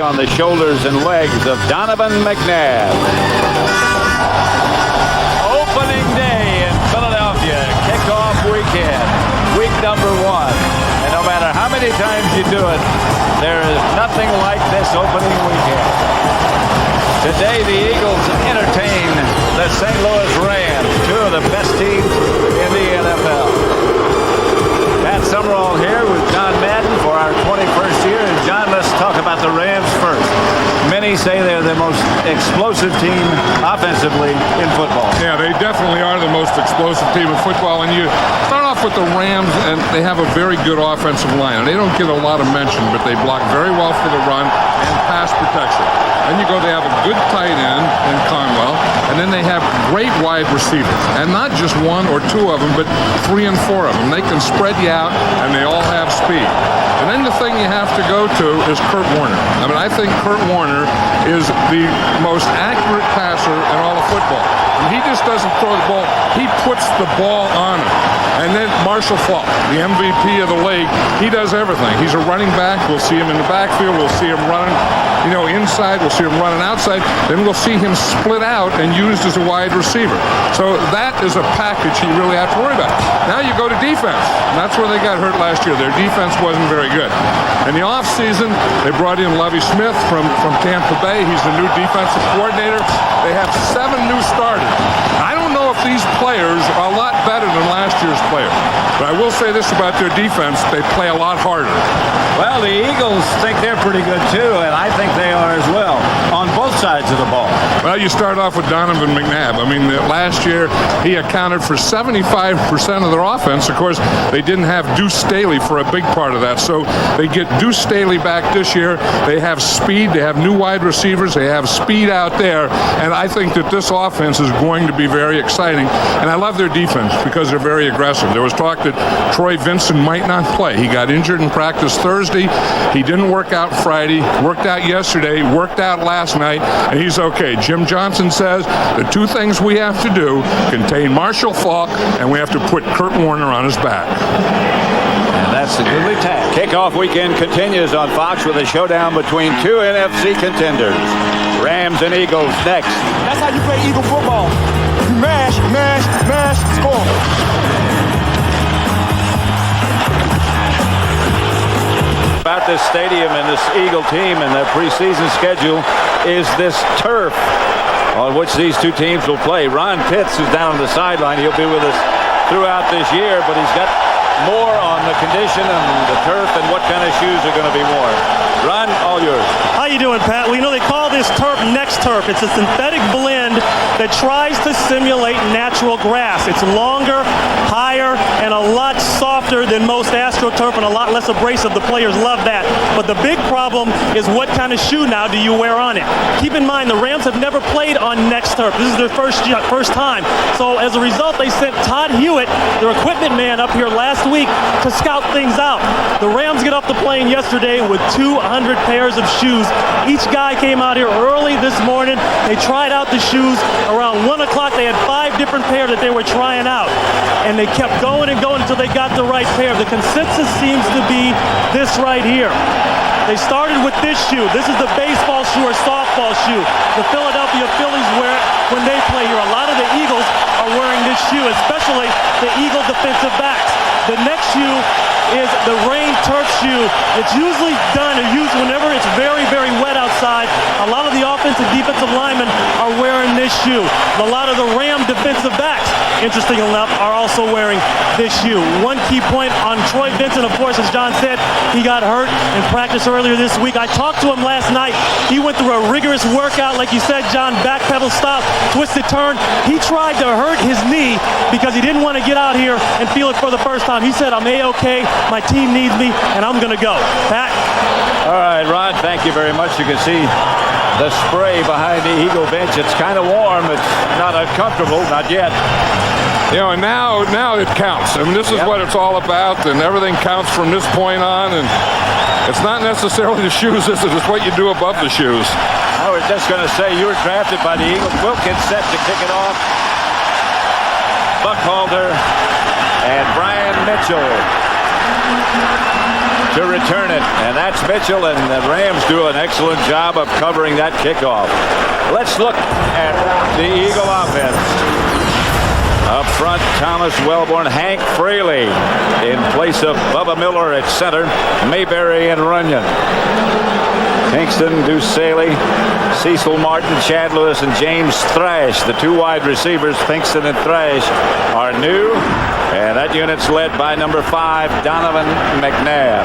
On the shoulders and legs of Donovan McNabb. Opening day in Philadelphia, kickoff weekend, week number 1. And no matter how many times you do it, there is nothing like this opening weekend. Today the Eagles entertain the St. Louis Rams, two of the best teams in the NFL. Pat Summerall here with John Madden for our 21st year. And John, let's talk about the Rams first. Many say they're the most explosive team offensively in football. Yeah, they definitely are the most explosive team in football. And you start off with the Rams, and they have a very good offensive line. And they don't get a lot of mention, but they block very well for the run and pass protection. Then you go, they have a good tight end in Conwell, and then they have great wide receivers. And not just one or two of them, but 3 and 4 of them. They can spread you out, and they all have speed. And then the thing you have to go to is Kurt Warner. I mean, I think Kurt Warner is the most accurate passer in all of football. And he just doesn't throw the ball. He puts the ball on it. And then Marshall Faulk, the MVP of the league, he does everything. He's a running back. We'll see him in the backfield. We'll see him running, inside. We'll see him running outside. Then we'll see him split out and used as a wide receiver. So that is a package you really have to worry about. Now you go to defense. And that's where they got hurt last year. Their defense wasn't very good. In the offseason, they brought in Lovie Smith from Tampa Bay. He's the new defensive coordinator. They have 7 new starters. I don't know if these players are a lot better than last year's players. But I will say this about their defense, they play a lot harder. Well, the Eagles think they're pretty good too, and I think they are as well, on both sides of the ball. Well, you start off with Donovan McNabb. I mean, last year he accounted for 75% of their offense. Of course, they didn't have Deuce Staley for a big part of that. So they get Deuce Staley back this year. They have speed. They have new wide receivers. They have speed out there. And I think that this offense is going to be very exciting. And I love their defense because they're very aggressive. There was talk that Troy Vincent might not play. He got injured in practice Thursday. He didn't work out Friday, worked out yesterday, worked out last night, and he's okay. Jim Johnson says the 2 things we have to do, contain Marshall Faulk, and we have to put Kurt Warner on his back. And that's the goodly task. Kickoff weekend continues on Fox with a showdown between 2 NFC contenders. Rams and Eagles next. That's how you play Eagle football. You mash, mash, mash, score. About this stadium and this Eagle team and their preseason schedule is this turf on which these 2 teams will play. Ron Pitts is down on the sideline. He'll be with us throughout this year, but he's got more on the condition and the turf and what kind of shoes are going to be worn. Ron, all yours. How you doing, Pat? Well, they call this turf Next Turf. It's a synthetic blend that tries to simulate natural grass. It's longer, higher, and a lot softer than most AstroTurf and a lot less abrasive. The players love that. But the big problem is what kind of shoe now do you wear on it? Keep in mind, the Rams have never played on Next Turf. This is their first time. So as a result, they sent Todd Hewitt, their equipment man, up here last week to scout things out. The Rams get off the plane yesterday with 200 pairs of shoes. Each guy came out here early this morning. They tried out the shoes. Around 1 o'clock, they had 5 different pairs that they were trying out. And they kept going and going until they got the right pair. The consensus seems to be this right here. They started with this shoe. This is the baseball shoe or softball shoe. The Philadelphia Phillies wear it when they play here. A lot of the Eagles are wearing this shoe, especially the Eagle defensive backs. The next shoe is the rain turf shoe. It's usually done or used whenever it's very, very wet outside. A lot of the offensive and defensive linemen are wearing this shoe. A lot of the Ram defensive backs, interestingly enough, are also wearing this shoe. One key point on Troy Vincent, of course, as John said, he got hurt in practice earlier this week. I talked to him last night. He went through a rigorous workout, like you said, John, back pedal stop, twisted turn. He tried to hurt his knee because he didn't want to get out here and feel it for the first time. He said, I'm A-okay, my team needs me, and I'm going to go. Pat? All right, Ron, thank you very much. You can see the spray behind the Eagle bench. It's kind of warm. It's not uncomfortable, not yet. And now it counts. I mean, this is what it's all about, and everything counts from this point on. And it's not necessarily the shoes. This is what you do above the shoes. I was just going to say, you were drafted by the Eagles. Wilkins set to kick it off. Buckhalter and Brian Mitchell. to return it. And that's Mitchell, and the Rams do an excellent job of covering that kickoff. Let's look at the Eagle offense. Up front, Thomas Welborn, Hank Fraley in place of Bubba Miller at center, Mayberry and Runyon. Kingston, Dusaley, Cecil Martin, Chad Lewis, and James Thrash. The two wide receivers, Pinkston and Thrash, are new. And that unit's led by number 5, Donovan McNabb.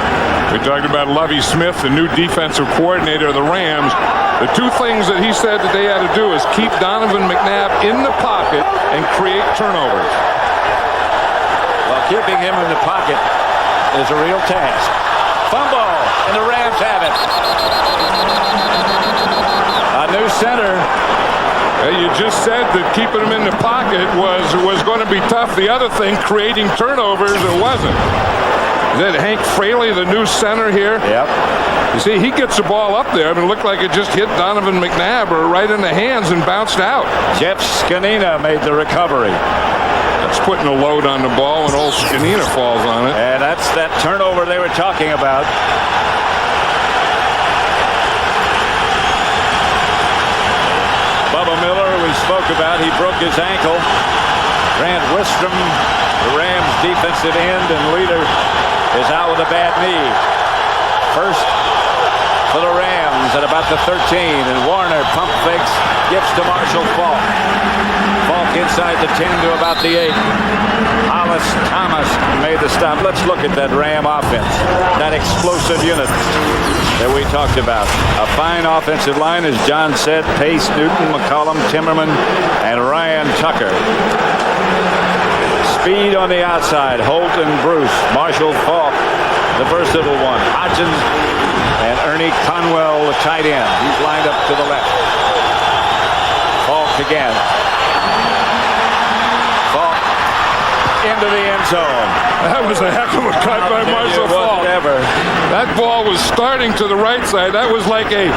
We talked about Lovie Smith, the new defensive coordinator of the Rams. The two things that he said that they had to do is keep Donovan McNabb in the pocket and create turnovers. Well, keeping him in the pocket is a real task. Fumble, and the Rams have it. A new center. You just said that keeping him in the pocket was going to be tough. The other thing, creating turnovers, it wasn't. Is that Hank Fraley, the new center here? Yep. You see, he gets the ball up there. I mean, it looked like it just hit Donovan McNabb or right in the hands and bounced out. Jeff Scanina made the recovery. That's putting a load on the ball when old Scanina falls on it. And that's that turnover they were talking about. Bubba Miller, we spoke about, he broke his ankle. Grant Wistrom, the Rams defensive end and leader, is out with a bad knee. First for the Rams at about the 13, and Warner pump fakes, gets to Marshall Faulk. Faulk inside the 10 to about the 8. Hollis Thomas made the stop. Let's look at that Ram offense, that explosive unit that we talked about. A fine offensive line, as John said: Pace, Newton, McCollum, Timmerman, and Ryan Tucker. Speed on the outside, Holt and Bruce. Marshall Faulk, the versatile one. Hodgins and Ernie Conwell, the tight end. He's lined up to the left. Faulk again. Faulk into the end zone. That was a heck of a cut by Marshall Faulk. That ball was starting to the right side. That was like a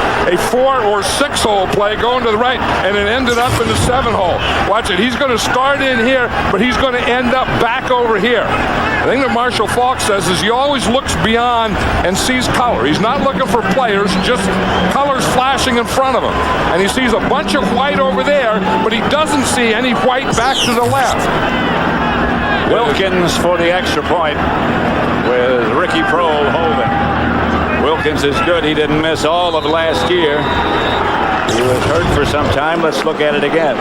4 or 6 hole play going to the right, and it ended up in the 7 hole. Watch it. He's going to start in here, but he's going to end up back over here. The thing that Marshall Faulk says is he always looks beyond and sees color. He's not looking for players, just colors flashing in front of him. And he sees a bunch of white over there, but he doesn't see any white back to the left. Wilkins for the extra point with Ricky Prohl holding. Wilkins is good. He didn't miss all of last year. He was hurt for some time. Let's look at it again.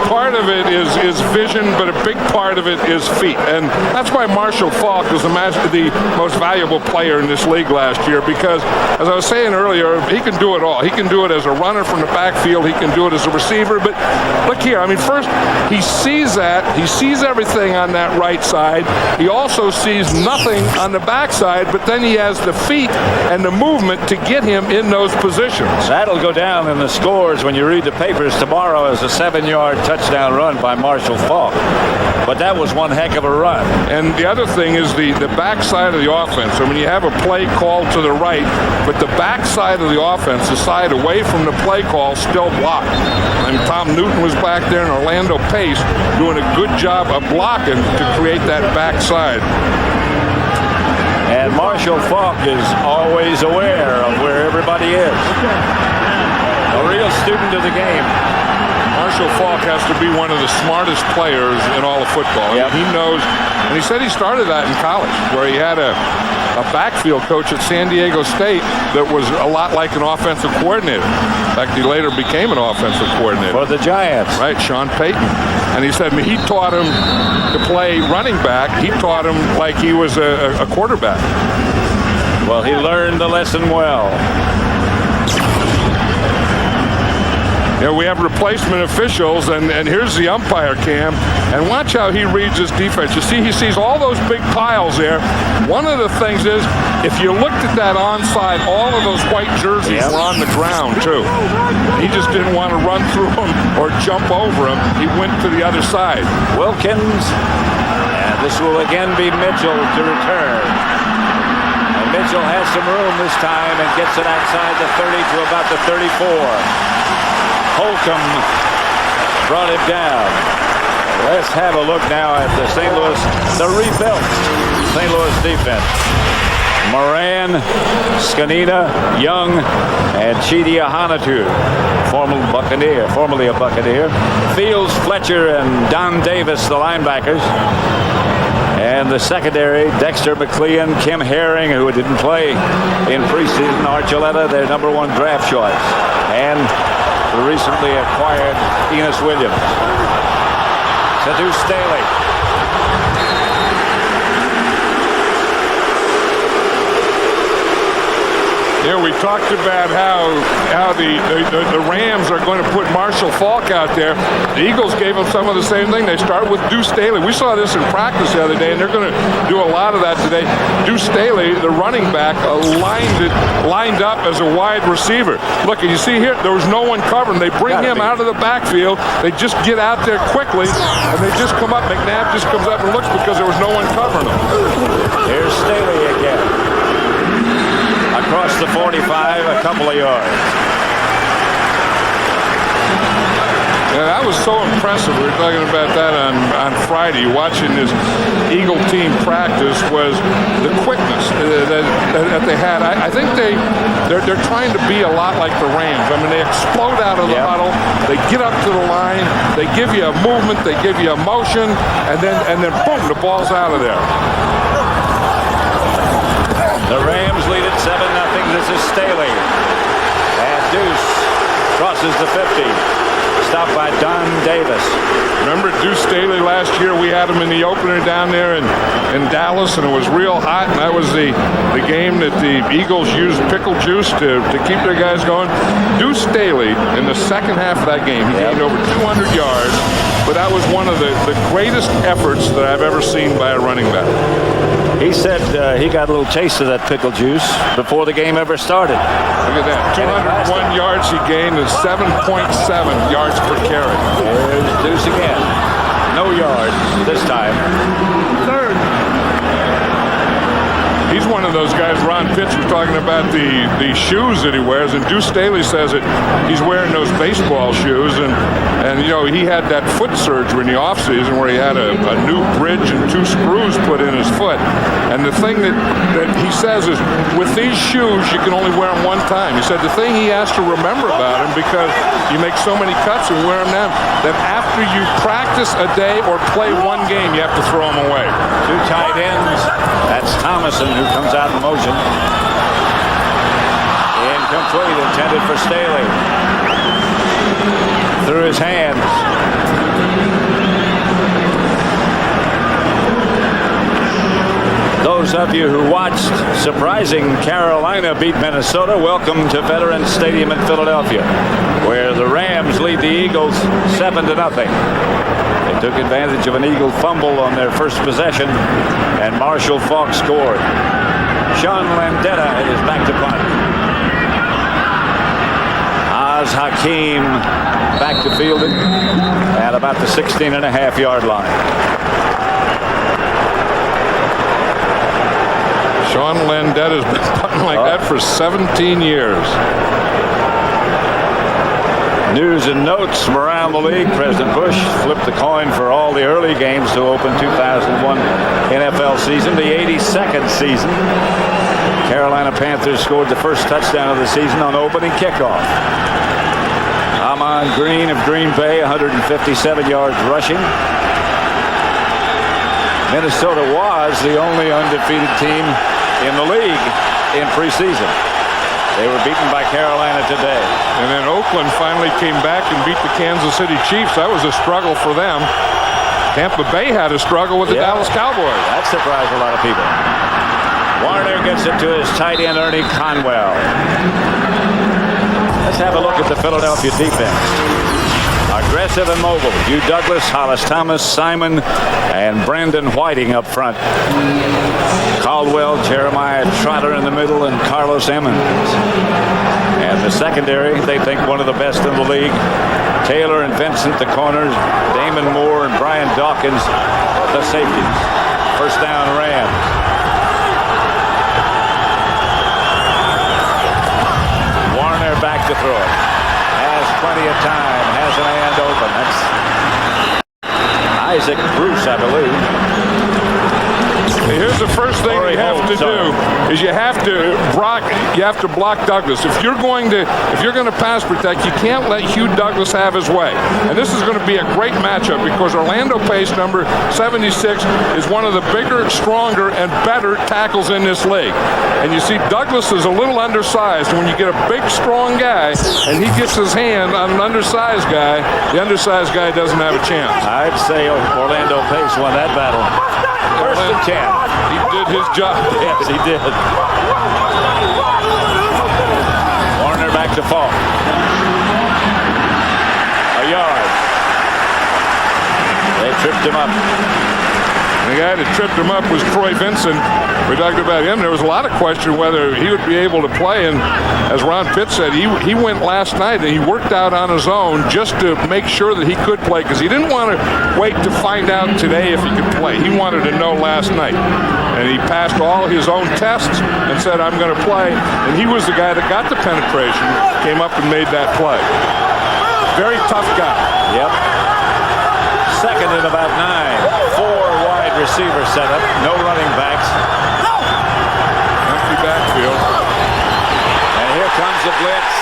Part of it is vision, but a big part of it is feet. And that's why Marshall Faulk was the most valuable player in this league last year, because, as I was saying earlier, he can do it all. He can do it as a runner from the backfield. He can do it as a receiver. But look here. I mean, first, he sees that. He sees everything on that right side. He also sees nothing on the backside, but then he has the feet and the movement to get him in those positions. That'll go down in the scores when you read the papers tomorrow as a 7-yard touchdown run by Marshall Faulk. But that was one heck of a run. And the other thing is the backside of the offense. So when you have a play called to the right, but the backside of the offense, the side away from the play call, still blocked. And Tom Newton was back there, and Orlando Pace doing a good job of blocking to create that backside. And Marshall Faulk is always aware of where everybody is. A real student of the game. Marshall Faulk has to be one of the smartest players in all of football. Yep. He knows, and he said he started that in college, where he had a backfield coach at San Diego State that was a lot like an offensive coordinator. In fact, he later became an offensive coordinator. For the Giants. Right, Sean Payton. And he said he taught him to play running back. He taught him like he was a quarterback. Well, he learned the lesson well. We have replacement officials, and here's the umpire cam, and watch how he reads his defense. You see, he sees all those big piles there. One of the things is, if you looked at that onside, all of those white jerseys were on the ground, too. He just didn't want to run through them or jump over them. He went to the other side. Wilkins, and this will again be Mitchell to return. And Mitchell has some room this time and gets it outside the 30 to about the 34. Holcomb brought him down. Let's have a look now at the rebuilt St. Louis defense. Moran, Skanina, Young, and Chidi Ahanatu, formerly a Buccaneer. Fields, Fletcher, and Don Davis, the linebackers. And the secondary, Dexter McLean, Kim Herring, who didn't play in preseason, Archuleta, their #1 draft choice, and the recently acquired Enos Williams. To Deuce Staley. Yeah, we talked about how the Rams are going to put Marshall Faulk out there. The Eagles gave them some of the same thing. They start with Deuce Staley. We saw this in practice the other day, and they're going to do a lot of that today. Deuce Staley, the running back, lined up as a wide receiver. Look, and you see here, there was no one covering. They bring him out of the backfield. They just get out there quickly, and they just come up. McNabb just comes up and looks because there was no one covering him. Here's Staley again. Across the 45, a couple of yards. Yeah, that was so impressive. We were talking about that on Friday. Watching this Eagle team practice was the quickness that they had. I think they're trying to be a lot like the Rams. I mean, they explode out of the huddle. They get up to the line. They give you a movement. They give you a motion, and then boom, the ball's out of there. The Rams lead at 7-0. This is Staley. And Deuce crosses the 50. Stopped by Don Davis. Remember Deuce Staley last year? We had him in the opener down there in Dallas, and it was real hot, and that was the game that the Eagles used pickle juice to keep their guys going. Deuce Staley, in the second half of that game, he gained over 200 yards, but that was one of the greatest efforts that I've ever seen by a running back. He said he got a little taste of that pickle juice before the game ever started. Look at that. 201 yards he gained and 7.7 yards per carry. There's Deuce again. No yards this time. Third. He's one of those guys. Ron Pitts was talking about the shoes that he wears, and Deuce Staley says that he's wearing those baseball shoes, and you know, he had that foot surgery in the offseason where he had a new bridge and 2 screws put in his foot. And the thing that he says is, with these shoes, you can only wear them one time. He said the thing he has to remember about him, because you make so many cuts and wear them down, that after you practice a day or play one game, you have to throw them away. 2 tight ends. That's Thomason, who comes out in motion. Incomplete, intended for Staley. Through his hands. Those of you who watched surprising Carolina beat Minnesota, welcome to Veterans Stadium in Philadelphia, where the Rams lead the Eagles 7-0. They took advantage of an Eagle fumble on their first possession, and Marshall Faulk scored. Sean Landeta is back to punt. Oz Hakeem back to fielding at about the 16.5-yard line. Sean Landeta's been punting like that for 17 years. News and notes from around the league. President Bush flipped the coin for all the early games to open 2001 NFL season, the 82nd season. Carolina Panthers scored the first touchdown of the season on opening kickoff. Ahman Green of Green Bay, 157 yards rushing. Minnesota was the only undefeated team in the league in preseason. They were beaten by Carolina today. And then Oakland finally came back and beat the Kansas City Chiefs. That was a struggle for them. Tampa Bay had a struggle with the Dallas Cowboys. That surprised a lot of people. Warner gets it to his tight end, Ernie Conwell. Let's have a look at the Philadelphia defense. Aggressive and mobile. Hugh Douglas, Hollis Thomas, Simon, and Brandon Whiting up front. Caldwell, Jeremiah Trotter in the middle, and Carlos Emmons. And the secondary, they think one of the best in the league. Taylor and Vincent, the corners. Damon Moore and Brian Dawkins, the safeties. First down, Rams. Warner back to throw it. Has plenty of time. Has an hand open. That's Isaac Bruce, I believe. Here's the first thing you have to do is you have to block Douglas. If you're going to pass protect, you can't let Hugh Douglas have his way. And this is going to be a great matchup because Orlando Pace, number 76, is one of the bigger, stronger, and better tackles in this league. And you see Douglas is a little undersized. And when you get a big, strong guy and he gets his hand on an undersized guy, the undersized guy doesn't have a chance. I'd say Orlando Pace won that battle. First and 10. He did his job. Yes, he did. Warner back to Falk. A yard. They tripped him up. The guy that tripped him up was Troy Vincent. We talked about him. There was a lot of question whether he would be able to play. And as Ron Pitt said, he went last night and he worked out on his own just to make sure that he could play because he didn't want to wait to find out today if he could play. He wanted to know last night. And he passed all his own tests and said, I'm going to play. And he was the guy that got the penetration, came up and made that play. Very tough guy. Yep. Second and about 9. 4 wide receiver setup. No running backs. Empty backfield. And here comes the blitz.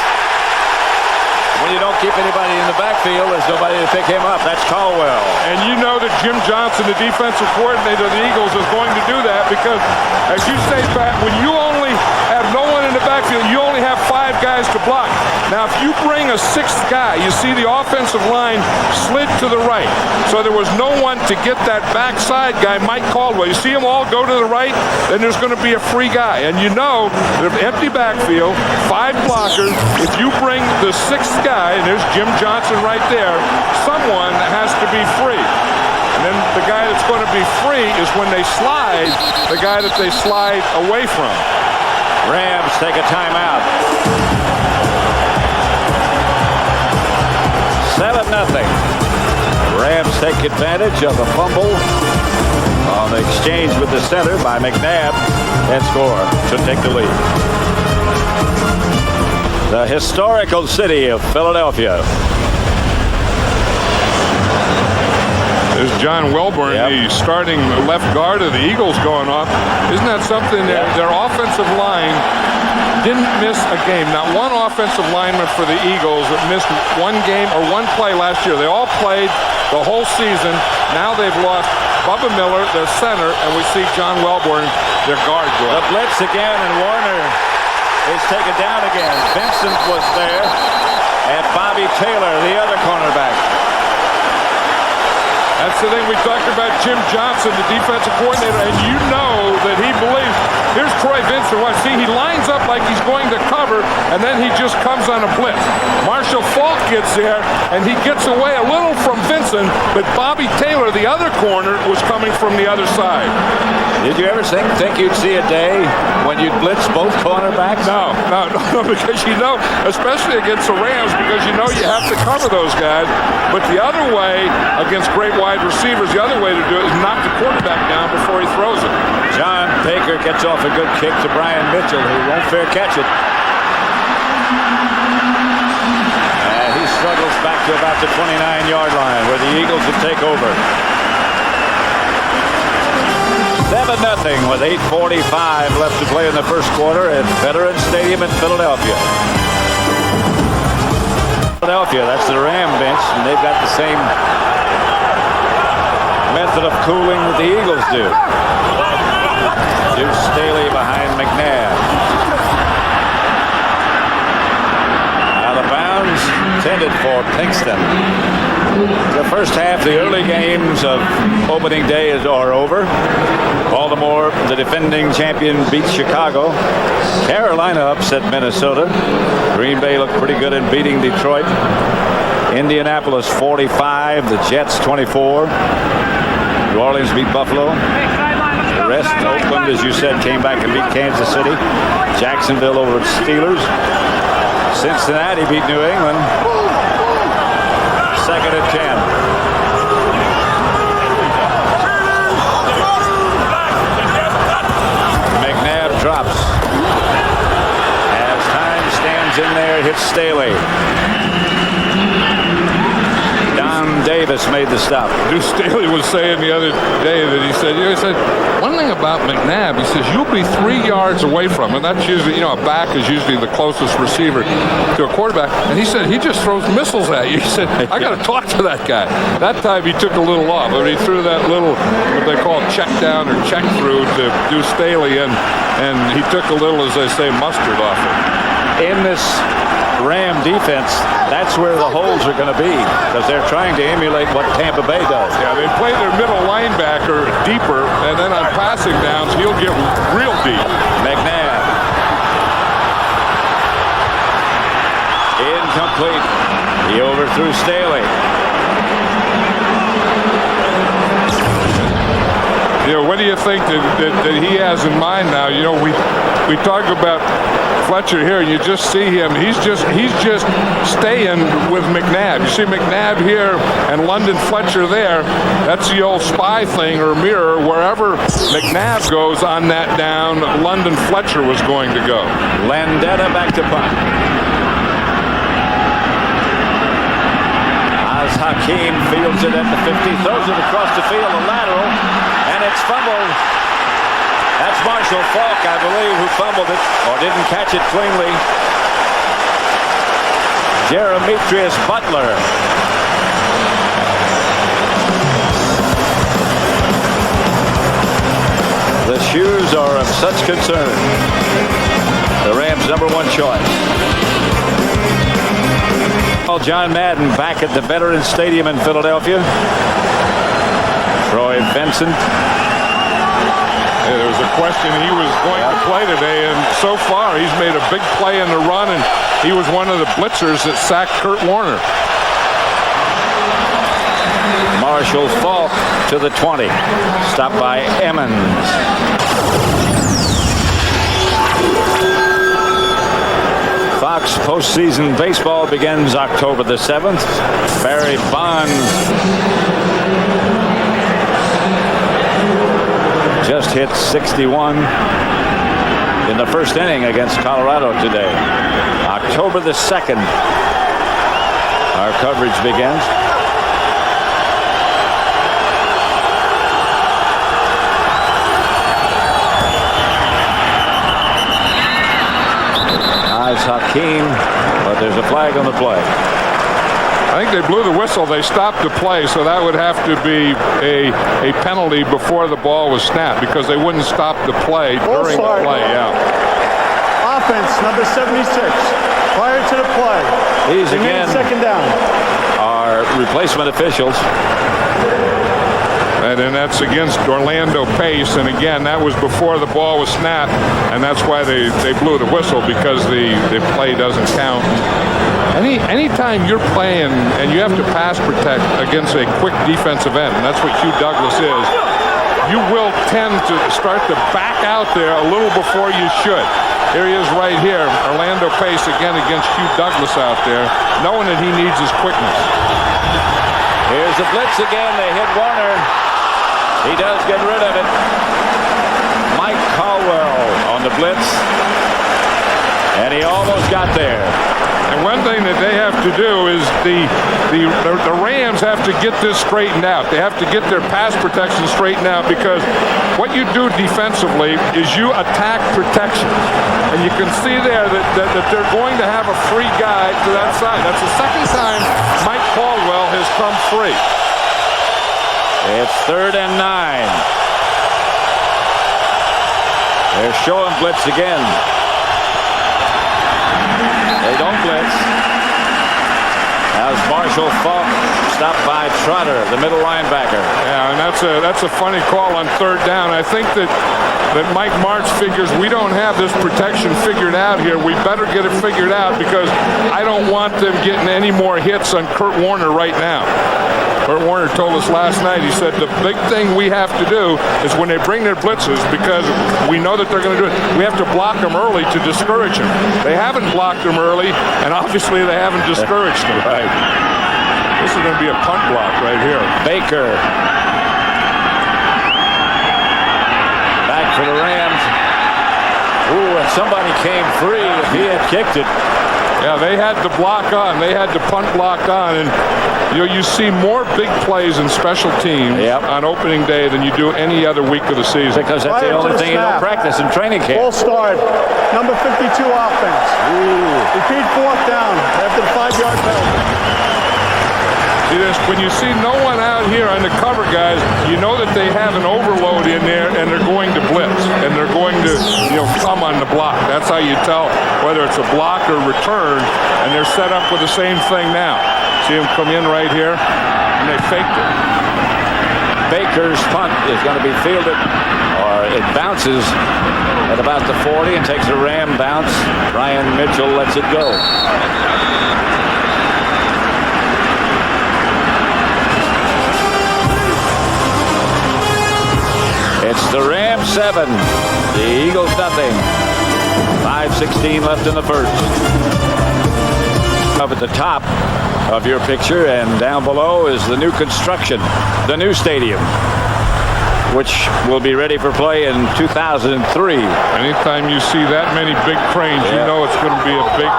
When you don't keep anybody in the backfield, there's nobody to pick him up. That's Caldwell. And you know that Jim Johnson, the defensive coordinator of the Eagles, is going to do that because, as you say, Pat, when you only have no one in the backfield, you only have 5 guys to block. Now, if you bring a 6th guy, you see the offensive line slid to the right. So there was no one to get that backside guy, Mike Caldwell. You see them all go to the right, then there's going to be a free guy. And you know, the empty backfield, 5 blockers, if you bring the 6th guy, and there's Jim Johnson right there, someone has to be free. And then the guy that's going to be free is when they slide, the guy that they slide away from. Rams take a timeout. 7-0. Rams take advantage of a fumble on the exchange with the center by McNabb and score to take the lead. The historical city of Philadelphia. There's John Welborn, the starting left guard of the Eagles, going off. Isn't that something? Their offensive line didn't miss a game. Not one offensive lineman for the Eagles that missed one game or one play last year. They all played the whole season. Now they've lost Bubba Miller, their center, and we see John Welborn, their guard. The blitz again, and Warner is taken down again. Vincent was there, and Bobby Taylor, the other cornerback. That's the thing we talked about Jim Johnson, the defensive coordinator, and you know that he believes. Here's Troy Vincent. See, he lines up like he's going to cover, and then he just comes on a blitz. Marshall Faulk gets there, and he gets away a little from Vincent, but Bobby Taylor, the other corner, was coming from the other side. Did you ever think you'd see a day when you'd blitz both cornerbacks? No, because you know, especially against the Rams, because you know you have to cover those guys. But the other way, against great wide receivers, the other way to do it is knock the quarterback down before he throws it. John Baker gets off a good kick to Brian Mitchell, who won't fair catch it. And he struggles back to about the 29-yard line, where the Eagles will take over. 7-0 with 8:45 left to play in the first quarter at Veterans Stadium in Philadelphia. That's the Ram bench, and they've got the same method of cooling that the Eagles do. Deuce Staley behind McNabb. Out of bounds, intended for Pinkston. The first half, the early games of opening day are over. Baltimore, the defending champion, beats Chicago. Carolina upset Minnesota. Green Bay looked pretty good in beating Detroit. Indianapolis 45, the Jets 24. New Orleans beat Buffalo. The rest, Oakland, as you said, came back and beat Kansas City. Jacksonville over the Steelers. Cincinnati beat New England. 2nd and 10. McNabb drops. As time stands in there, hits Staley. Don Davis made the stop. Deuce Staley was saying the other day that he said, one thing about McNabb, he says, you'll be 3 yards away from him. And that's usually, a back is usually the closest receiver to a quarterback. And he said, he just throws missiles at you. He said, I got to talk to that guy. That time he took a little off. I mean, he threw that little, what they call check down or check through to Deuce Staley, and he took a little, as they say, mustard off it. In this Ram defense, that's where the holes are going to be, because they're trying to emulate what Tampa Bay does. Yeah, they play their middle linebacker deeper, and then on passing downs, he'll get real deep. McNabb. Incomplete. He overthrew Staley. What do you think that he has in mind now? We talk about Fletcher here, and you just see him. He's just staying with McNabb. You see McNabb here and London Fletcher there. That's the old spy thing or mirror. Wherever McNabb goes on that down, London Fletcher was going to go. Landeta back to punt. Hakeem fields it at the 50, throws it across the field, a lateral, and it's fumbled. That's Marshall Faulk, I believe, who fumbled it, or didn't catch it cleanly. Jeremetrius Butler. The shoes are of such concern. The Rams' #1 choice. John Madden back at the Veterans Stadium in Philadelphia. Troy Vincent. There was a question he was going to play today, and so far he's made a big play in the run, and he was one of the blitzers that sacked Kurt Warner. Marshall Faulk to the 20. Stopped by Emmons. Fox postseason baseball begins October the 7th. Barry Bonds just hit 61 in the first inning against Colorado today. October the 2nd, our coverage begins. Hakeem, but there's a flag on the play. I think they blew the whistle. They stopped the play, so that would have to be a penalty before the ball was snapped, because they wouldn't stop the play during the play. Yeah. Offense number 76 prior to the play. These again, second down, are replacement officials. And then that's against Orlando Pace, and again, that was before the ball was snapped, and that's why they blew the whistle, because the play doesn't count. Anytime you're playing and you have to pass protect against a quick defensive end, and that's what Hugh Douglas is, you will tend to start to back out there a little before you should. Here he is right here, Orlando Pace again against Hugh Douglas out there, knowing that he needs his quickness. Here's the blitz again. They hit Warner. He does get rid of it. Mike Caldwell on the blitz. And he almost got there. And one thing that they have to do is the Rams have to get this straightened out. They have to get their pass protection straightened out, because what you do defensively is you attack protection. And you can see there that they're going to have a free guy to that side. That's the second time Mike Caldwell has come free. It's 3rd and 9. They're showing blitz again. They don't blitz. As Marshall Faulk stopped by Trotter, the middle linebacker. Yeah, and that's a funny call on 3rd down. I think that Mike Martz figures we don't have this protection figured out here. We better get it figured out, because I don't want them getting any more hits on Kurt Warner right now. Kurt Warner told us last night, he said the big thing we have to do is when they bring their blitzes, because we know that they're going to do it, we have to block them early to discourage them. They haven't blocked them early, and obviously they haven't discouraged them. Right. This is going to be a punt block right here. Baker. Back for the Rams. Ooh, and somebody came free. If he had kicked it. Yeah, they had the block on. They had the punt block on, and you see more big plays in special teams on opening day than you do any other week of the season. Because that's the only thing you don't practice in training camp. Full start. Number 52 offense. Repeat fourth down after the 5-yard penalty. See this, when you see no one out here on the cover, guys, you know that they have an overload in there and they're going to blitz and they're going to, come on the block. That's how you tell whether it's a block or return, and they're set up with the same thing now. See them come in right here, and they faked it. Baker's punt is going to be fielded, or it bounces at about the 40 and takes a Ram bounce. Ryan Mitchell lets it go. It's the Rams 7, the Eagles nothing. 5:16 left in the first. Up at the top of your picture and down below is the new construction, the new stadium, which will be ready for play in 2003. Anytime you see that many big cranes, you know it's going to be a big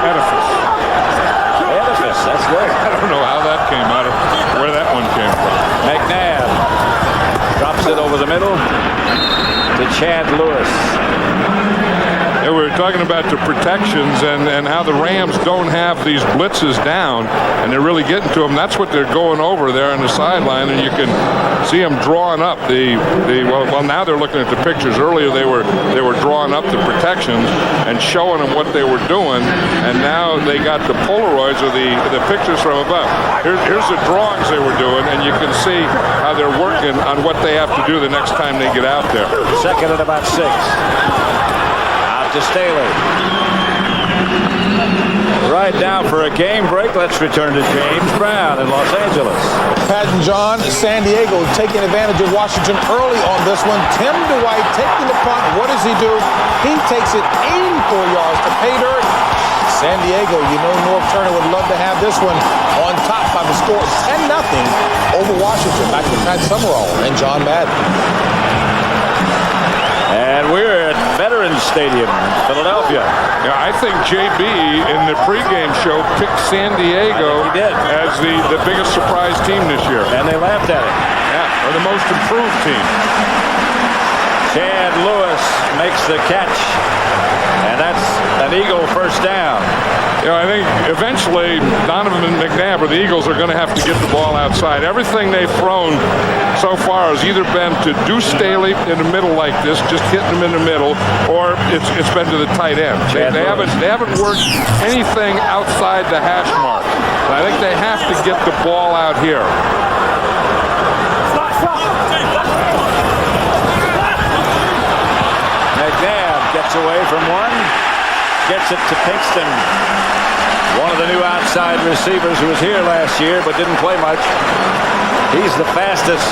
edifice. Edifice, that's good. I don't know how that came out of where that one came from. McNabb drops it over the middle to Chad Lewis. Yeah, we were talking about the protections and how the Rams don't have these blitzes down, and they're really getting to them. That's what they're going over there on the sideline, and you can see them drawing up well, now they're looking at the pictures. Earlier they were drawing up the protections and showing them what they were doing, and now they got the Polaroids or the pictures from above. Here's the drawings they were doing, and you can see how they're working on what they have to do the next time they get out there. Second at about 6. To Staley. Right now for a game break. Let's return to James Brown in Los Angeles. Pat and John, San Diego taking advantage of Washington early on this one. Tim Dwight taking the punt. What does he do? He takes it 84 yards to pay dirt. San Diego, Norv Turner would love to have this one on top by the score 10-0 over Washington. Back to Pat Summerall and John Madden. And we're at Veterans Stadium in Philadelphia. Yeah, I think JB in the pregame show picked San Diego as the biggest surprise team this year. And they laughed at it. Yeah, or the most improved team. Chad Lewis makes the catch. And that's an Eagle first down. I think eventually Donovan and McNabb or the Eagles are going to have to get the ball outside. Everything they've thrown so far has either been to Deuce Staley in the middle like this, just hitting them in the middle, or it's been to the tight end. They haven't worked anything outside the hash mark. But I think they have to get the ball out here. McNabb gets away from one, gets it to Pinkston. One of the new outside receivers who was here last year but didn't play much. He's the fastest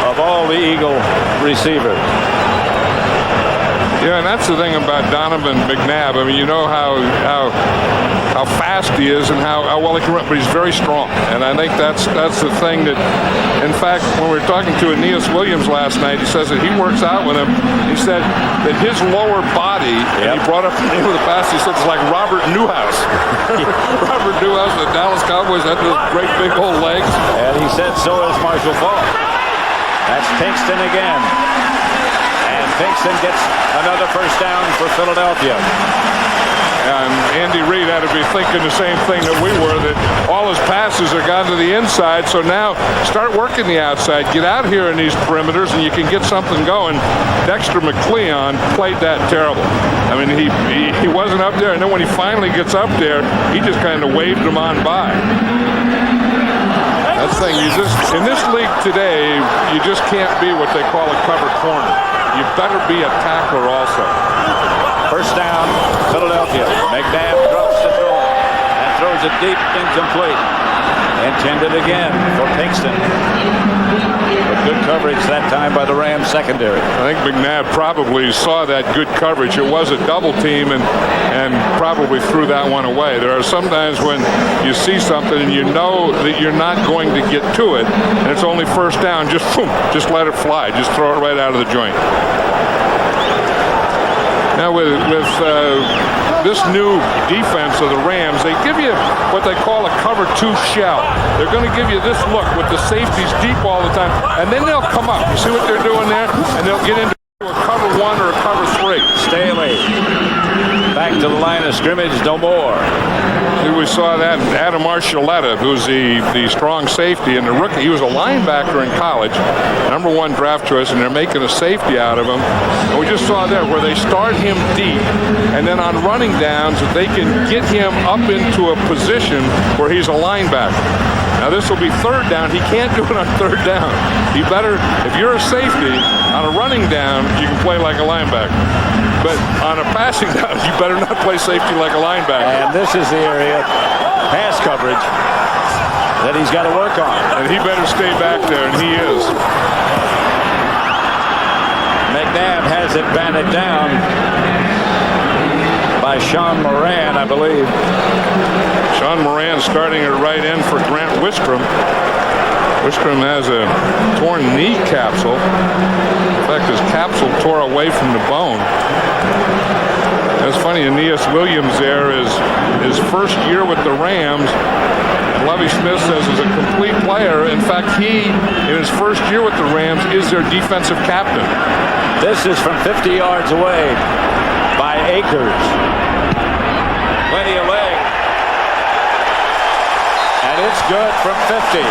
of all the Eagle receivers. Yeah, and that's the thing about Donovan McNabb. I mean, you know how fast he is and how well he can run, but he's very strong. And I think that's the thing that, in fact, when we were talking to Aeneas Williams last night, he says that he works out with him. He said that his lower body, and he brought up the name of the pass, he said it's like Robert Newhouse. Robert Newhouse, the Dallas Cowboys, had those great big old legs. And he said so is Marshall Faulk. That's Pinkston again. And Pinkston gets another first down for Philadelphia. And Andy Reid had to be thinking the same thing that we were, that all his passes are gone to the inside. So now start working the outside. Get out here in these perimeters and you can get something going. Dexter McCleon played that terrible. I mean, he wasn't up there, and then when he finally gets up there, he just kind of waved him on by. That's the thing. In this league today, you just can't be what they call a cover corner. You better be a tackler also. First down, Philadelphia. McNabb drops the throw and throws it deep, incomplete. Intended again for Pinkston. But good coverage that time by the Rams secondary. I think McNabb probably saw that good coverage. It was a double team and probably threw that one away. There are some times when you see something and you know that you're not going to get to it, and it's only first down, just let it fly. Just throw it right out of the joint. Now with this new defense of the Rams, they give you what they call a cover 2 shell. They're going to give you this look with the safeties deep all the time, and then they'll come up. You see what they're doing there? And they'll get into a cover 1 or a cover 3. Staley back to the line of scrimmage, no more. We saw that Adam Archuleta, who's the strong safety and the rookie. He was a linebacker in college, #1 draft choice, and they're making a safety out of him. And we just saw there where they start him deep, and then on running downs, they can get him up into a position where he's a linebacker. Now this will be 3rd down. He can't do it on 3rd down. He better, if you're a safety, on a running down, you can play like a linebacker. But on a passing down, you better not play safety like a linebacker. And this is the area, pass coverage, that he's got to work on. And he better stay back there, and he is. McNabb has it batted down by Sean Moran, I believe. Sean Moran starting at right end for Grant Wistrom. Wistrom has a torn knee capsule. In fact, his capsule tore away from the bone. It's funny, Aeneas Williams there is his first year with the Rams. And Lovie Smith says is a complete player. In fact, he, in his first year with the Rams, is their defensive captain. This is from 50 yards away by Akers. Plenty of leg. And it's good from 50.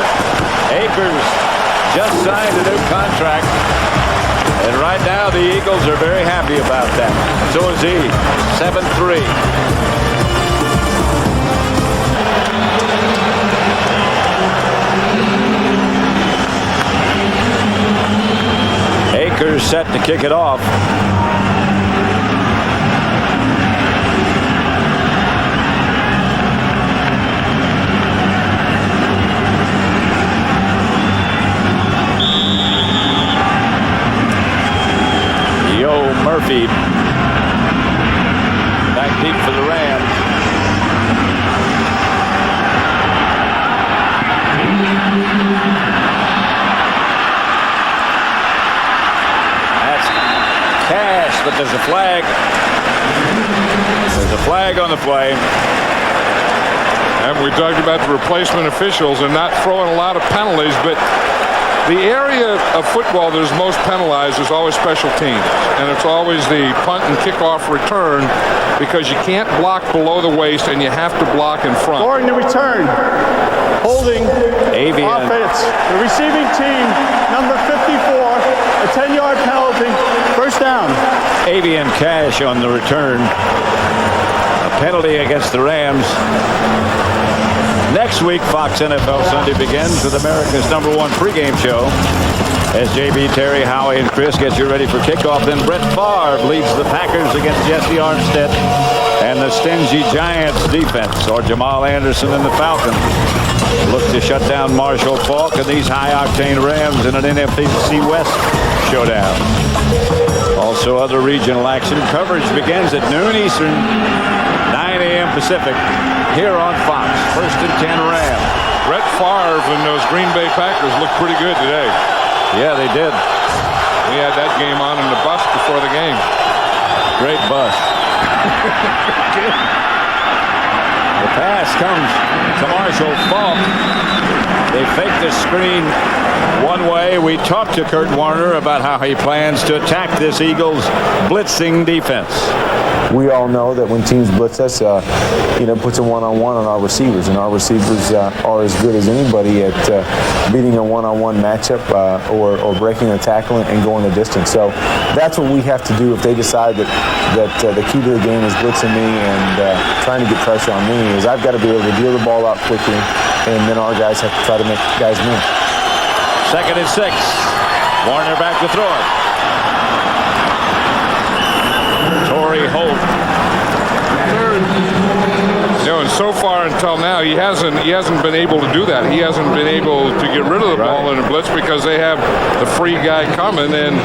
Akers just signed a new contract. And right now the Eagles are very happy about that. So is he. 7-3. Akers set to kick it off. Murphy back deep for the Rams. That's Cash, but there's a flag. There's a flag on the play. And we talked about the replacement officials and not throwing a lot of penalties, but the area of football that is most penalized is always special teams, and it's always the punt and kickoff return, because you can't block below the waist and you have to block in front. Scoring the return. Holding Avian. offense. The receiving team, number 54, a 10-yard penalty. First down. Avian Cash on the return. A penalty against the Rams. Next week, Fox NFL Sunday begins with America's #1 pregame show. As JB, Terry, Howie, and Chris get you ready for kickoff, then Brett Favre leads the Packers against Jesse Armstead and the stingy Giants defense, or Jamal Anderson and the Falcons look to shut down Marshall Faulk and these high-octane Rams in an NFC West showdown. Also, other regional action coverage begins at noon Eastern, 9 a.m. Pacific, here on Fox. 1st and 10 Rams. Brett Favre and those Green Bay Packers look pretty good today. Yeah, they did. We had that game on in the bus before the game. Great bus. The pass comes to Marshall Faulk. They fake the screen one way. We talked to Kurt Warner about how he plans to attack this Eagles blitzing defense. We all know that when teams blitz us, puts a one-on-one on our receivers, and our receivers are as good as anybody at beating a one-on-one matchup or breaking a tackle and going the distance. So that's what we have to do if they decide that the key to the game is blitzing me and trying to get pressure on me. Is I've got to be able to deal the ball out quickly, and then our guys have to try to make guys move. 2nd and 6. Warner back to throw it. Torrey Holt. And so far until now, he hasn't been able to do that. He hasn't been able to get rid of the ball in a blitz because they have the free guy coming, and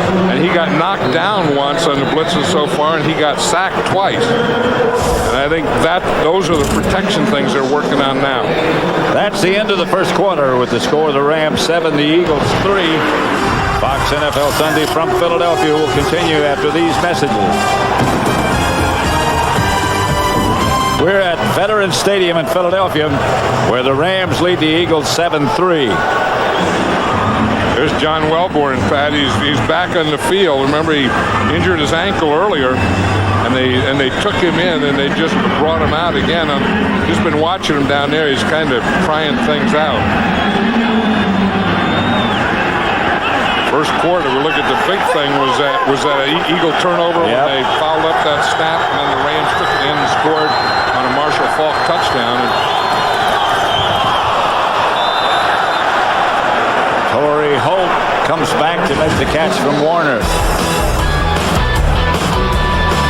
he got knocked down once on the blitzes so far, and he got sacked twice. And I think those are the protection things they're working on now. That's the end of the first quarter with the score of the Rams 7, the Eagles 3. Fox NFL Sunday from Philadelphia will continue after these messages. We're at Veterans Stadium in Philadelphia, where the Rams lead the Eagles 7-3. There's John Welborn, Pat. He's back on the field. Remember, he injured his ankle earlier, and they took him in, and they just brought him out again. I've just been watching him down there. He's kind of trying things out. First quarter, we look at the big thing was that Eagle turnover when they fouled up that snap, and then the Rams took it in and scored on a Marshall Faulk touchdown. Torrey Holt comes back to make the catch from Warner.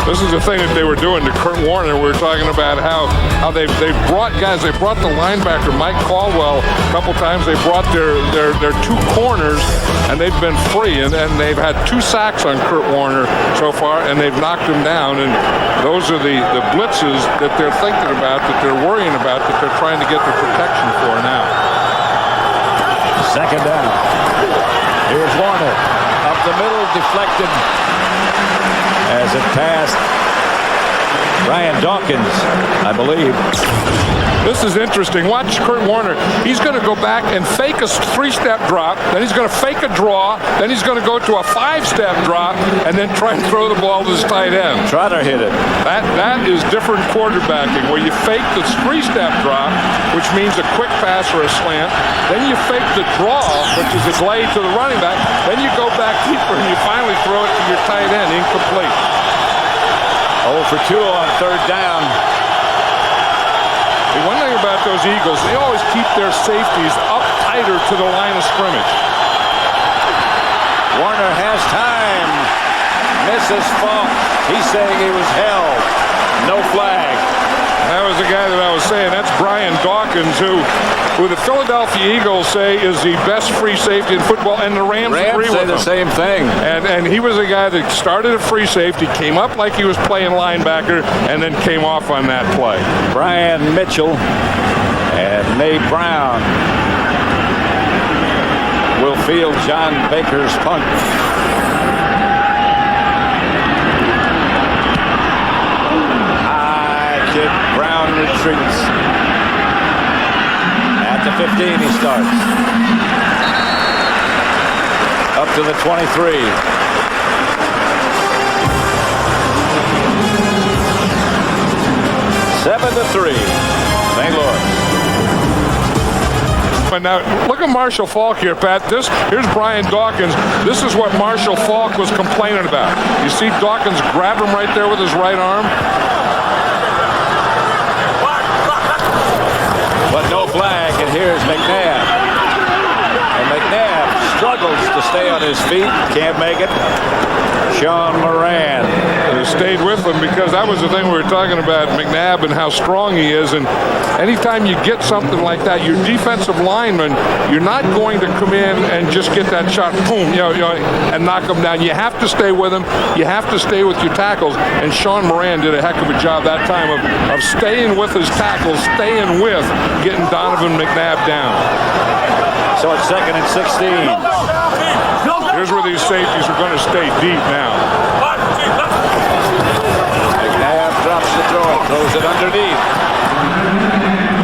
This is the thing that they were doing to Kurt Warner. We were talking about how they brought guys. They brought the linebacker Mike Caldwell a couple times. They brought their two corners, and they've been free. And they've had 2 sacks on Kurt Warner so far, and they've knocked him down. And those are the blitzes that they're thinking about, that they're worrying about, that they're trying to get the protection for now. Second down. Here's Warner. Up the middle, deflected as it passed Brian Dawkins, I believe. This is interesting. Watch Kurt Warner. He's going to go back and fake a 3-step drop. Then he's going to fake a draw. Then he's going to go to a 5-step drop and then try and throw the ball to his tight end. Trotter hit it. That is different quarterbacking, where you fake the 3-step drop, which means a quick pass or a slant. Then you fake the draw, which is a glade to the running back. Then you go back deeper and you finally throw it to your tight end, incomplete. 0 for 2 on third down. The one thing about those Eagles, they always keep their safeties up tighter to the line of scrimmage. Warner has time. Misses Faulk. He's saying he was held. No flag. That was the guy that I was saying. That's Brian Dawkins, who the Philadelphia Eagles say is the best free safety in football, and the Rams agree say with the him. same thing. And he was a guy that started at free safety, came up like he was playing linebacker, and then came off on that play. Brian Mitchell and Nate Brown will field John Baker's punt. Brown retreats. At the 15 he starts. Up to the 23. Seven to 3. St. Louis. But now, look at Marshall Faulk here, Pat. Here's Brian Dawkins. This is what Marshall Faulk was complaining about. You see Dawkins grab him right there with his right arm. But no flag, and here's McNabb. And McNabb struggles to stay on his feet. Can't make it. Sean Moran stayed with him, because that was the thing we were talking about, McNabb and how strong he is. And anytime you get something like that, your defensive lineman, you're not going to come in and just get that shot, boom, and knock him down. You have to stay with him. You have to stay with your tackles. And Sean Moran did a heck of a job that time of staying with his tackles, staying with getting Donovan McNabb down. So it's 2nd and 16. Here's where these safeties are going to stay deep now. McNabb drops the throw, throws it underneath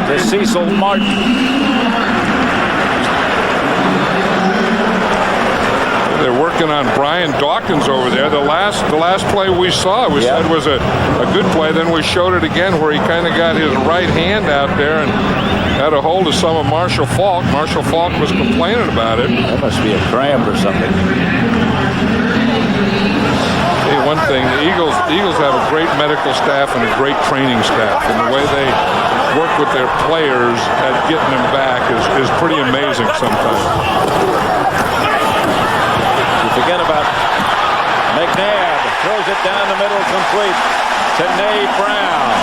to Cecil Martin. They're working on Brian Dawkins over there. The last play we saw, we said was a good play. Then we showed it again where he kind of got his right hand out there and had a hold of some of Marshall Faulk. Marshall Faulk was complaining about it. That must be a cramp or something. Hey, one thing, the Eagles have a great medical staff and a great training staff, and the way they work with their players at getting them back is pretty amazing sometimes. You forget about McNabb. Throws it down the middle, complete to Nate Brown.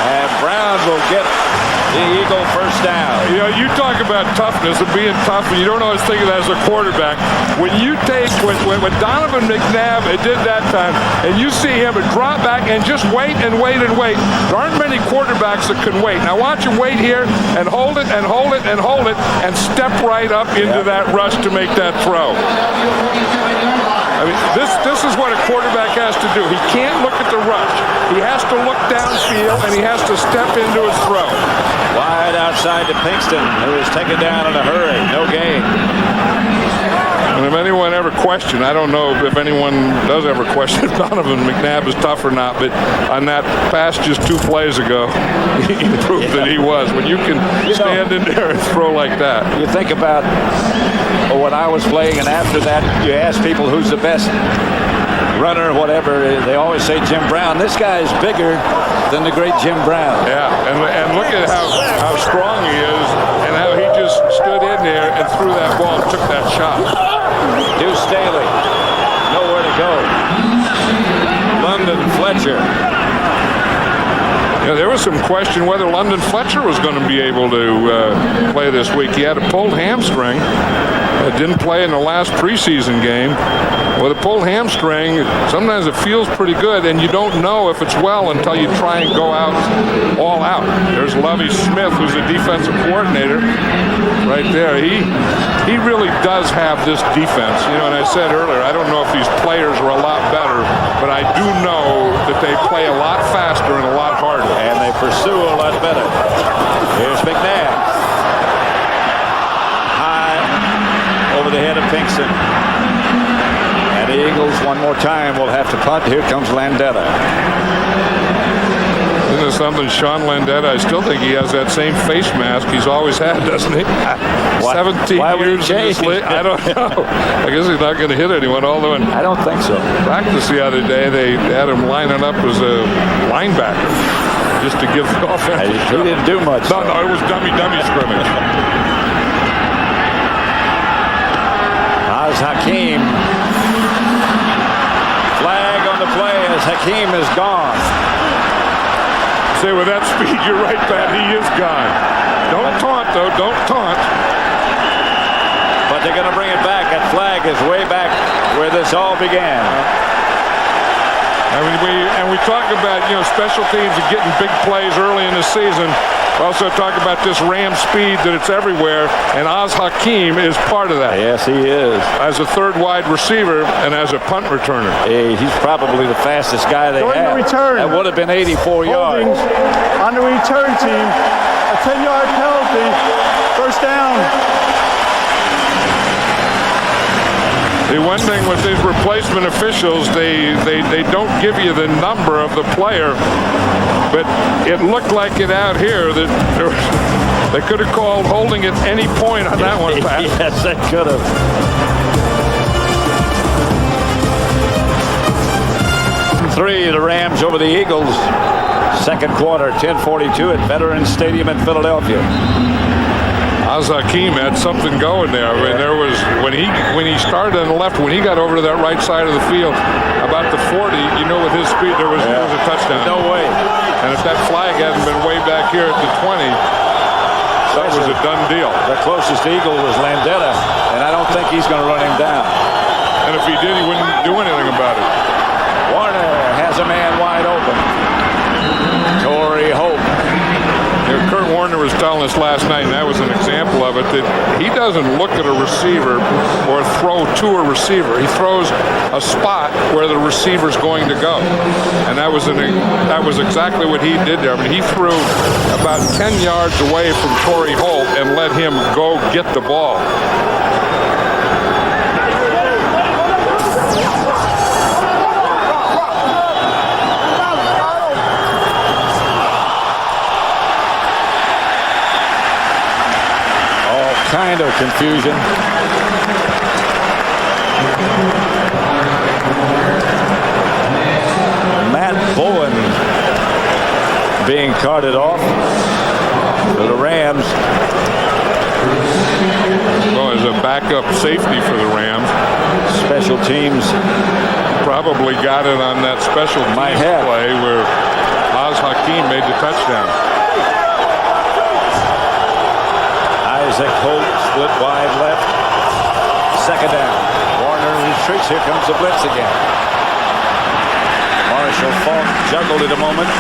And Brown will get the Eagle first down. You know, you talk about toughness and being tough, and you don't always think of that as a quarterback. When you take, when Donovan McNabb did that time, and you see him drop back and just wait and wait and wait, there aren't many quarterbacks that can wait. Now watch him wait here and hold it and hold it and hold it and step right up into that rush to make that throw. I mean, this is what a quarterback has to do. He can't look at the rush. He has to look downfield, and he has to step into his throw. Wide outside to Pinkston, who was taken down in a hurry. No gain. And if anyone ever questioned, I don't know if anyone does ever question if Donovan McNabb is tough or not, but on that pass just 2 plays ago, he proved that he was. When you can stand in there and throw like that. You think about when I was playing, and after that, you ask people who's the best runner, whatever. They always say Jim Brown. This guy is bigger than the great Jim Brown. Yeah, and look at how strong he is and how he just stood in there and threw that ball and took that shot. Deuce Staley, nowhere to go. London Fletcher. You know, there was some question whether London Fletcher was going to be able to play this week. He had a pulled hamstring. Didn't play in the last preseason game. With a pulled hamstring, sometimes it feels pretty good, and you don't know if it's well until you try and go out all out. There's Lovie Smith, who's a defensive coordinator, right there. He really does have this defense. You know, and I said earlier, I don't know if these players are a lot better, but I do know that they play a lot faster and a lot harder. And they pursue a lot better. Here's McNabb. Over the head of Pinkston. And the Eagles one more time will have to punt. Here comes Landeta. Isn't it something, Sean Landeta? I still think he has that same face mask he's always had, doesn't he? 17 years in this league. I don't know. I guess he's not going to hit anyone, although in I don't think so. practice the other day, they had him lining up as a linebacker just to give the offense a He didn't do much. No, it was dummy scrimmage. Hakeem. Flag on the play as Hakeem is gone. Say, with that speed, you're right, Pat. He is gone. Don't taunt, though. Don't taunt. But they're going to bring it back. That flag is way back where this all began. I mean, we talk about, you know, special teams and getting big plays early in the season. We also talk about this Ram speed, that it's everywhere, and Oz Hakeem is part of that. Yes, he is. As a third wide receiver and as a punt returner. He's probably the fastest guy they During have. the return. That would have been 84 yards. Holdings on the return team. A 10-yard penalty. First down. The one thing with these replacement officials, they don't give you the number of the player, but it looked like it out here that they could have called holding at any point on that one, Pat. Yes, they could have. Three, the Rams over the Eagles. Second quarter, 10:42 at Veterans Stadium in Philadelphia. Oz Hakeem had something going there. I mean, there was when he started on the left, when he got over to that right side of the field, about the 40, you know, with his speed, there was a touchdown. No way. And if that flag hadn't been way back here at the 20, that was a done deal. The closest Eagle was Landeta, and I don't think he's going to run him down. And if he did, he wouldn't do anything about it. Warner has a man wide open. Torrey Hope. You know, Kurt Warner was telling us last night, and that was an example of it, that he doesn't look at a receiver or throw to a receiver. He throws a spot where the receiver's going to go. And that was exactly what he did there. I mean, he threw about 10 yards away from Torrey Holt and let him go get the ball. Kind of confusion. Matt Bowen being carted off for the Rams. Well, as a backup safety for the Rams. Special teams Probably got it on that special teams play where Oz Hakeem made the touchdown. Isaac Holt split wide left. Second down. Warner retreats. Here comes the blitz again. Marshall Faulk juggled it a moment.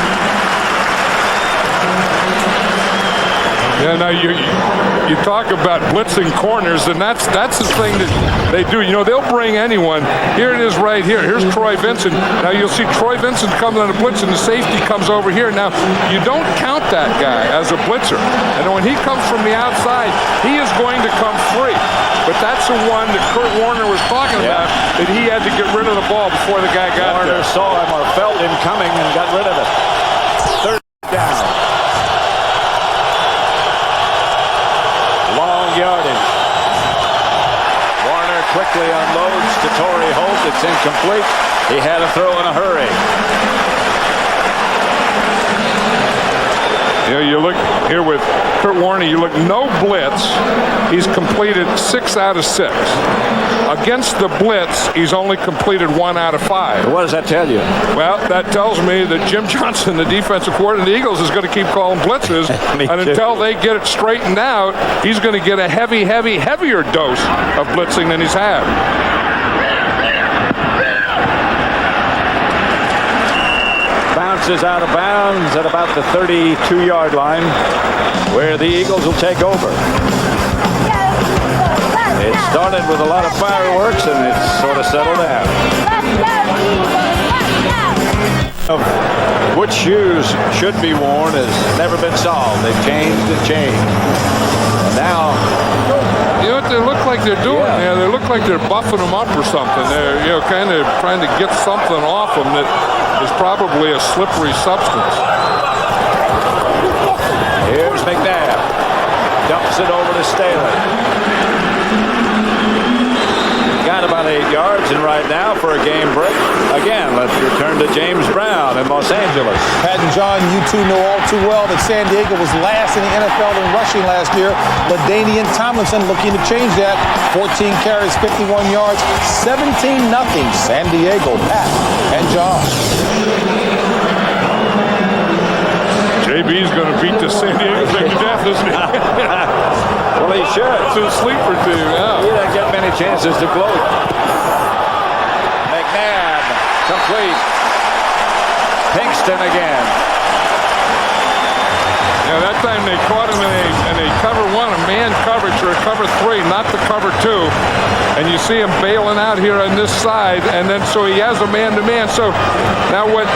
Yeah, now you talk about blitzing corners, and that's the thing that they do. You know, they'll bring anyone. Here it is right here. Here's Troy Vincent. Now you'll see Troy Vincent coming on a blitz, and the safety comes over here. Now, you don't count that guy as a blitzer. And when he comes from the outside, he is going to come free. But that's the one that Kurt Warner was talking about, that he had to get rid of the ball before the guy got Warner there. saw him or felt him coming and got rid of it. Third down. Long yardage. Warner quickly unloads to Torrey Holt. It's incomplete. He had to throw in a hurry. You know, you look here with Kurt Warner, you look no blitz. He's completed 6 out of 6. Against the blitz, he's only completed 1 out of 5. What does that tell you? Well, that tells me that Jim Johnson, the defensive coordinator of the Eagles, is going to keep calling blitzes. And until they get it straightened out, he's going to get a heavier dose of blitzing than he's had. Bounces out of bounds at about the 32-yard line, where the Eagles will take over. It started with a lot of fireworks, and it's sort of settled down. Which shoes should be worn has never been solved. They've changed and changed. And now, you know what they look like they're doing? Yeah, they look like they're buffing them up or something. They're, you know, kind of trying to get something off them that is probably a slippery substance. here's McNabb. Dumps it over to Staley. Got about 8 yards, and right now for a game break. Again, let's return to James Brown in Los Angeles. Pat and John, you two know all too well that San Diego was last in the NFL in rushing last year. LaDainian Tomlinson looking to change that. 14 carries, 51 yards, 17-0 San Diego. Pat and John. JB's going to beat the San Diego thing to death, isn't he? Well, he should. It's a sleeper team, yeah. He doesn't get many chances to gloat. McNabb, complete. Pinkston again. Yeah, that time they caught him in a cover 1, a man coverage, or a cover 3, not the cover 2. And you see him bailing out here on this side, and then so he has a man-to-man. So now what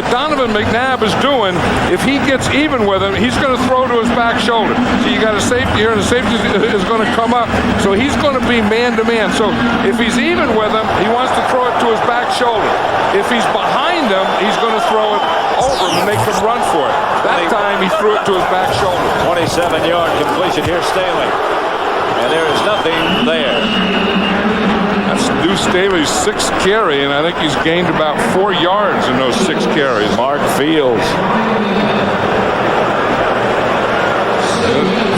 Donovan McNabb is doing, if he gets even with him, he's going to throw to his back shoulder. So you got a safety here, and the safety is going to come up. So he's going to be man-to-man. So if he's even with him, he wants to throw it to his back shoulder. If he's behind him, he's going to throw it over him and make him run for it. That time he threw it to his back shoulder. 27-yard completion. Here's Staley. And there is nothing there. That's Deuce Staley's 6th carry, and I think he's gained about 4 yards in those 6 carries. Mark Fields.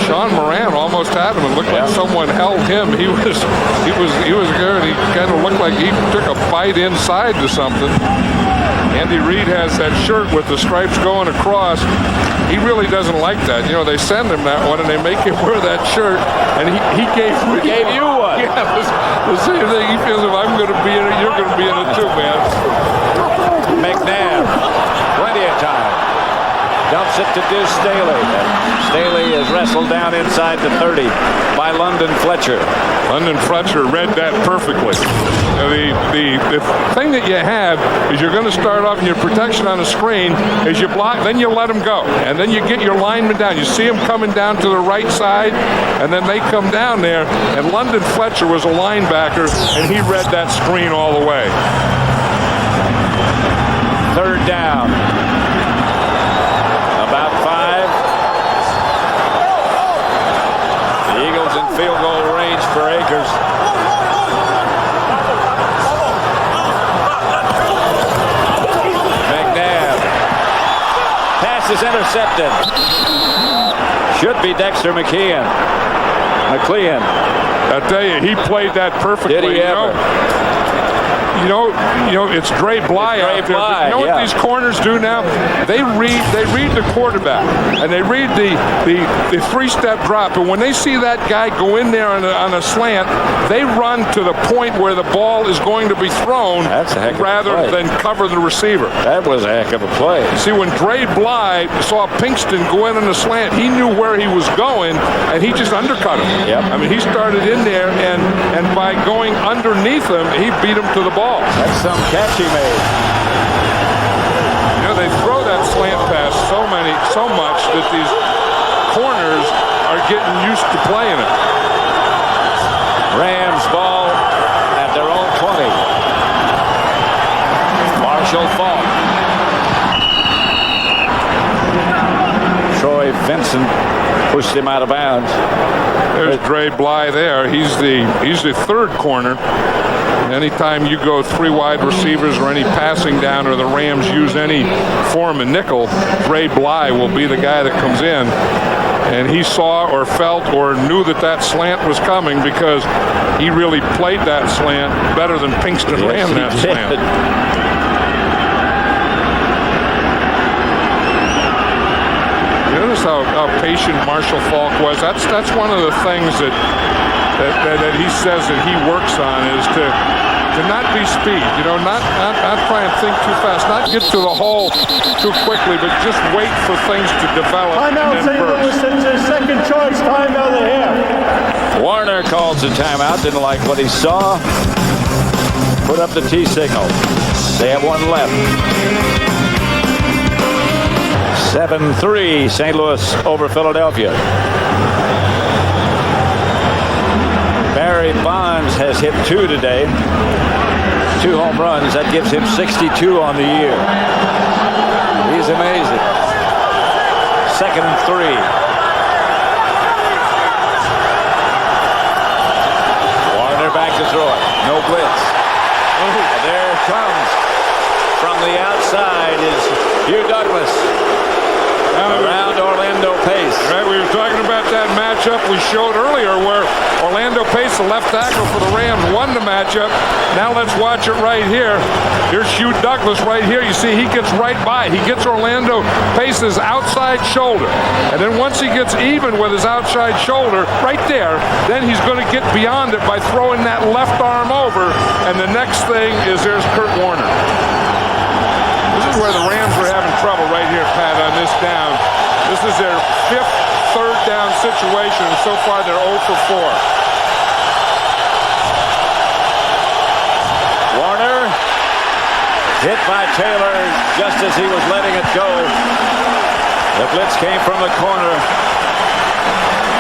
Sean Moran almost had him. It looked like someone held him. He was there, and he kind of looked like he took a bite inside to something. Andy Reid has that shirt with the stripes going across. He really doesn't like that. You know, they send him that one, and they make him wear that shirt, and he gave you one. Yeah, the same thing. He feels if I'm going to be in it, you're going to be in it too, man. McNabb, plenty of time. Dumps it to Deuce Staley. Staley is wrestled down inside the 30 by London Fletcher. London Fletcher read that perfectly. The thing that you have is you're going to start off in your protection on the screen as you block, then you let them go. And then you get your linemen down. You see them coming down to the right side, and then they come down there. And London Fletcher was a linebacker, and he read that screen all the way. 3rd down. About 5. The Eagles in field goal range for Akers. McNabb. Pass is intercepted. Should be Dexter McLean. I tell you, he played that perfectly. Did he ever? it's Dre Bly It's Dre out there. Bly, But you know what yeah. these corners do now? They read the quarterback, and they read the three-step drop. And when they see that guy go in there on a slant, they run to the point where the ball is going to be thrown That's a heck of a rather play. than cover the receiver. That was a heck of a play. See, when Dre Bly saw Pinkston go in on the slant, he knew where he was going, and he just undercut him. Yep. I mean, he started in there, and by going underneath him, he beat him to the ball. That's some catch he made. They throw that slant pass so much that these corners are getting used to playing it. Rams ball at their own 20. Marshall Faulk. Troy Vincent pushed him out of bounds. There's Dre Bly there. He's the third corner. Anytime you go three wide receivers or any passing down or the Rams use any form of nickel, Dre Bly will be the guy that comes in. And he saw or felt or knew that slant was coming because he really played that slant better than Pinkston ran that slant. Notice how patient Marshall Faulk was. That's one of the things that he says that he works on is to not be speed, not try and think too fast, not get to the hole too quickly, but just wait for things to develop Timeout, and St. then Louis. burst. It's his second choice timeout of the half. Warner calls a timeout. Didn't like what he saw. Put up the T signal. They have one left. 7-3 St. Louis over Philadelphia. Barry Bonds has hit 2 today. 2 home runs. That gives him 62 on the year. He's amazing. 2nd and 3. Warner back to throw it. No blitz. There it comes. From the outside is Hugh Douglas. Around Orlando Pace. Right, we were talking about that matchup we showed earlier where Orlando Pace, the left tackle for the Rams, won the matchup. Now let's watch it right here. Here's Hugh Douglas right here. You see he gets right by. He gets Orlando Pace's outside shoulder. And then once he gets even with his outside shoulder, right there, then he's going to get beyond it by throwing that left arm over. And the next thing is there's Kurt Warner. This is where the Rams were having trouble right here, Pat, on this down. This is their 5th third down situation, and so far they're 0 for 4. Warner hit by Taylor just as he was letting it go. The blitz came from the corner.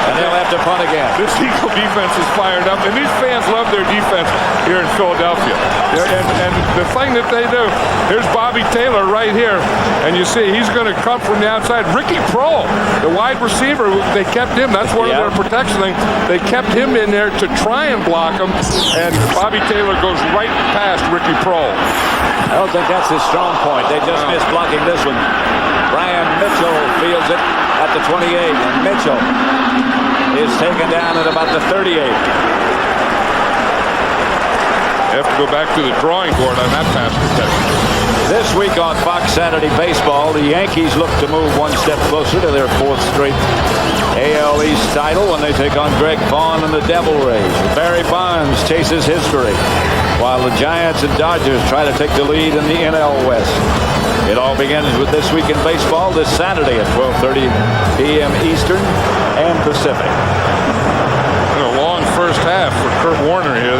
And they'll have to punt again. This Eagle defense is fired up, and these fans love their defense here in Philadelphia. And the thing that they do, here's Bobby Taylor right here, and you see he's going to come from the outside. Ricky Prohl, the wide receiver, they kept him. That's one of their protection things. They kept him in there to try and block him, and Bobby Taylor goes right past Ricky Prohl. I don't think that's his strong point. They just missed blocking this one. Brian Mitchell fields it at the 28, and Mitchell is taken down at about the 38. They have to go back to the drawing board on that pass protection. This week on Fox Saturday Baseball, the Yankees look to move one step closer to their 4th straight AL East title when they take on Greg Vaughn and the Devil Rays. Barry Bonds chases history, while the Giants and Dodgers try to take the lead in the NL West. It all begins with This Week in Baseball this Saturday at 12:30 p.m. Eastern and Pacific. A long first half for Kurt Warner here.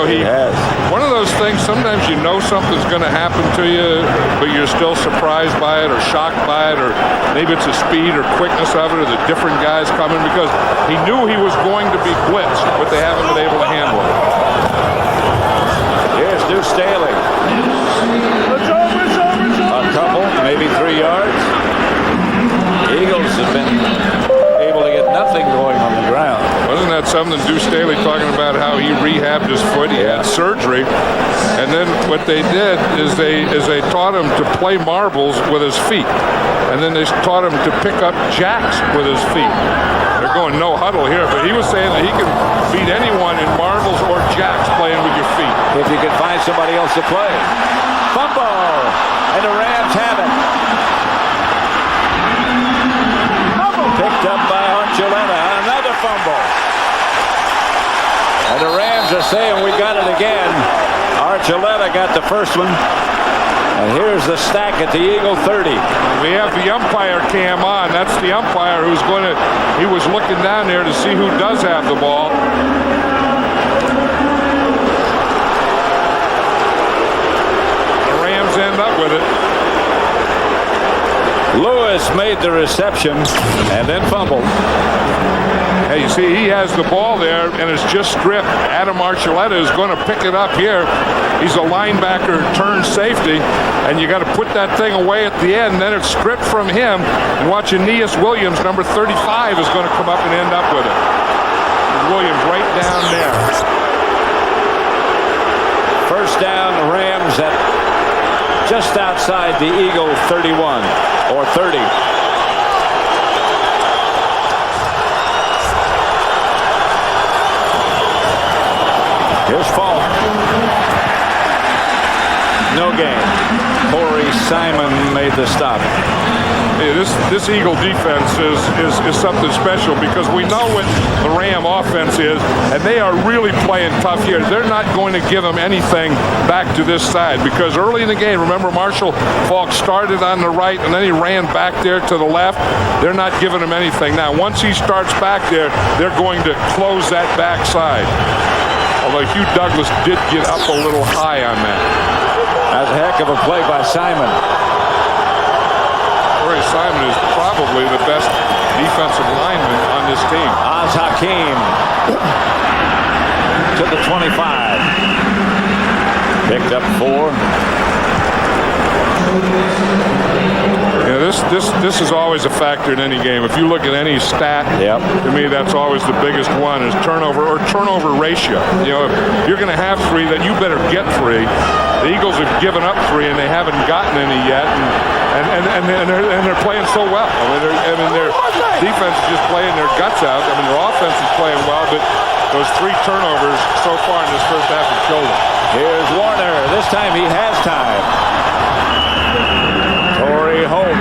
He has. One of those things, sometimes you know something's going to happen to you, but you're still surprised by it or shocked by it, or maybe it's the speed or quickness of it or the different guys coming, because he knew he was going to be blitzed, but they haven't been able to handle it. Here's Deuce Staley. A couple, maybe 3 yards. Eagles have been able to get nothing going on the ground. Wasn't that something? Deuce Staley talking about how he rehabbed his foot. He had surgery. And then what they did is they taught him to play marbles with his feet. And then they taught him to pick up jacks with his feet. They're going no huddle here, but he was saying that he can beat anyone in marbles or jacks playing with your feet. If you can find somebody else to play. Fumble, and the Rams have it. Picked up by Archuleta. Another fumble. And the Rams are saying we got it again. Archuleta got the first one. And here's the stack at the Eagle 30. We have the umpire cam on. That's the umpire who's going to, he was looking down there to see who does have the ball. The Rams end up with it. Lewis made the reception and then fumbled. Hey, you see, he has the ball there, and it's just stripped. Adam Archuleta is going to pick it up here. He's a linebacker turned safety, and you got to put that thing away at the end. Then it's stripped from him, and watch Aeneas Williams, number 35, is going to come up and end up with it. Williams right down there. First down, Rams at just outside the Eagle 31 or 30. Here's Falk. No gain. Corey Simon made the stop. Yeah, this Eagle defense is something special because we know what the Ram offense is, and they are really playing tough here. They're not going to give them anything back to this side because early in the game, remember Marshall Faulk started on the right and then he ran back there to the left. They're not giving him anything. Now, once he starts back there, they're going to close that backside. Although Hugh Douglas did get up a little high on that. That's a heck of a play by Simon. Corey Simon is probably the best defensive lineman on this team. Oz Hakeem to the 25. Picked up 4. Yeah, this is always a factor in any game. If you look at any stat, to me that's always the biggest one is turnover or turnover ratio. You know, if you're going to have 3, then you better get 3. The Eagles have given up 3 and they haven't gotten any yet, and they're playing so well. I mean, their defense is just playing their guts out. I mean, their offense is playing well, but those 3 turnovers so far in this first half have killed them. Here's Warner. This time he has time. Torrey Holt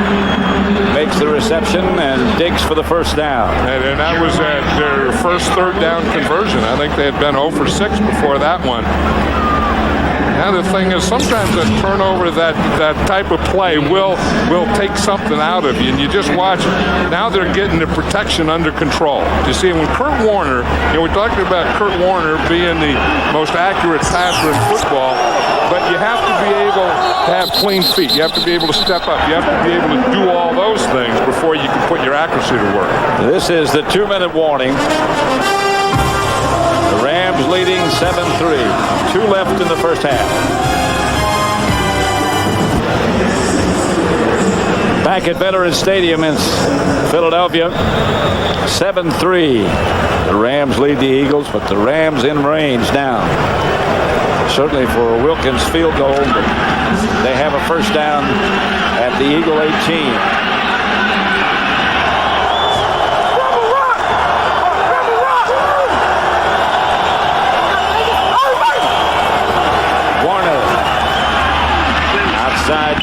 makes the reception and digs for the first down. And that was their first third down conversion. I think they had been 0 for 6 before that one. Now the thing is, sometimes a turnover, that type of play will take something out of you, and you just watch. Now they're getting the protection under control. You see, when Kurt Warner, we're talking about Kurt Warner being the most accurate passer in football, but you have to be able to have clean feet. You have to be able to step up. You have to be able to do all those things before you can put your accuracy to work. This is the 2-minute warning. The Rams leading 7-3. 2 left in the first half. Back at Veterans Stadium in Philadelphia. 7-3. The Rams lead the Eagles, but the Rams in range now. Certainly for a Wilkins field goal, but they have a first down at the Eagle 18.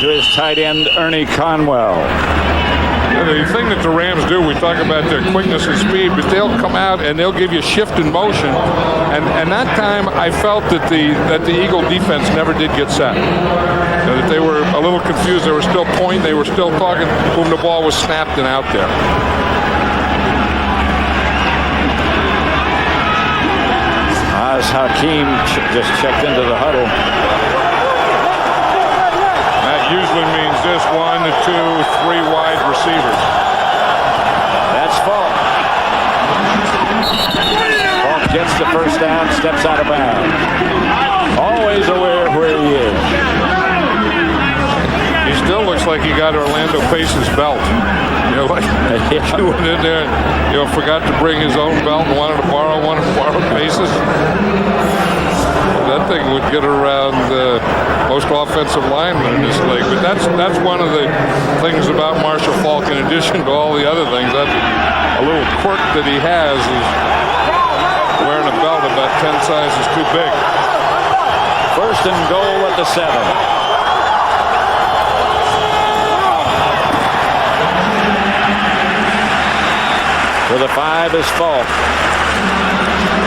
To his tight end, Ernie Conwell. The thing that the Rams do, we talk about their quickness and speed, but they'll come out and they'll give you shift in motion. And that time I felt that the Eagle defense never did get set. That they were a little confused. They were still pointing. They were still talking when the ball was snapped and out there. Oz Hakeem just checked into the huddle. Usually means this 1 to 2, 3 wide receivers. That's Falk. Falk gets the first down, steps out of bounds. Always aware of where he is. He still looks like he got Orlando Pace's belt. Like he went in there, forgot to bring his own belt and wanted to borrow one of Pace's. That anything would get around most offensive linemen in this league. But that's one of the things about Marshall Faulk, in addition to all the other things. That's a little quirk that he has is wearing a belt about 10 sizes too big. First and goal at the 7. For the 5 is Faulk.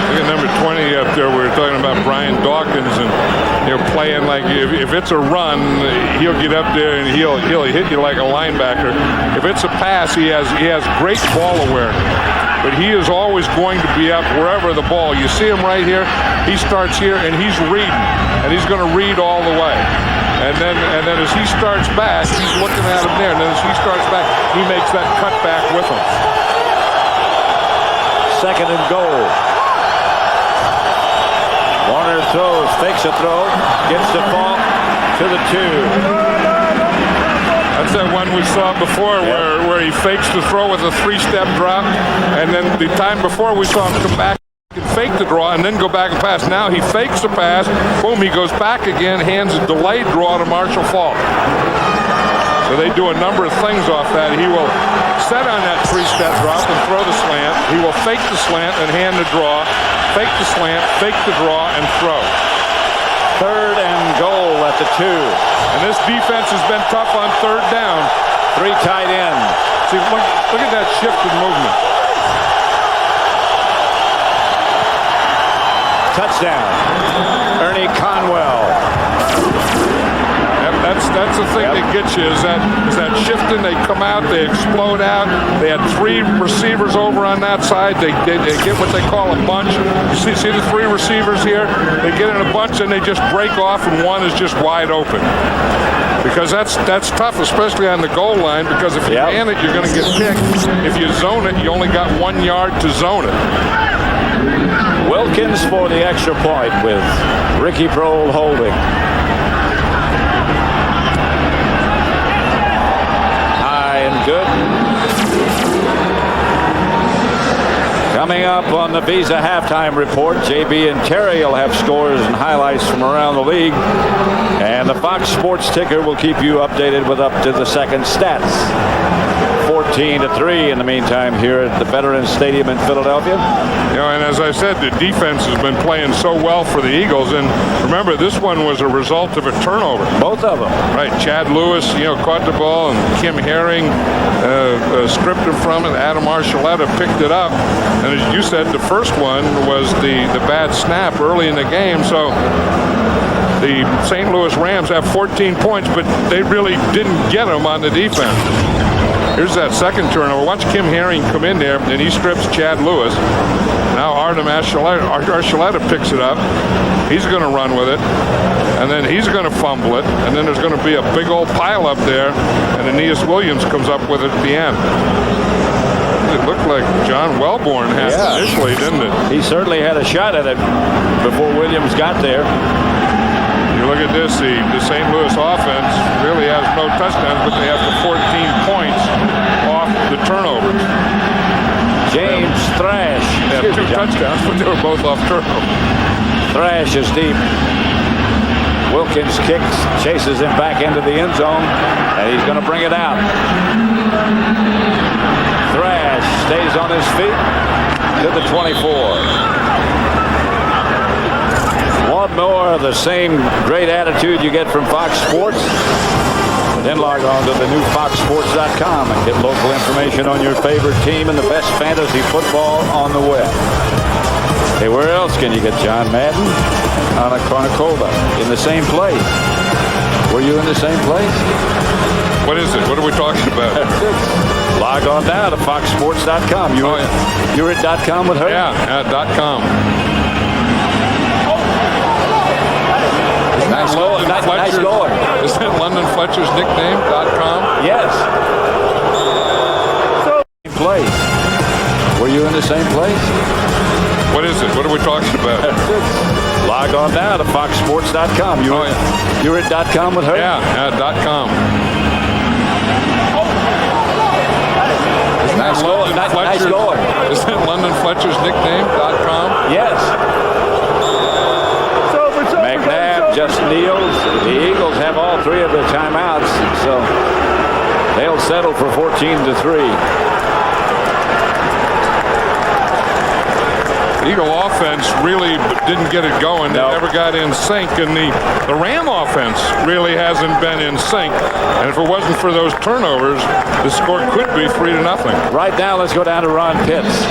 Look at number 20 up there. We were talking about Brian Dawkins and playing like if it's a run, he'll get up there and he'll hit you like a linebacker. If it's a pass, he has great ball awareness. But he is always going to be up wherever the ball. You see him right here. He starts here and he's reading, and he's going to read all the way. And then as he starts back, he's looking at him there. And then as he starts back, he makes that cut back with him. Second and goal. Warner throws, fakes a throw, gets the Faulk to the 2. That's that one we saw before where he fakes the throw with a 3-step drop, and then the time before we saw him come back and fake the draw and then go back and pass. Now he fakes the pass, boom, he goes back again, hands a delayed draw to Marshall Faulk. So they do a number of things off that. He will set on that 3-step drop and throw the slant. He will fake the slant and hand the draw, fake the slant, fake the draw, and throw. Third and goal at the 2. And this defense has been tough on third down. 3 tight ends. See, look at that shift in movement. Touchdown. Ernie Conwell. That's the thing that gets you is that shifting. They come out, they explode out. They had 3 receivers over on that side. They get what they call a bunch. You see the 3 receivers here? They get in a bunch and they just break off, and one is just wide open. Because that's tough, especially on the goal line, because if you man it, you're going to get picked. If you zone it, you only got 1 yard to zone it. Wilkins for the extra point with Ricky Prohl holding. Good. Coming up on the Visa halftime report, JB and Terry will have scores and highlights from around the league, and the Fox Sports ticker will keep you updated with up to the second stats. 14-3 in the meantime here at the Veterans Stadium in Philadelphia. And as I said, the defense has been playing so well for the Eagles, and remember, this one was a result of a turnover. Both of them. Right, Chad Lewis, caught the ball, and Kim Herring stripped him from it. Adam Archuleta picked it up, and as you said, the first one was the bad snap early in the game, so the St. Louis Rams have 14 points, but they really didn't get them on the defense. Here's that second turnover. Watch Kim Herring come in there, and he strips Chad Lewis. Now Artem Archuleta picks it up. He's going to run with it, and then he's going to fumble it, and then there's going to be a big old pile up there, and Aeneas Williams comes up with it at the end. It looked like John Wellborn had it initially, didn't it? He certainly had a shot at it before Williams got there. You look at this, the St. Louis offense really has no touchdowns, but they have the 14 points off the turnovers. James Thrash. They have 2 touchdowns, but they were both off turnovers. Thrash is deep. Wilkins kicks, chases him back into the end zone, and he's going to bring it out. Thrash stays on his feet to the 24. Want more of the same great attitude you get from Fox Sports? Then log on to the new foxsports.com and get local information on your favorite team and the best fantasy football on the web. Hey, where else can you get John Madden? On a cornucopia in the same place. Were you in the same place? What is it? What are we talking about? Log on now to foxsports.com. You're at .com with her? Yeah, at .com. Nice going. Is that London Fletcher's nickname, .com? Yes. Same place. Were you in the same place? What is it? What are we talking about? Log on now to foxsports.com. You're at .com with her? Yeah, at .com. Nice going. Is that London Fletcher's nickname, .com? Yes. The Eagles have all three of the timeouts, so they'll settle for 14-3. Eagle offense really didn't get it going. They never got in sync, and the Ram offense really hasn't been in sync. And if it wasn't for those turnovers, the score could be 3-0. Right now, let's go down to Ron Pitts.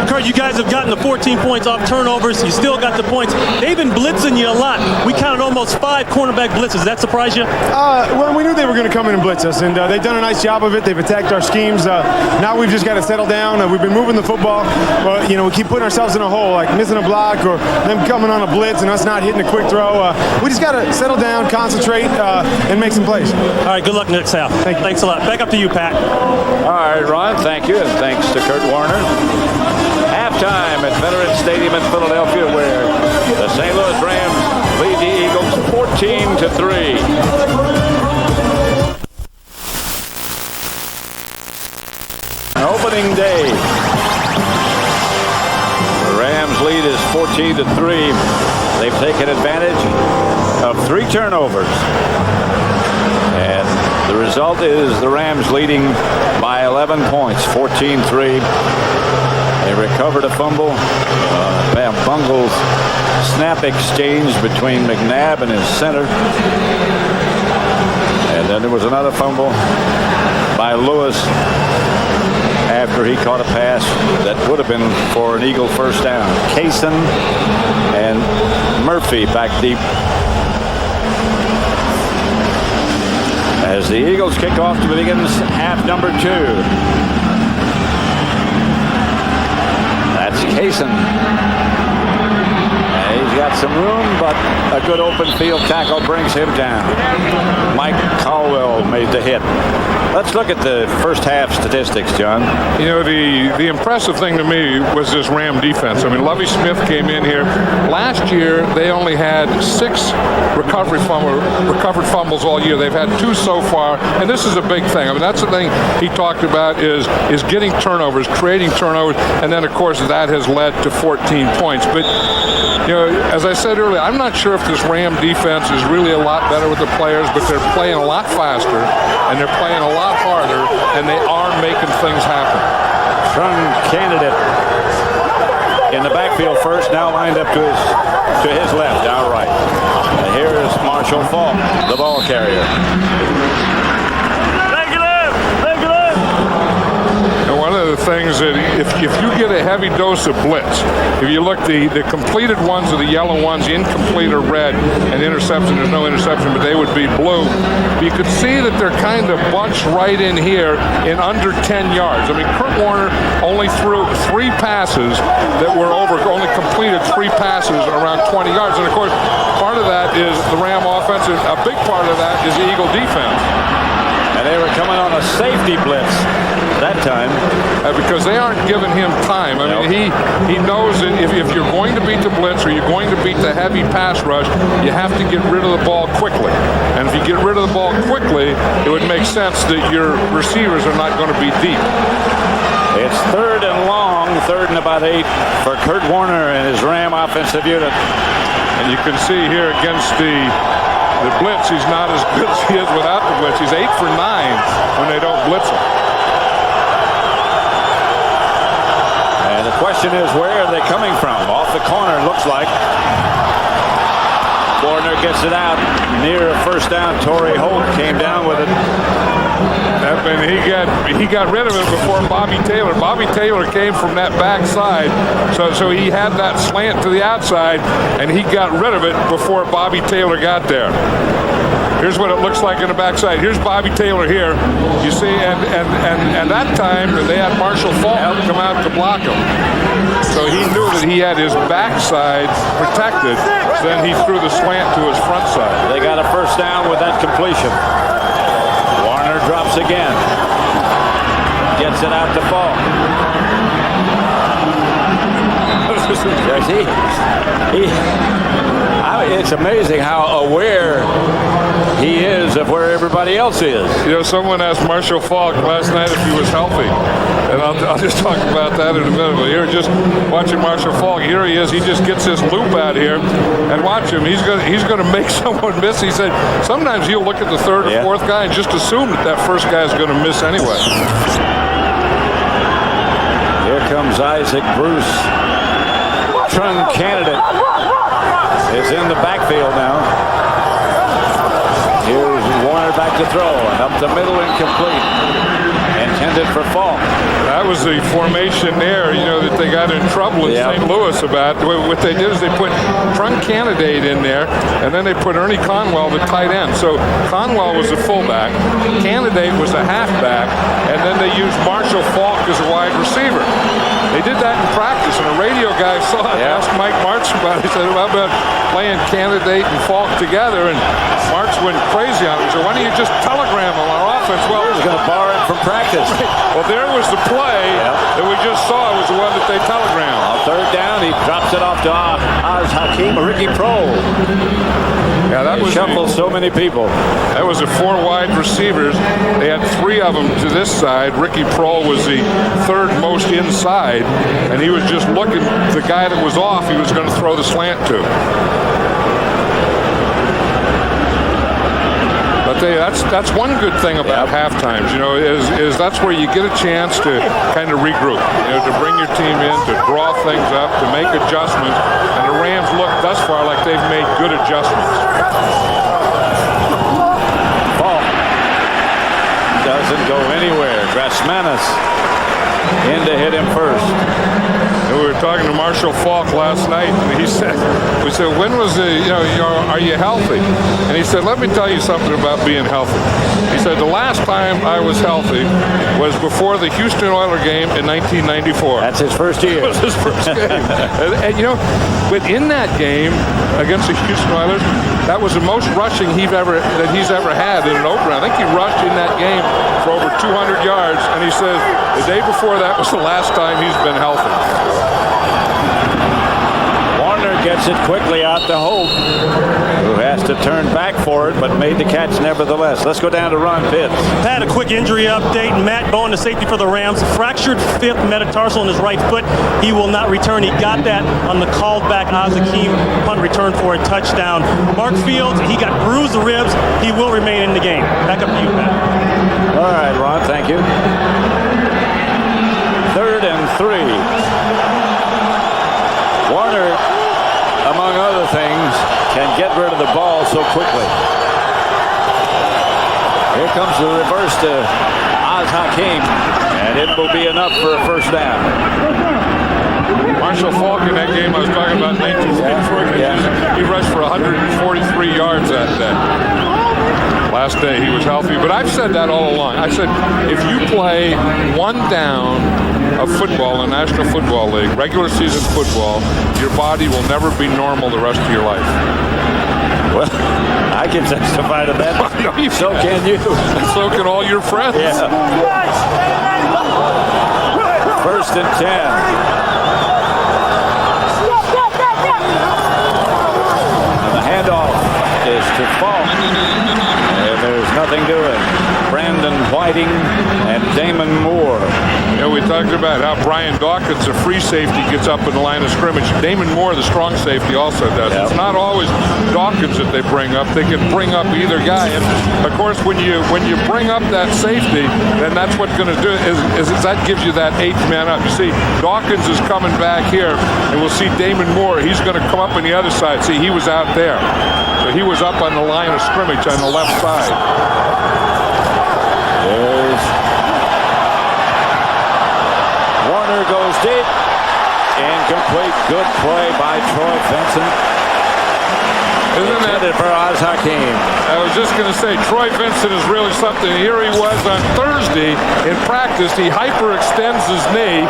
Kurt, you guys have gotten the 14 points off turnovers. You still got the points. They've been blitzing you a lot. We counted almost 5 cornerback blitzes. Does that surprise you? Well, we knew they were going to come in and blitz us, and they've done a nice job of it. They've attacked our schemes. Now we've just got to settle down. We've been moving the football, but we keep putting ourselves in a hole, like missing a block or them coming on a blitz and us not hitting a quick throw. We just got to settle down, concentrate, and make some plays. All right, good luck next half. Thanks a lot. Back up to you, Pat. All right, Ron, thank you, and thanks to Kurt Warner. Halftime at Veterans Stadium in Philadelphia, where the St. Louis Rams lead the Eagles 14-3. Opening day. The Rams lead is 14-3. They've taken advantage of 3 turnovers. And the result is the Rams leading by 11 points, 14-3. They recovered a fumble. Bungle's snap exchange between McNabb and his center. And then there was another fumble by Lewis after he caught a pass that would have been for an Eagle first down. Kaysen and Murphy back deep. As the Eagles kick off to begin half number 2. That's Kaysen. He's got some room, but a good open field tackle brings him down. Mike Caldwell made the hit. Let's look at the first half statistics, John. The impressive thing to me was this Ram defense. I mean, Lovie Smith came in here. Last year, they only had 6 recovered fumbles all year. They've had 2 so far, and this is a big thing. I mean, that's the thing he talked about is getting turnovers, creating turnovers, and then, of course, that has led to 14 points. But, as I said earlier, I'm not sure if this Ram defense is really a lot better with the players, but they're playing a lot faster, and they're playing a lot harder, and they are making things happen. Strong candidate in the backfield first, now lined up to his left, down right. And here is Marshall Faulk, the ball carrier. One of the things that if you get a heavy dose of blitz, if you look, the completed ones are the yellow ones, incomplete are red, and interception, there's no interception, but they would be blue. You could see that they're kind of bunched right in here in under 10 yards. I mean, Kurt Warner only threw 3 passes that were only completed 3 passes around 20 yards. And of course, part of that is the Ram offense, and a big part of that is the Eagle defense. And they were coming on a safety blitz that time. Because they aren't giving him time. I mean, he knows that if you're going to beat the blitz or you're going to beat the heavy pass rush, you have to get rid of the ball quickly. And if you get rid of the ball quickly, it would make sense that your receivers are not going to be deep. It's 3rd and long, 3rd and about 8 for Kurt Warner and his Ram offensive unit. And you can see here against the blitz, he's not as good as he is without the blitz. He's 8 for 9 when they don't blitz him. And the question is, where are they coming from? Off the corner, looks like. Warner gets it out near a first down. Torrey Holt came down with it. And he got rid of it before Bobby Taylor. Bobby Taylor came from that backside, so he had that slant to the outside, and he got rid of it before Bobby Taylor got there. Here's what it looks like in the backside. Here's Bobby Taylor here. You see, and that time they had Marshall Faulk come out to block him. So he knew that he had his backside protected. So then he threw the slant to his front side. They got a first down with that completion. Warner drops again. Gets it out to Faulk. It's amazing how aware he is of where everybody else is. You know, someone asked Marshall Faulk last night if he was healthy. And I'll just talk about that in a minute. But here, just watching Marshall Faulk, here he is. He just gets this loop out here, and watch him. He's going to make someone miss. He said sometimes he'll look at the third or fourth guy and just assume that first guy is going to miss anyway. Here comes Isaac Bruce. Trung candidate is in the backfield now. Here's Warner back to throw, and up the middle, incomplete. Intended for Faulk. That was the formation there, you know, that they got in trouble in St. Louis about. What they did is they put Trung Candidate in there, and then they put Ernie Conwell, the tight end. So Conwell was the fullback, Candidate was the halfback, and then they used Marshall Faulk as a wide receiver. They did that in practice, and a radio guy saw it. Asked Mike Martz about it. He said, "How about playing Candidate and Faulk together?" And Martz went crazy on it. He said, "Why don't you just telegram them on offense?" Well, he's going to borrow it from practice. Well, there was the play that we just saw. Was the one that they telegrammed. On third down, he drops it off to Oz Hakeem, Ricky Prohl. Yeah, that was shuffled so many people. That was the 4 wide receivers. They had 3 of them to this side. Ricky Prohl was the third most inside, and he was just looking. The guy that was off, he was going to throw the slant to. But that's one good thing about halftimes, you know, is that's where you get a chance to kind of regroup, you know, to bring your team in, to draw things up, to make adjustments. And the Rams look thus far like they've made good adjustments. Ball doesn't go anywhere. Grasmanis in to hit him first. We were talking to Marshall Faulk last night, and we said, when was are you healthy? And he said, let me tell you something about being healthy. He said, the last time I was healthy was before the Houston Oilers game in 1994. That's his first year. It was his first game. and you know, but in that game against the Houston Oilers, that was the most rushing he's ever had in an opener. I think he rushed in that game for over 200 yards, and he says the day before that was the last time he's been healthy. Warner gets it quickly out to Hope, who has to turn back for it, but made the catch nevertheless. Let's go down to Ron Pitts. Had a quick injury update. Matt Bowen, the safety for the Rams, fractured 5th metatarsal in his right foot. He will not return. He got that on the called back Oz Hakeem punt return for a touchdown. Mark Fields, he got bruised ribs. He will remain in the game. Back up to you, Matt. All right, Ron, thank you. 3rd and 3. Warner, among other things, can get rid of the ball so quickly. Here comes the reverse to Oz Hakeem, and it will be enough for a first down. Marshall Faulk in that game I was talking about, 1964, he rushed for 143 yards that day. Last day he was healthy, but I've said that all along. I said if you play one down of football in the National Football League, regular season football, your body will never be normal the rest of your life. Well, I can testify to that. So can you. So can all your friends. Yeah. 1st and 10. And the handoff is to Faulk. And there's nothing doing. Brandon Whiting and Damon Moore. You know, we talked about how Brian Dawkins, a free safety, gets up in the line of scrimmage. Damon Moore, the strong safety, also does. Yep. It's not always Dawkins that they bring up. They can bring up either guy. And of course, when you bring up that safety, then that's what's going to do is that gives you that 8th man up. You see, Dawkins is coming back here, and we'll see Damon Moore. He's going to come up on the other side. See, he was out there. So he was up on the line of scrimmage on the left side. There's Warner goes deep. Incomplete. Good play by Troy Vincent. Isn't that for Oz Hakeem? I was just going to say, Troy Vincent is really something. Here he was on Thursday in practice. He hyperextends his knee.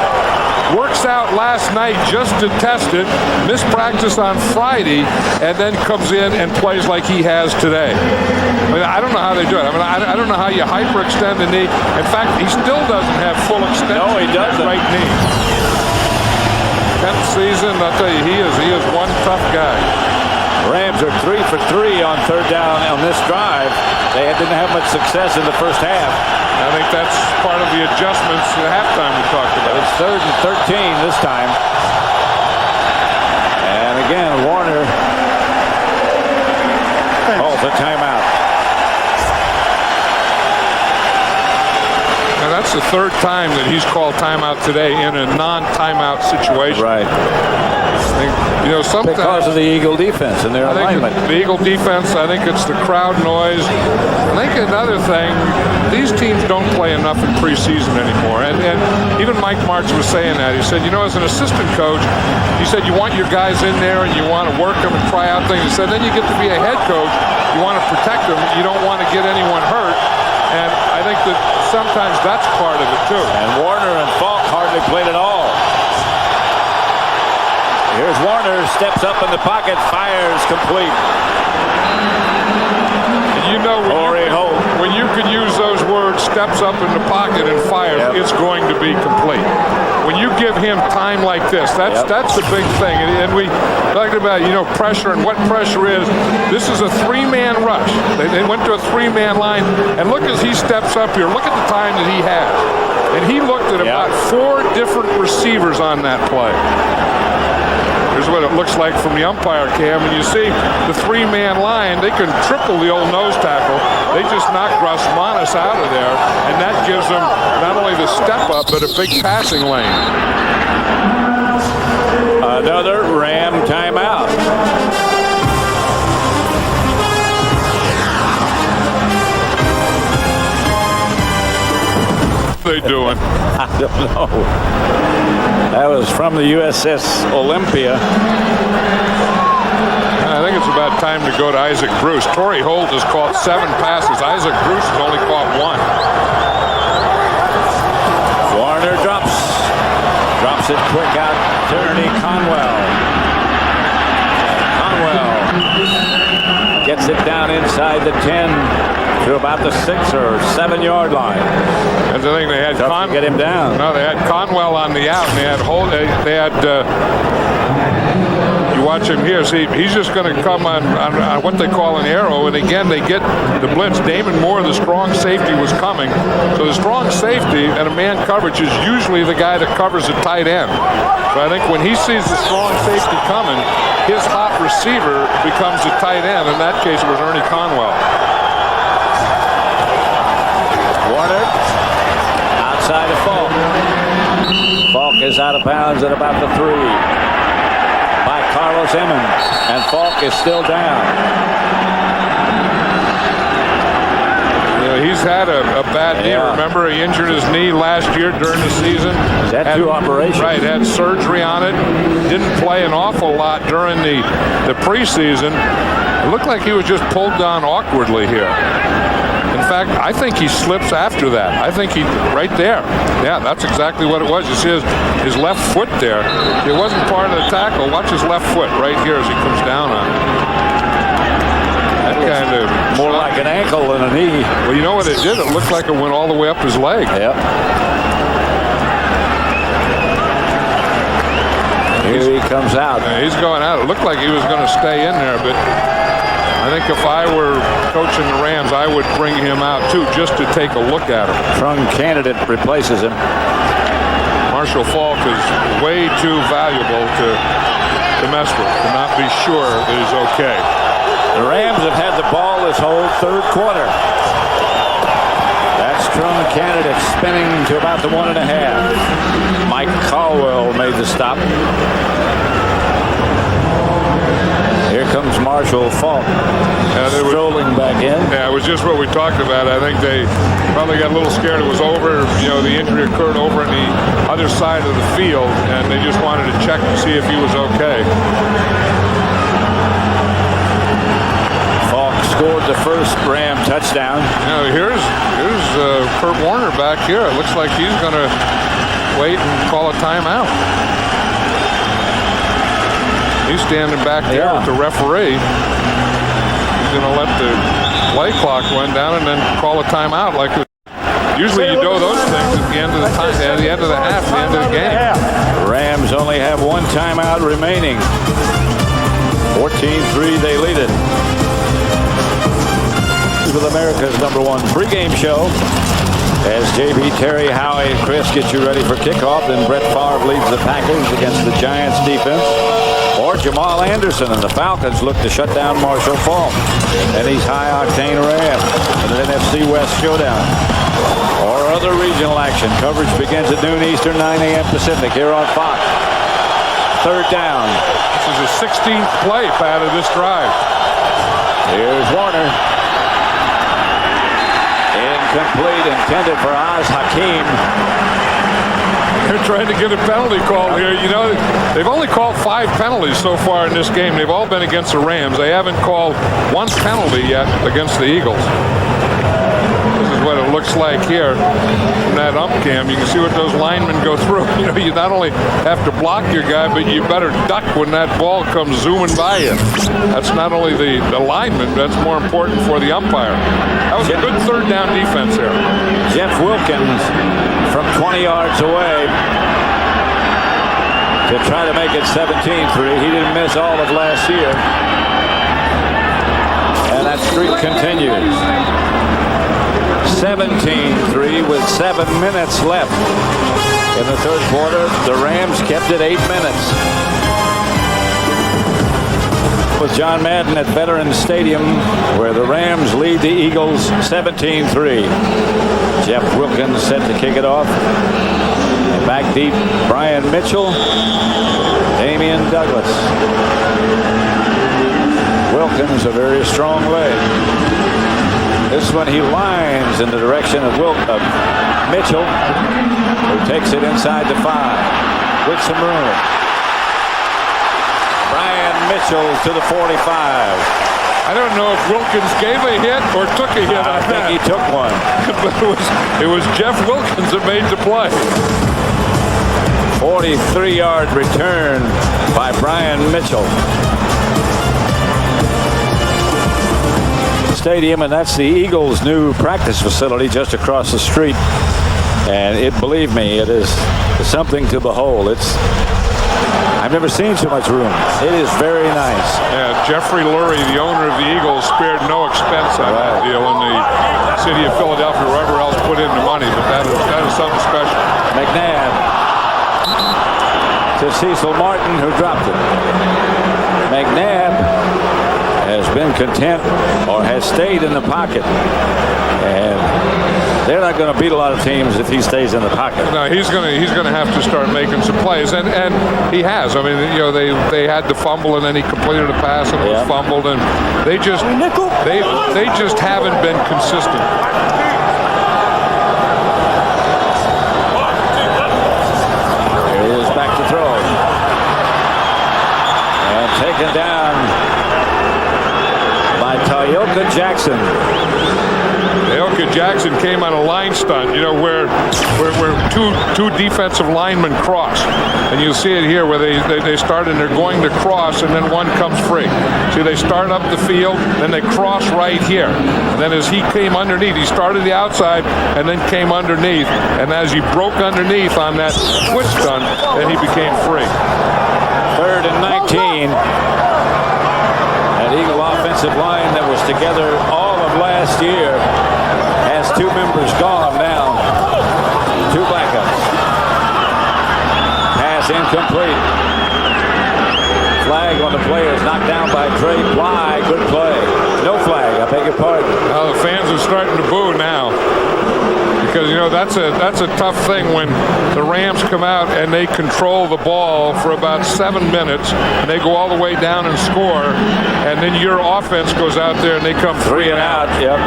Works out last night just to test it, missed practice on Friday, and then comes in and plays like he has today. I mean, I don't know how they do it. I mean, I don't know how you hyperextend the knee. In fact, he still doesn't have full extension. No, he doesn't. Right knee. 10th season, I'll tell you, he is one tough guy. Rams are 3 for 3 on third down on this drive. They didn't have much success in the first half. I think that's part of the adjustments at halftime we talked about. It's 3rd and 13 this time. And again, Warner calls a timeout. Now that's the 3rd time that he's called timeout today in a non-timeout situation. Right. You know, sometimes Because of the Eagle defense and their I think alignment. the Eagle defense, I think it's the crowd noise. I think another thing, these teams don't play enough in preseason anymore. And even Mike Martz was saying that. He said, you know, as an assistant coach, he said you want your guys in there and you want to work them and try out things. He said then you get to be a head coach, you want to protect them, you don't want to get anyone hurt. And I think that sometimes that's part of it too. And Warner and Falk hardly played at all. Here's Warner, steps up in the pocket, fires complete. You know, when you can use those words, steps up in the pocket and fires, it's going to be complete. When you give him time like this, that's the big thing. And we talked about, you know, pressure and what pressure is. This is a 3-man rush. They went to a 3-man line, and look as he steps up here. Look at the time that he has. And he looked at about 4 different receivers on that play. Here's what it looks like from the umpire cam. And you see the 3-man line, they can triple the old nose tackle. They just knocked Grasmanis out of there, and that gives them not only the step up, but a big passing lane. Another Ram timeout. What are they doing? I don't know. That was from the USS Olympia. I think it's about time to go to Isaac Bruce. Torrey Holt has caught 7 passes. Isaac Bruce has only caught 1. Warner drops it quick out to Ernie Conwell. Conwell gets it down inside the 10 to about the 6 or 7 yard line. And I think they had get him down. No, they had Conwell on the out, and they had Holt. They had. You watch him here. See, he's just going to come on what they call an arrow, and again they get the blitz. Damon Moore, the strong safety, was coming. So the strong safety and a man coverage is usually the guy that covers the tight end. So I think when he sees the strong safety coming, his hot receiver becomes the tight end. In that case, it was Ernie Conwell. Warner outside of Falk. Falk is out of bounds at about the 3 by Carlos Emmons, and Falk is still down. He's had a bad knee. Remember, he injured his knee last year during the season. He's had 2 operations. Right, had surgery on it. Didn't play an awful lot during the preseason. It looked like he was just pulled down awkwardly here. In fact, I think he slips after that. I think he, right there. Yeah, that's exactly what it was. You see his left foot there. It wasn't part of the tackle. Watch his left foot right here as he comes down on it. That kind of more like an ankle than a knee. Well, you know what it did? It looked like it went all the way up his leg. Yep. Here he comes out. Yeah, he's going out. It looked like he was going to stay in there, but I think if I were coaching the Rams, I would bring him out too, just to take a look at him. Trung candidate replaces him. Marshall Falk is way too valuable to mess with, to not be sure that he's okay. The Rams have had the ball this whole 3rd quarter. That's Trung candidate spinning to about the 1.5. Mike Caldwell made the stop. Here comes Marshall Falk strolling back in. Yeah, it was just what we talked about. I think they probably got a little scared it was over. You know, the injury occurred over on the other side of the field, and they just wanted to check to see if he was okay. Falk scored the first Ram touchdown. Now here's Kurt Warner back here. It looks like he's going to wait and call a timeout. He's standing back there with the referee. He's going to let the play clock run down and then call a timeout. Like usually you do those things at the end of the time, at the end of the half, the end of the game. The Rams only have 1 timeout remaining. 14-3, they lead it. With America's #1 pregame show, as JB, Terry, Howie, and Chris get you ready for kickoff, then Brett Favre leads the Packers against the Giants defense. Or Jamal Anderson and the Falcons look to shut down Marshall Faulk and these high-octane Rams in an NFC West showdown. Or other regional action. Coverage begins at noon Eastern, 9 a.m. Pacific here on Fox. Third down. This is his 16th play out of this drive. Here's Warner. Incomplete, intended for Oz Hakeem. They're trying to get a penalty call here. You know, they've only called 5 penalties so far in this game. They've all been against the Rams. They haven't called one penalty yet against the Eagles. This is what it looks like here from that ump cam. You can see what those linemen go through. You know, you not only have to block your guy, but you better duck when that ball comes zooming by you. That's not only the lineman, that's more important for the umpire. That was a good third down defense there. Jeff Wilkins from 20 yards away to try to make it 17-3. He didn't miss all of last year. And that streak continues. 17-3 with 7 minutes left. In the third quarter, the Rams kept it 8 minutes. With John Madden at Veterans Stadium, where the Rams lead the Eagles 17-3. Jeff Wilkins set to kick it off. Back deep, Brian Mitchell, Damian Douglas. Wilkins, a very strong leg. This one he lines in the direction of Mitchell, who takes it inside the 5 with some room. Brian Mitchell to the 45. I don't know if Wilkins gave a hit or took a hit on I think that. he took one. But it was Jeff Wilkins that made the play. 43-yard return by Brian Mitchell. Stadium, and that's the Eagles' new practice facility just across the street. And believe me, it is something to behold. I've never seen so much room. It is very nice. Yeah, Jeffrey Lurie, the owner of the Eagles, spared no expense on that deal, and the city of Philadelphia, wherever else, put in the money. But that is something special. McNabb to Cecil Martin, who dropped it. McNabb has been content, or has stayed in the pocket, and they're not going to beat a lot of teams if he stays in the pocket. No, he's going to have to start making some plays, and he has. I mean, you know, they had the fumble, and then he completed a pass and was fumbled, and they just haven't been consistent. Here he is back to throw, and taken down by Tayoka Jackson. Tayoka Jackson came on a line stunt, you know, where two defensive linemen cross. And you see it here where they start and they're going to cross, and then one comes free. See, they start up the field, then they cross right here. And then as he came underneath, he started the outside and then came underneath. And as he broke underneath on that twist stunt, then he became free. 3rd and 19. That Eagle offensive line that was together all of last year has 2 members gone now. 2 backups. Pass incomplete. Flag on the play is knocked down by Trey Bly. Good play. No flag. I beg your pardon. Well, the fans are starting to boo now. Because, you know, that's a tough thing when the Rams come out and they control the ball for about 7 minutes, and they go all the way down and score, and then your offense goes out there and they come 3 and out. Yep.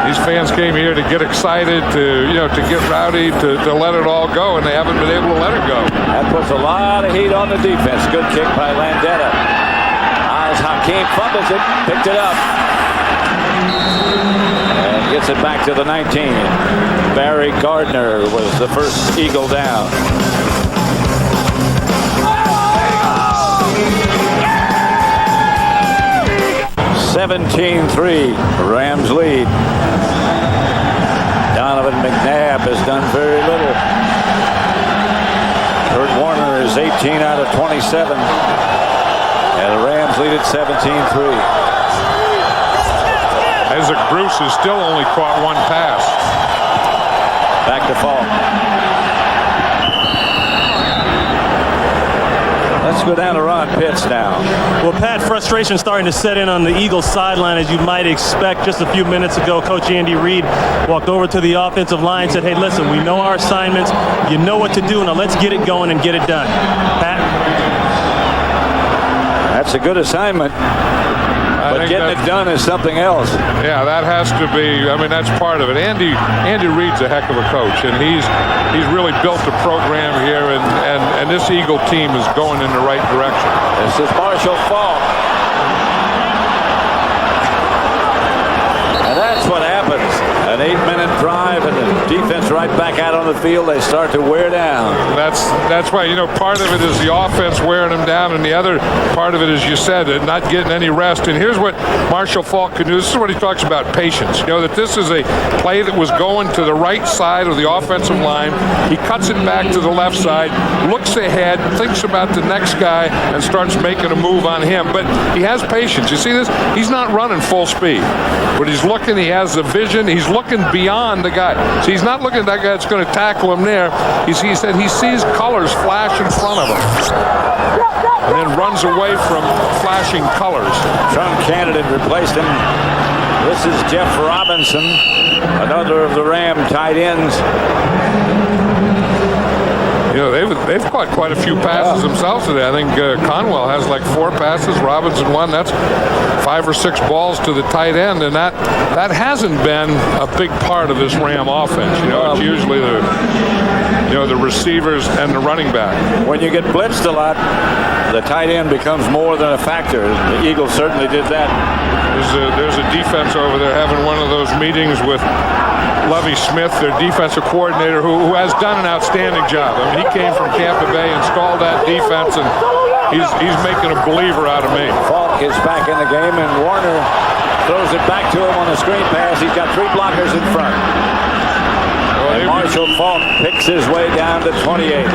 These fans came here to get excited, to get rowdy, to let it all go, and they haven't been able to let it go. That puts a lot of heat on the defense. Good kick by Landeta. Oz Hakeem fumbles it, picked it up. And gets it back to the 19. Barry Gardner was the first Eagle down. (17-3). Rams lead. Donovan McNabb has done very little. Kurt Warner is 18 out of 27. And the Rams Rams lead it 17-3. Isaac Bruce has still only caught one pass. Back to Falk. Let's go down to Ron Pitts now. Well, Pat, frustration starting to set in on the Eagles sideline, as you might expect. Just a few minutes ago, Coach Andy Reid walked over to the offensive line and said, hey, listen, we know our assignments. You know what to do. Now let's get it going and get it done. Pat? That's a good assignment. But getting it done is something else. Yeah, that has to be. I mean, that's part of it. Andy Reid's a heck of a coach, and he's really built a program here, and this Eagle team is going in the right direction. This is Marshall Falk. And that's what happens. An 8-minute drive, and the defense right back out on the field. They start to wear down. That's why, part of it is the offense wearing them down, and the other part of it, as you said, not getting any rest. And here's what Marshall Falk can do. This is what he talks about, patience. That this is a play that was going to the right side of the offensive line. He cuts it back to the left side, looks ahead, thinks about the next guy, and starts making a move on him. But he has patience. You see this? He's not running full speed. But he's looking, he has the vision, he's looking beyond the guy. So he's not looking at that guy that's going to tackle him there. He said he sees colors flash in front of him. And then runs away from flashing colors. Trump candidate replaced him. This is Jeff Robinson, another of the Ram tight ends. They've caught quite a few passes themselves today. I think Conwell has like 4 passes, Robinson 1. That's 5 or 6 balls to the tight end, and that hasn't been a big part of this Ram offense. It's usually the receivers and the running back. When you get blitzed a lot, the tight end becomes more than a factor. The Eagles certainly did that. There's a defense over there having one of those meetings with Lovie Smith, their defensive coordinator, who has done an outstanding job. I mean, he came from Tampa Bay, installed that defense, and he's making a believer out of me. Falk is back in the game, and Warner throws it back to him on the screen pass. He's got 3 blockers in front. And Marshall Falk picks his way down to 28.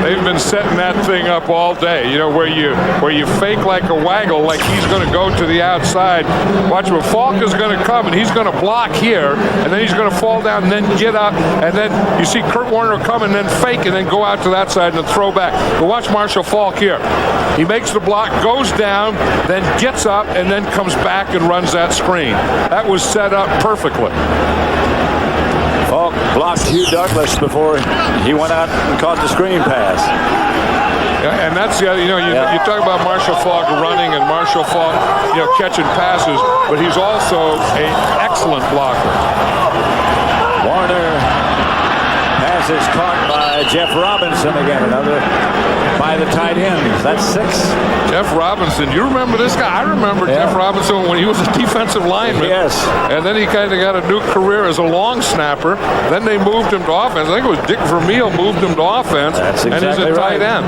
They've been setting that thing up all day, where you fake like a waggle, like he's going to go to the outside. Watch him. Falk is going to come, and he's going to block here, and then he's going to fall down and then get up, and then you see Kurt Warner come and then fake and then go out to that side and then throw back. But watch Marshall Falk here. He makes the block, goes down, then gets up, and then comes back and runs that screen. That was set up perfectly. Falk blocked Hugh Douglas before he went out and caught the screen pass. Yeah, and that's the other, you talk about Marshall Falk running and Marshall Falk, catching passes, but he's also an excellent blocker. Warner pass is caught by Jeff Robinson again, another by the tight ends. That's 6. Jeff Robinson, you remember this guy? I remember Jeff Robinson when he was a defensive lineman. Yes. And then he kind of got a new career as a long snapper. Then they moved him to offense. I think it was Dick Vermeil moved him to offense. That's exactly and he's a tight end.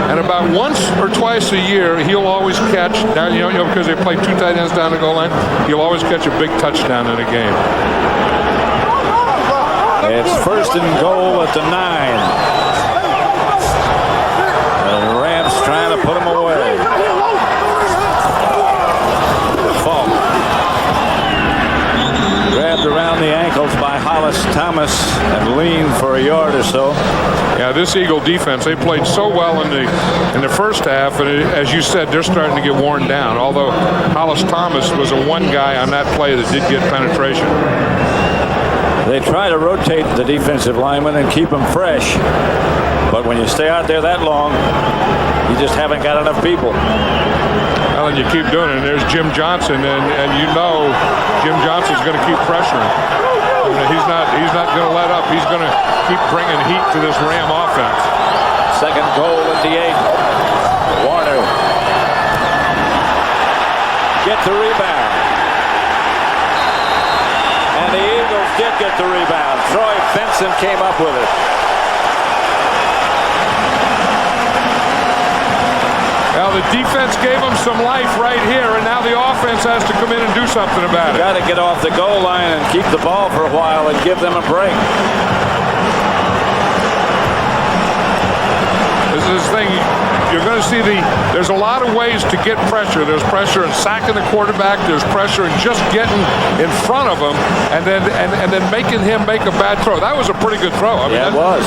And about once or twice a year, he'll always catch, now, because they play 2 tight ends down the goal line, he'll always catch a big touchdown in a game. It's 1st and goal at the 9. The Rams trying to put him away. Falk grabbed around the ankles by Hollis Thomas and leaned for a yard or so. Yeah, this Eagle defense, they played so well in the first half, and as you said, they're starting to get worn down. Although Hollis Thomas was a 1 guy on that play that did get penetration. They try to rotate the defensive linemen and keep them fresh. But when you stay out there that long, you just haven't got enough people. Well, and you keep doing it. And there's Jim Johnson, and Jim Johnson's going to keep pressuring. He's not going to let up. He's going to keep bringing heat to this Ram offense. 2nd goal at the 8. Warner get the rebound. And the Eagles did get the rebound. Troy Benson came up with it. Well, the defense gave them some life right here, and now the offense has to come in and do something about it. Got to get off the goal line and keep the ball for a while and give them a break. This is the thing. You're going to see there's a lot of ways to get pressure. There's pressure in sacking the quarterback. There's pressure in just getting in front of him and then making him make a bad throw. That was a pretty good throw. I mean, Yeah, it was.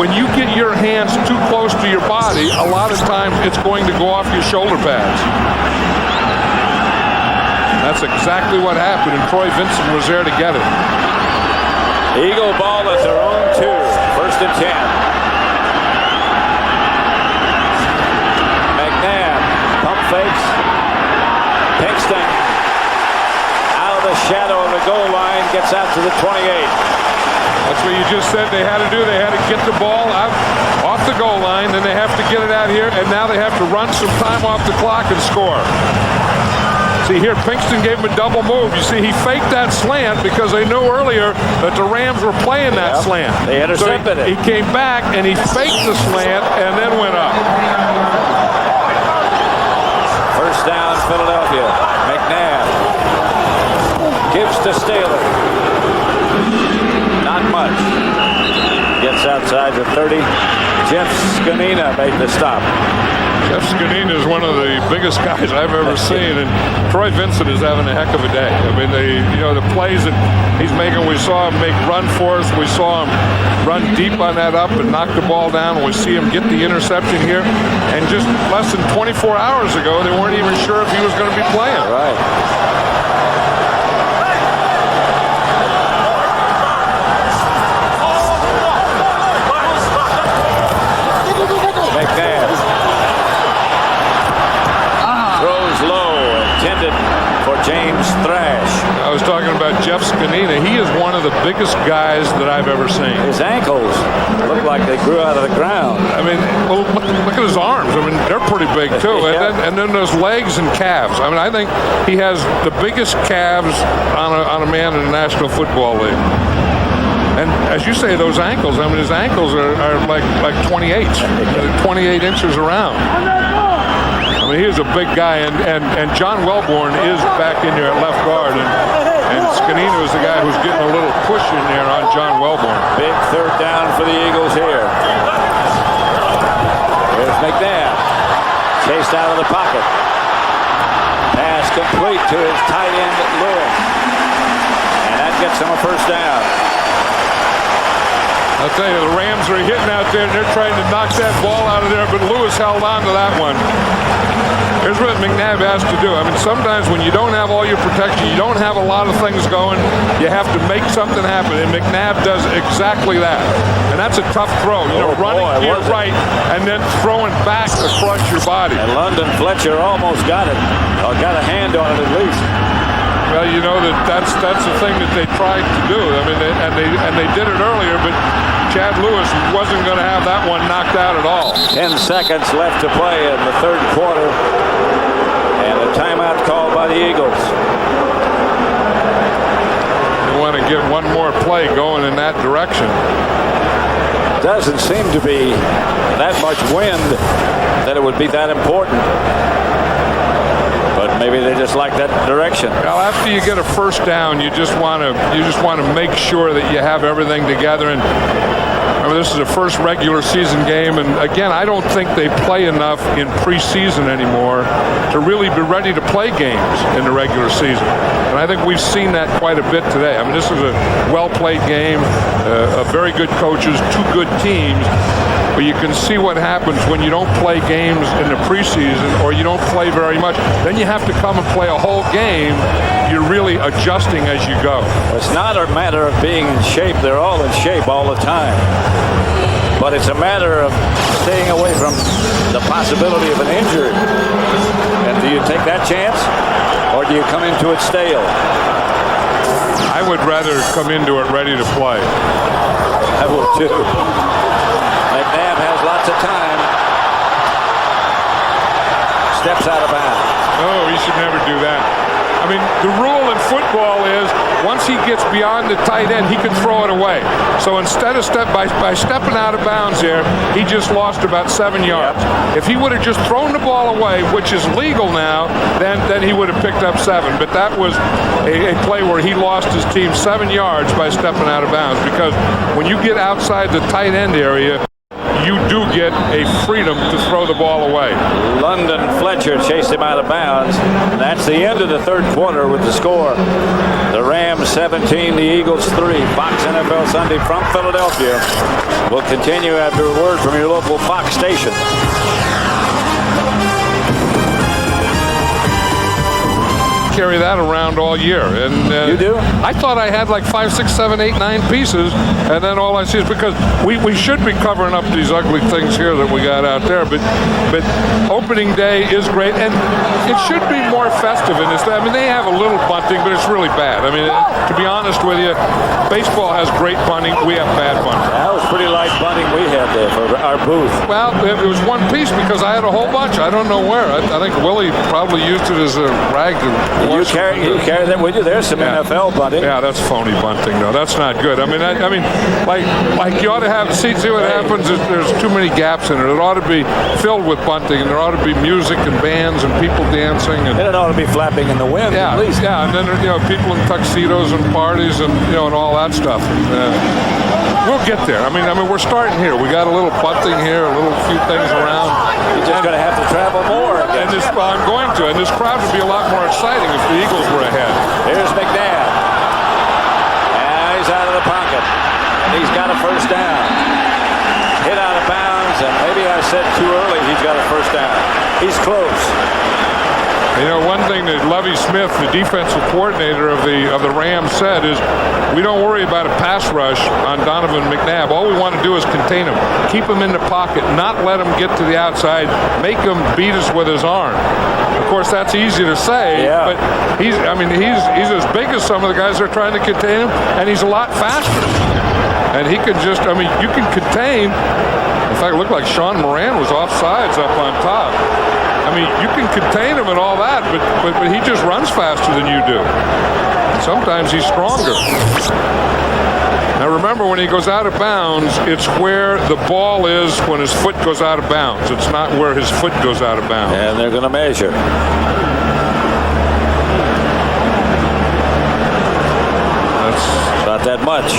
when you get your hands too close to your body, a lot of times it's going to go off your shoulder pads. That's exactly what happened, and Troy Vincent was there to get it. Eagle ball at their own 2. 1st and 10. McNabb pump fakes. Pinkston out of the shadow of the goal line, gets out to the 28. That's what you just said they had to do. They had to get the ball out off the goal line, then they have to get it out here, and now they have to run some time off the clock and score. See here, Pinkston gave him a double move. You see, he faked that slant because they knew earlier that the Rams were playing that slant. They intercepted it. He came back and he faked the slant and then went up. 1st down, Philadelphia. McNabb gives to Staley. Not much. Gets outside the 30. Jeff Skanina made the stop. Jeff Skanina is one of the biggest guys I've ever seen, and Troy Vincent is having a heck of a day. I mean, the plays that he's making, we saw him make run for us. We saw him run deep on that up and knock the ball down. And we see him get the interception here. And just less than 24 hours ago, they weren't even sure if he was going to be playing. Right. McNabb throws low, intended for James Thrash. I was talking about Jeff Skanina. He is one of the biggest guys that I've ever seen. His ankles look like they grew out of the ground. I mean, well, look at his arms. I mean, they're pretty big too. Yeah. And then those legs and calves. I mean, I think he has the biggest calves on a man in the National Football League. And as you say, those ankles, I mean, his ankles are like 28 inches around. I mean, he is a big guy, and John Welborn is back in there at left guard, and Skanina is the guy who's getting a little push in there on John Welborn. Big 3rd down for the Eagles here. Here's McNabb. Chased out of the pocket. Pass complete to his tight end, Lewis. And that gets him a 1st down. I'll tell you, the Rams are hitting out there, and they're trying to knock that ball out of there, but Lewis held on to that one. Here's what McNabb has to do. I mean, sometimes when you don't have all your protection, you don't have a lot of things going, you have to make something happen, and McNabb does exactly that. And that's a tough throw, running to your right and then throwing back across your body. And London Fletcher almost got it, or got a hand on it at least. Well, that's the thing that they tried to do. I mean, they did it earlier, but Chad Lewis wasn't going to have that one knocked out at all. 10 seconds left to play in the 3rd quarter, and a timeout called by the Eagles. They want to get one more play going in that direction. Doesn't seem to be that much wind that it would be that important. But maybe they just like that direction. Well, after you get a 1st down, you just want to make sure that you have everything together. And remember, this is the first regular season game, and again, I don't think they play enough in preseason anymore to really be ready to play games in the regular season. And I think we've seen that quite a bit today. I mean, this is a well-played game, very good coaches, 2 good teams. But you can see what happens when you don't play games in the preseason, or you don't play very much. Then you have to come and play a whole game. You're really adjusting as you go. It's not a matter of being in shape. They're all in shape all the time. But it's a matter of staying away from the possibility of an injury. And do you take that chance, or do you come into it stale? I would rather come into it ready to play. I will too. McNabb has lots of time. Steps out of bounds. Oh, he should never do that. I mean, the rule in football is once he gets beyond the tight end, he can throw it away. So instead of by stepping out of bounds there, he just lost about 7 yards. If he would have just thrown the ball away, which is legal now, then he would have picked up 7. But that was a play where he lost his team 7 yards by stepping out of bounds, because when you get outside the tight end area, you do get a freedom to throw the ball away. London Fletcher chased him out of bounds. And that's the end of the third quarter with the score. The Rams 17, the Eagles 3. Fox NFL Sunday from Philadelphia. We'll continue after a word from your local Fox station. Carry that around all year, and you do? I thought I had like 5, 6, 7, 8, 9 pieces, and then all I see is because we should be covering up these ugly things here that we got out there, but opening day is great, and it should be more festive in this. I mean, they have a little bunting, but it's really bad. I mean, to be honest with you, baseball has great bunting. We have bad bunting. That was pretty light bunting we had there for our booth. Well, it was one piece because I had a whole bunch. I don't know where. I think Willie probably used it as a rag to. You carry that with you? There's some NFL bunting. Yeah, that's phony bunting, though. That's not good. I mean, like you ought to have. See what happens is there's too many gaps in it. It ought to be filled with bunting, and there ought to be music and bands and people dancing. And it ought to be flapping in the wind. Yeah, at least. Yeah, and then people in tuxedos and parties and and all that stuff. We'll get there. I mean, we're starting here. We got a little bunting here, a little few things around. You're just going to have to travel more. And I'm going to. And this crowd would be a lot more exciting if the Eagles were ahead. Here's McNabb. And he's out of the pocket. And he's got a first down. Hit out of bounds, and maybe I said too early he's got a first down. He's close. One thing that Lovie Smith, the defensive coordinator of the Rams, said is, we don't worry about a pass rush on Donovan McNabb. All we want to do is contain him, keep him in the pocket, not let him get to the outside, make him beat us with his arm. Of course, that's easy to say, but he's as big as some of the guys that are trying to contain him, and he's a lot faster. And he can just, you can contain. In fact, it looked like Sean Moran was offsides up on top. You can contain him and all that, but he just runs faster than you do. Sometimes he's stronger. Now remember, when he goes out of bounds, it's where the ball is when his foot goes out of bounds. It's not where his foot goes out of bounds. And they're going to measure. That's not that much.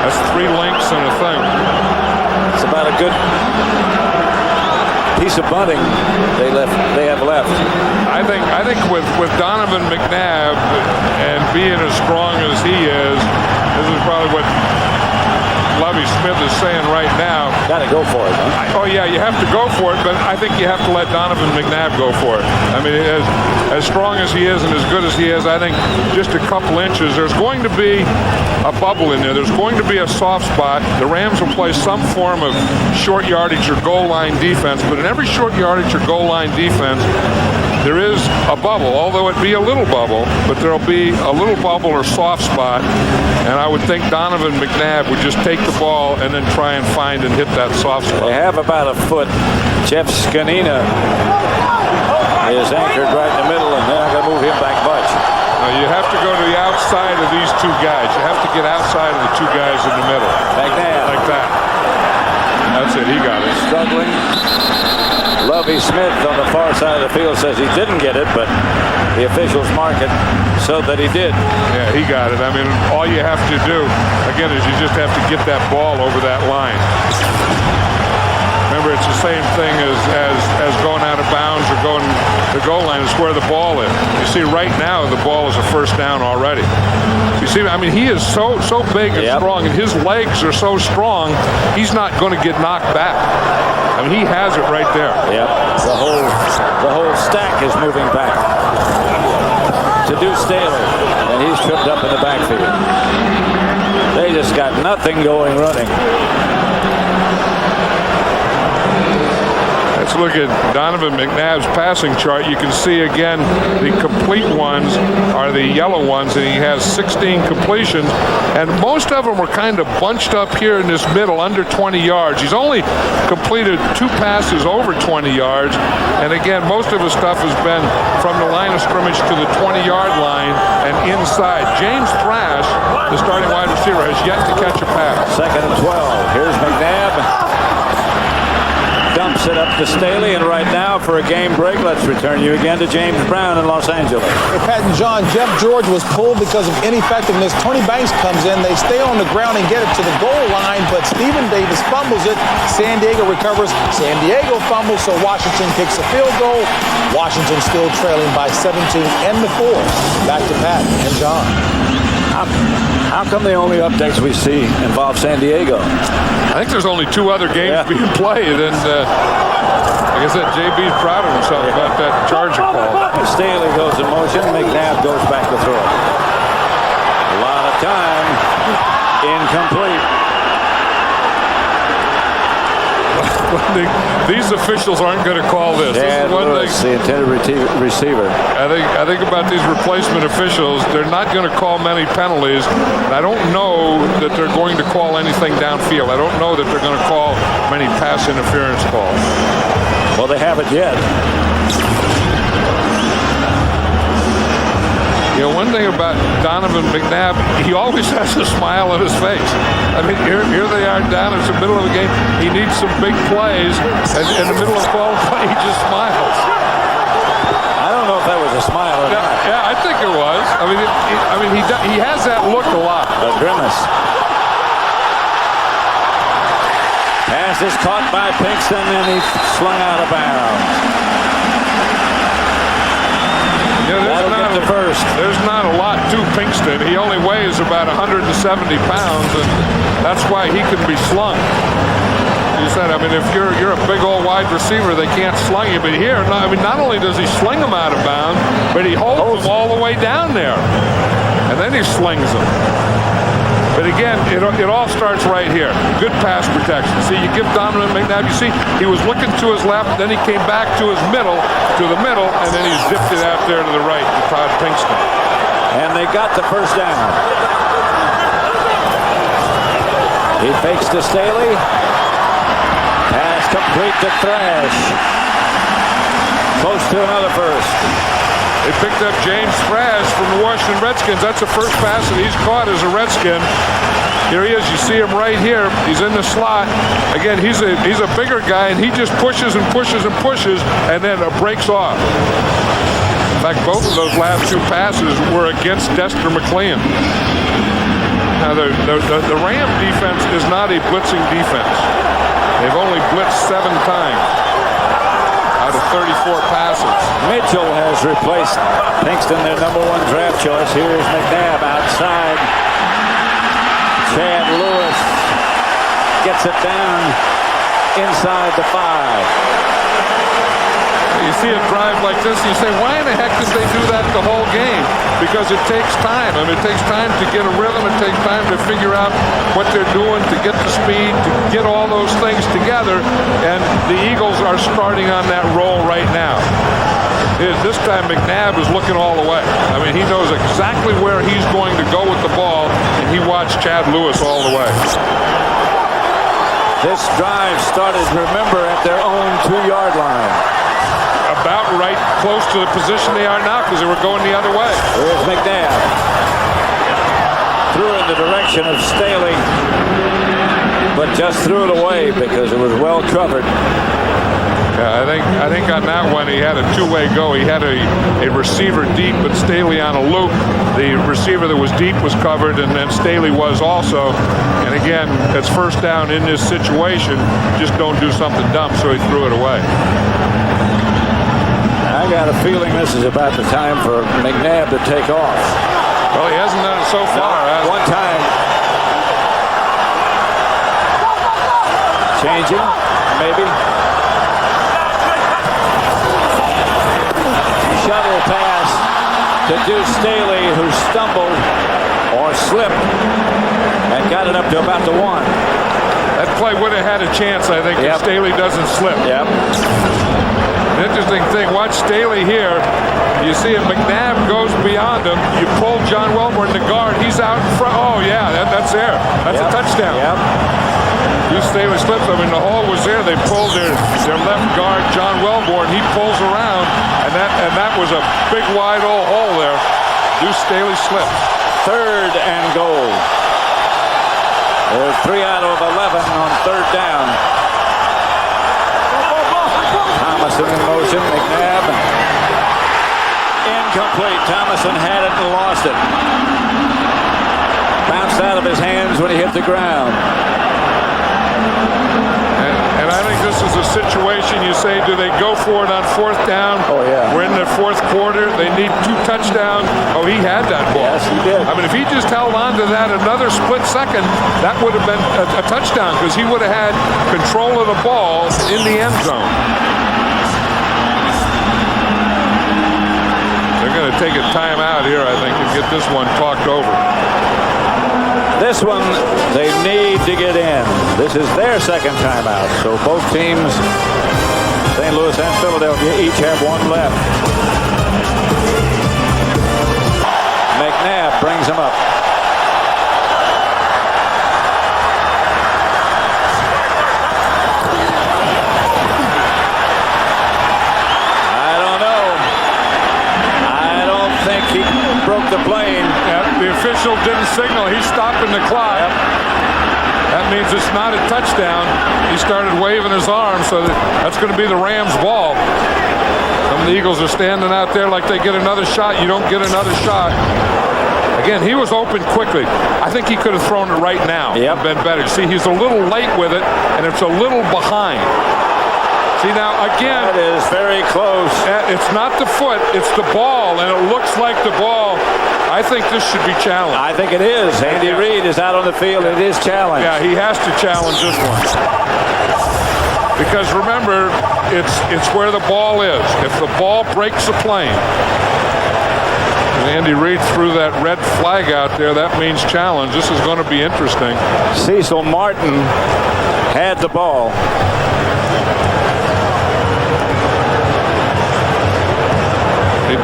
That's 3 lengths and a thing. It's about a good piece of bunting they have left. I think with Donovan McNabb and being as strong as he is, this is probably what Lovie Smith is saying right now. Got to go for it. Huh? Oh yeah, you have to go for it, but I think you have to let Donovan McNabb go for it. As strong as he is and as good as he is, I think just a couple inches. There's going to be a bubble in there. There's going to be a soft spot. The Rams will play some form of short yardage or goal line defense, but in every short yardage or goal line defense, there is a bubble, although it be a little bubble, but there'll be a little bubble or soft spot, and I would think Donovan McNabb would just take the ball and then try and find and hit that soft spot. They have about a foot. Jeff Scanina is anchored right in the middle, and they're not going to move him back much. You have to go to the outside of these two guys. You have to get outside of the two guys in the middle. McNabb. Like that. That's it. He got it. Struggling. Lovie Smith on the far side of the field says he didn't get it, but the officials mark it so that he did. Yeah, he got it. All you have to do, again, is you just have to get that ball over that line. Remember, it's the same thing as going out of bounds or going the goal line. It's where the ball is. You see, right now, the ball is a first down already. You see, he is so big and strong, and his legs are so strong, he's not going to get knocked back. He has it right there. Yep. The whole stack is moving back to Deuce Staley, and he's tripped up in the backfield. They just got nothing going running. Let's look at Donovan McNabb's passing chart. You can see again the complete ones are the yellow ones, and he has 16 completions, and most of them are kind of bunched up here in this middle under 20 yards. He's only completed 2 passes over 20 yards, and again, most of his stuff has been from the line of scrimmage to the 20-yard line and inside. James Thrash, the starting wide receiver, has yet to catch a pass. 2nd and 12. Here's McNabb. Dumps Gives it up to Staley, and right now for a game break, let's return you again to James Brown in Los Angeles. Hey, Pat and John, Jeff George was pulled because of ineffectiveness. Tony Banks comes in. They stay on the ground and get it to the goal line, but Stephen Davis fumbles it. San Diego recovers. San Diego fumbles, so Washington kicks a field goal. Washington still trailing by 17 and the 4. Back to Pat and John. How come the only updates we see involve San Diego? I think there's only 2 other games being played, and like I said, JB's proud of himself about that Charger call. Staley goes in motion. McNabb goes back to throw. A lot of time. Incomplete. These officials aren't going to call this. Chad Lewis, the intended receiver. I think about these replacement officials, they're not going to call many penalties. And I don't know that they're going to call anything downfield. I don't know that they're going to call many pass interference calls. Well, they haven't yet. You know, one thing about Donovan McNabb, he always has a smile on his face. I mean, here they are down in the middle of the game. He needs some big plays, and in the middle of ball play, he just smiles. I don't know if that was a smile or not. Yeah, I think it was. He has that look a lot. A grimace. Pass is caught by Pinkston, and he's slung out of bounds. There's not a lot to Pinkston. He only weighs about 170 pounds, and that's why he can be slung. You said, if you're a big old wide receiver, they can't slung you. But here, not only does he sling them out of bounds, but he holds them all the way down there, and then he slings them. But again, it all starts right here. Good pass protection. See, you give Donovan McNabb, you see, he was looking to his left, then he came back to the middle, and then he zipped it out there to the right to Todd Pinkston. And they got the first down. He fakes to Staley. Pass complete to Thrash. Close to another first. They picked up James Thrash from the Washington Redskins. That's the first pass that he's caught as a Redskin. Here he is. You see him right here. He's in the slot. Again, he's a bigger guy, and he just pushes and pushes and pushes, and then breaks off. In fact, both of those last 2 passes were against Dexter McLean. Now, the Ram defense is not a blitzing defense. They've only blitzed 7 times out of 34 passes. Mitchell has replaced Pinkston, their #1 draft choice. Here's McNabb outside. Chad Lewis gets it down inside the 5. You see a drive like this, and you say, why in the heck did they do that the whole game? Because it takes time. It takes time to get a rhythm. It takes time to figure out what they're doing, to get the speed, to get all those things together. And the Eagles are starting on that roll right now. This time McNabb is looking all the way. He knows exactly where he's going to go with the ball, and he watched Chad Lewis all the way. This drive started, remember, at their own 2-yard line. About right close to the position they are now because they were going the other way. Here's McNabb. Threw in the direction of Staley, but just threw it away because it was well covered. Yeah, I think on that one he had a 2-way go. He had a receiver deep, but Staley on a loop. The receiver that was deep was covered, and then Staley was also. And again, it's first down in this situation. Just don't do something dumb, so he threw it away. I got a feeling this is about the time for McNabb to take off. Well, he hasn't done it so far. One time. Changing, maybe. Shuttle pass to Deuce Staley, who stumbled or slipped and got it up to about the 1. That play would have had a chance, I think, if Staley doesn't slip. Yep. An interesting thing, watch Staley here. You see if McNabb goes beyond him, you pull John Welborn, the guard, he's out in front. Oh, yeah, that's there. That's a touchdown. Yep. Deuce Staley slips. The hole was there. They pulled their left guard, John Welborn. He pulls around, and that was a big, wide old hole there. Deuce Staley slips. 3rd and goal. There's 3 out of 11 on 3rd down. incomplete. Thomason had it and lost it. Bounced out of his hands when he hit the ground. And I think this is a situation you say, do they go for it on 4th down? Oh, yeah. We're in the 4th quarter. They need 2 touchdowns. Oh, he had that ball. Yes, he did. I mean, if he just held on to that another split second, that would have been a touchdown because he would have had control of the ball in the end zone. They're going to take a timeout here, I think, and get this one talked over. This one, they need to get in. This is their second timeout. So both teams, St. Louis and Philadelphia, each have one left. McNabb brings him up. I don't know. I don't think he broke the plane. The official didn't signal. He's stopping the clock. That means it's not a touchdown. He started waving his arm, so that's going to be the Rams' ball. Some of the Eagles are standing out there like they get another shot. You don't get another shot. Again, he was open quickly. I think he could have thrown it right now. Yep. Been better. See, he's a little late with it, and it's a little behind. See, now, again, That is very close. it's not the foot, it's the ball, and it looks like the ball. I think this should be challenged. I think it is. Andy Reid is out on the field. It is challenged. Yeah, he has to challenge this one. Because remember, it's where the ball is. If the ball breaks the plane, and Andy Reid threw that red flag out there, that means challenge. This is going to be interesting. Cecil Martin had the ball.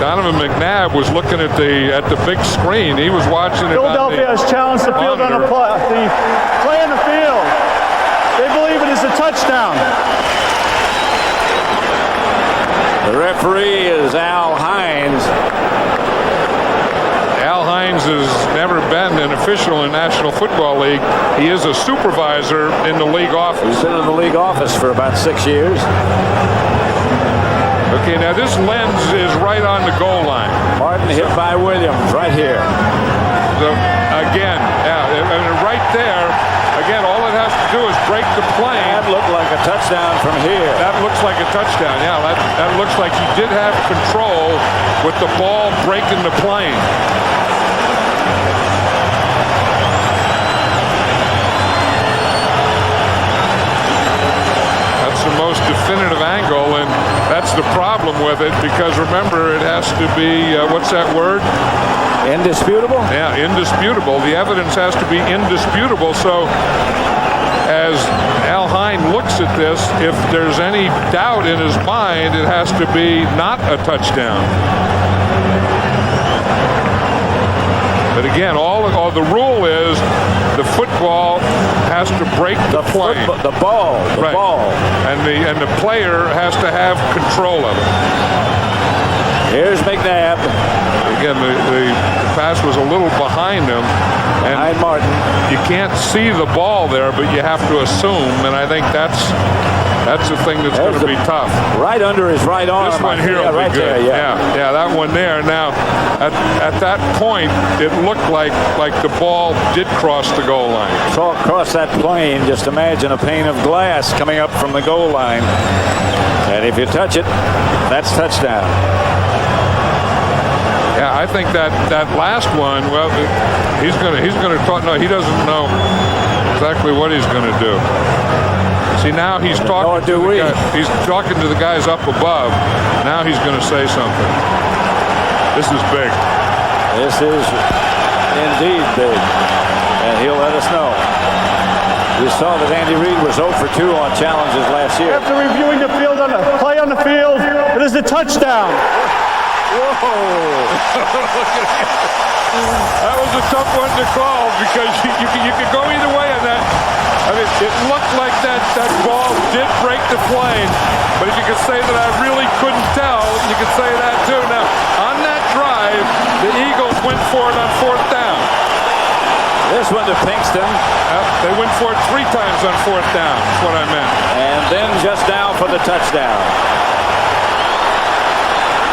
Donovan McNabb was looking at the big screen. He was watching it. Philadelphia has challenged the field on the play in the field. They believe it is a touchdown. The referee is Al Hines. Al Hines has never been an official in National Football League. He is a supervisor in the league office. He's been in the league office for about 6 years. Okay, now this lens is right on the goal line. Martin hit by Williams right here. So, again, yeah, I mean, right there, again, all it has to do is break the plane. That looked like a touchdown from here. That looks like a touchdown. Yeah, that looks like he did have control with the ball breaking the plane. That's the most definitive angle, and that's the problem with it, because remember, it has to be, what's that word? Indisputable? Yeah, indisputable. The evidence has to be indisputable. So as Al Hines looks at this, if there's any doubt in his mind, it has to be not a touchdown. But again, all the rule is the football has to break the plane. The ball. And the player has to have control of it. Here's McNabb. Again, the pass was a little behind him. And behind Martin. You can't see the ball there, but you have to assume, and I think that's the thing that's going to be tough. Right under his right arm. This one here will right be good. There, yeah, that one there. Now, at that point, it looked like the ball did cross the goal line. Saw across that plane. Just imagine a pane of glass coming up from the goal line. And if you touch it, that's touchdown. Yeah, I think that last one, well, he's gonna talk. No, he doesn't know exactly what he's going to do. See, now he's talking. Nor do we. He's talking to the guys up above. Now he's going to say something. This is big. This is indeed big, and he'll let us know. We saw that Andy Reid was 0 for 2 on challenges last year. After reviewing the field on the play on the field, it is a touchdown. That was a tough one to call because you could go either way on that. I mean, it looked like that ball did break the plane, but if you could say that I really couldn't tell, you could say that too. Now, on that drive, the Eagles went for it on 4th down. This one to Pinkston. They went for it 3 times on 4th down. That's what I meant. And then just down for the touchdown.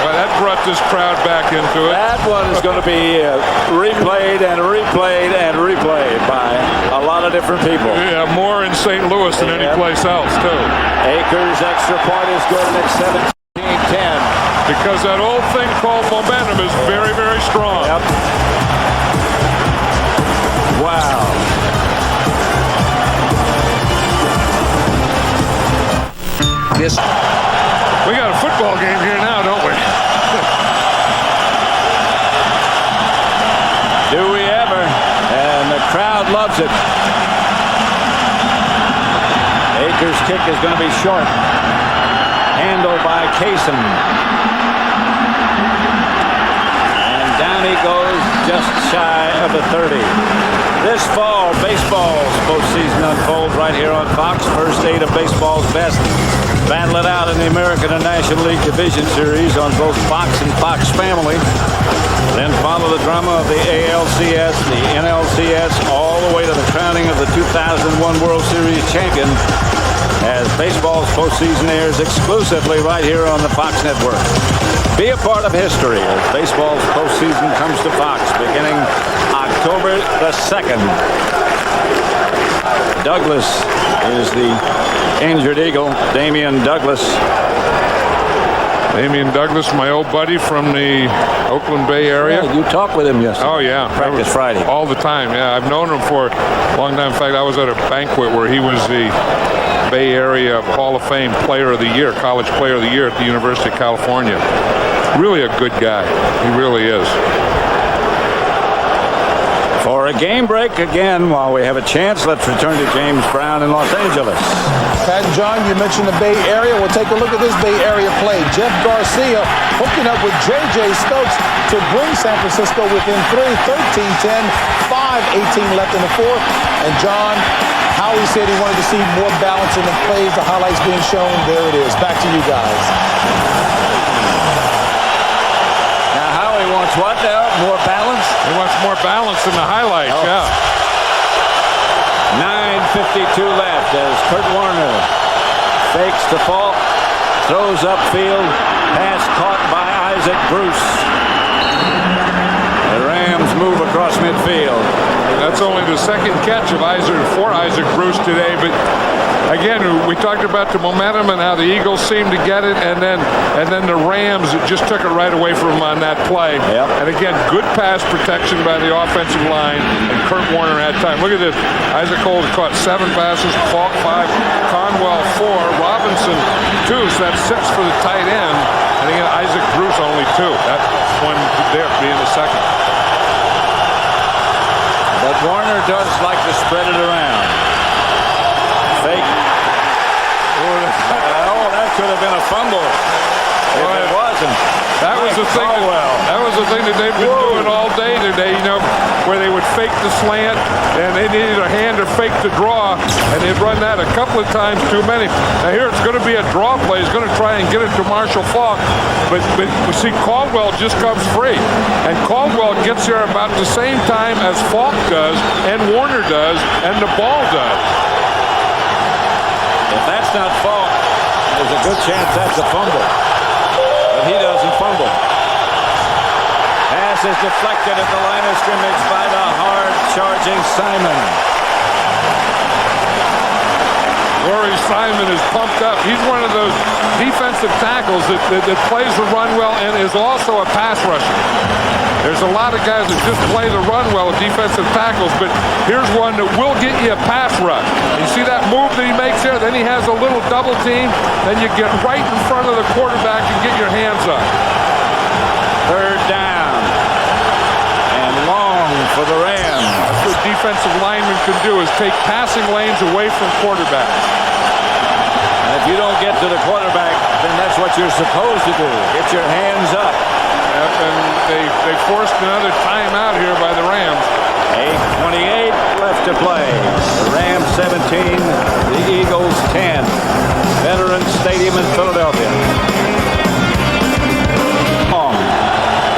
Well, that brought this crowd back into it. That one is going to be replayed and replayed and replayed by a lot of different people. Yeah, more in St. Louis than any place else, too. Akers' extra point is good, and it's 17-10. Because that old thing called momentum is very, very strong. Yep. Wow. We got a football game here now, don't we? Do we ever? And the crowd loves it. Akers' kick is going to be short. Handled by Kaysen. And down he goes just shy of the 30. This fall, baseball's postseason unfolds right here on Fox. First 8 of baseball's best battle it out in the American and National League Division Series on both Fox and Fox Family. Then follow the drama of the ALCS, the NLCS, all the way to the crowning of the 2001 World Series champion as baseball's postseason airs exclusively right here on the Fox Network. Be a part of history as baseball's postseason comes to Fox beginning October the 2nd. Douglas is the injured Eagle, Damian Douglas. Damian Douglas, my old buddy from the Oakland Bay area. Yeah, you talked with him yesterday. Oh, yeah. Practice Friday. All the time, yeah. I've known him for a long time. In fact, I was at a banquet where he was the Bay Area Hall of Fame Player of the Year, College Player of the Year at the University of California. Really a good guy. He really is. For a game break again, while we have a chance, let's return to James Brown in Los Angeles. Pat and John, you mentioned the Bay Area. We'll take a look at this Bay Area play. Jeff Garcia hooking up with J.J. Stokes to bring San Francisco within 3, 13-10, 5:18 left in the fourth. And John, Howie said he wanted to see more balance in the plays, the highlights being shown. There it is. Back to you guys. Now, Howie wants what now? More balance? He wants more balance in the highlights, yeah. 9:52 left as Kurt Warner fakes to Falk, throws upfield, pass caught by Isaac Bruce. The Rams move across midfield. That's only the second catch of Isaac Bruce today, but again, we talked about the momentum and how the Eagles seemed to get it, and then the Rams just took it right away from him on that play. Yep. And again, good pass protection by the offensive line, and Kurt Warner had time. Look at this. Isaac Cole caught 7 passes, Falk 5, Conwell 4, Robinson 2, so that's 6 for the tight end. And again, Isaac Bruce only 2. That one there being the second. But Warner does like to spread it around. Fake. Oh, that could have been a fumble. If it wasn't. That was the thing. That was the thing that they've been doing all day today. You know, where they would fake the slant and they needed a hand to fake the draw, and they'd run that a couple of times too many. Now here it's going to be a draw play. He's going to try and get it to Marshall Faulk, but you see Caldwell just comes free, and Caldwell gets there about the same time as Faulk does, and Warner does, and the ball does. If that's not Falk, there's a good chance that's a fumble. But he doesn't fumble. Pass is deflected at the line of scrimmage by the hard-charging Simon. Rory Simon is pumped up. He's one of those defensive tackles that plays the run well and is also a pass rusher. There's a lot of guys that just play the run well with defensive tackles, but here's one that will get you a pass rush. You see that move that he makes there? Then he has a little double team. Then you get right in front of the quarterback and get your hands up. Third down. And long for the Rams. That's what defensive linemen can do, is take passing lanes away from quarterbacks. And if you don't get to the quarterback, then that's what you're supposed to do. Get your hands up. Yep, and they forced another timeout here by the Rams. 8:28 left to play. The Rams 17, the Eagles 10. Veterans Stadium in Philadelphia.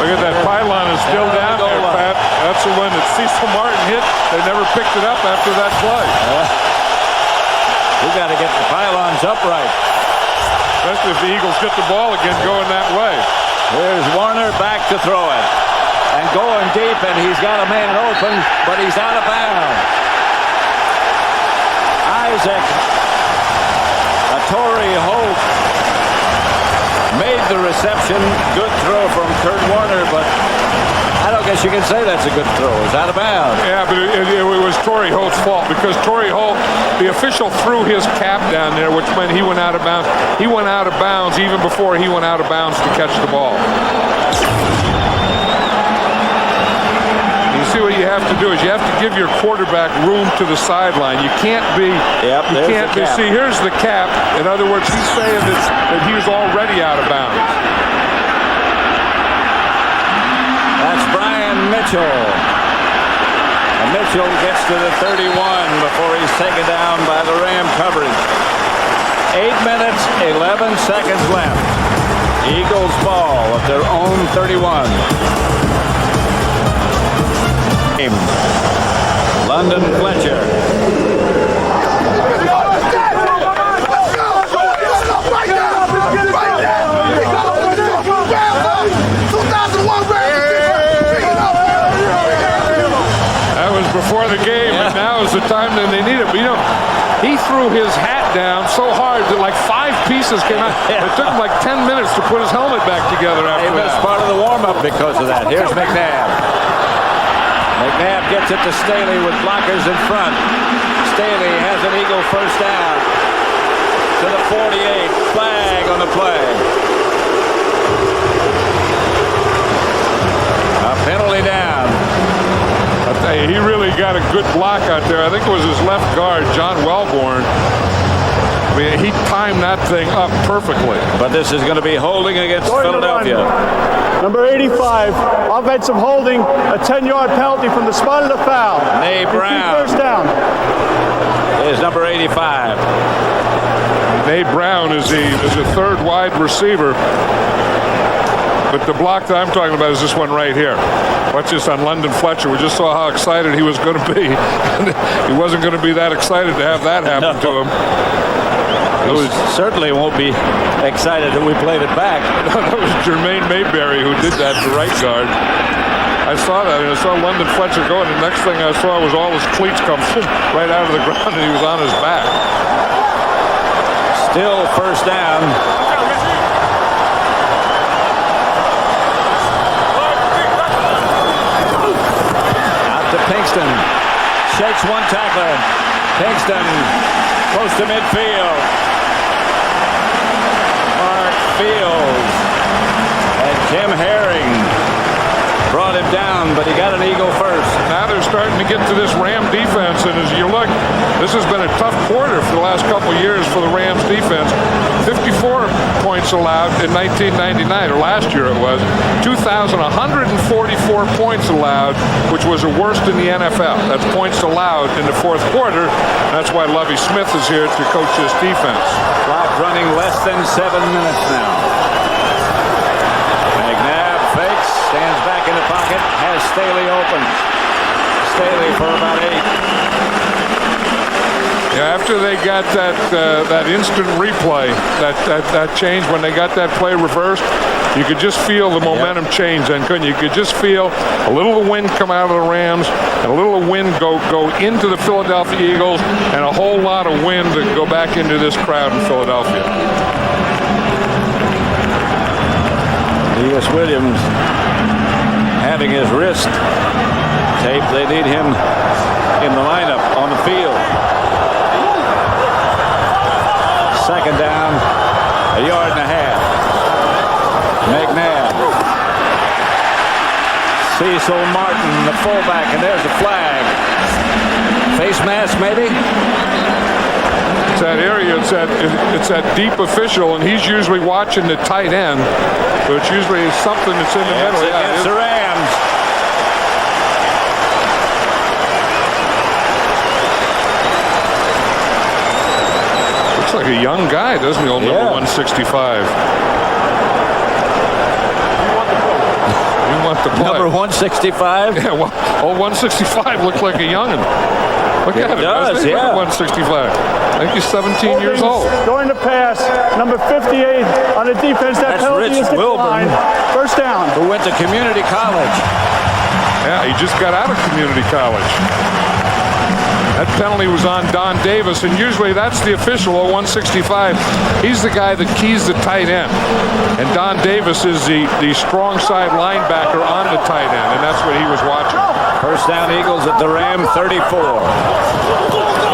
Look at that pylon is still down there, Pat. That's the one that Cecil Martin hit. They never picked it up after that play. We got to get the pylons upright. Especially if the Eagles get the ball again going that way. Here's Warner back to throw it. And going deep, and he's got a man open, but he's out of bounds. Isaac, Torrey Holt made the reception. Good throw from Kurt Warner, but I don't guess you can say that's a good throw. It's out of bounds. Yeah, but it was Torrey Holt's fault because Torrey Holt, the official threw his cap down there, which meant he went out of bounds. He went out of bounds even before he went out of bounds to catch the ball. You see what you have to do is you have to give your quarterback room to the sideline. You can't be. Yep, you can't be. See, here's the cap. In other words, he's saying that he was already out of bounds. That's Brian Mitchell. And Mitchell gets to the 31 before he's taken down by the Ram coverage. 8 minutes, 11 seconds left. Eagles ball at their own 31. London Fletcher. That was before the game, and now is the time that they need it. But he threw his hat down so hard that like 5 pieces came out. It took him like 10 minutes to put his helmet back together after He missed part of the warm-up because of that. Here's McNabb. McNabb gets it to Staley with blockers in front. Staley has an Eagle first down. To the 48. Flag on the play. A penalty down. I'll tell you, he really got a good block out there. I think it was his left guard, John Wellborn. I mean, he timed that thing up perfectly. But this is going to be holding against Philadelphia. Number 85, offensive holding, a 10-yard penalty from the spot of the foul. Nay Brown. First down. Is number 85. Nay Brown is a third wide receiver. But the block that I'm talking about is this one right here. Watch this on London Fletcher. We just saw how excited he was going to be. He wasn't going to be that excited to have that happen to him. He certainly won't be excited that we played it back. That was Jermaine Mayberry who did that to right guard. I saw that, and I saw London Fletcher go, and the next thing I saw was all his cleats come right out of the ground, and he was on his back. Still first down. Out to Pinkston. Shakes one tackler. Pinkston close to midfield. Mark Fields and Tim Herring brought him down, but he got an Eagle first. Now they're starting to get to this Ram defense, and as you look, this has been a tough quarter for the last couple of years for the Rams defense. 54 points allowed in 1999, or last year it was. 2,144 points allowed, which was the worst in the NFL. That's points allowed in the fourth quarter. That's why Lovie Smith is here to coach this defense. Clock running less than 7 minutes now. McNabb fakes, stands back in the pocket, has Staley open. Staley for about 8. Yeah, after they got that instant replay, that change when they got that play reversed, you could just feel the momentum change then, couldn't you? You could just feel a little of the wind come out of the Rams and a little of wind go into the Philadelphia Eagles and a whole lot of wind to go back into this crowd in Philadelphia. D.S. Williams having his wrist taped. They need him in the lineup on the field. Second down, 1.5 yards. McNabb. Cecil Martin, the fullback, and there's a flag. Face mask, maybe? It's that area, it's that deep official, and he's usually watching the tight end, so it's usually something that's in the middle. Yeah, against the Rams. Looks like a young guy, doesn't he, old number 165? You want the play. Number 165? Yeah, well, old 165 looks like a young'un. Look at him. Does, yeah. 165. I think he's 17 years old. Going to pass, number 58 on the defense. That That's penalty Rich is declined. Wilburn. First Touchdown. who went to community college. Yeah, he just got out of community college. That penalty was on Don Davis, and usually that's the official at 165. He's the guy that keys the tight end. And Don Davis is the strong side linebacker on the tight end, and that's what he was watching. First down, Eagles at the Ram 34.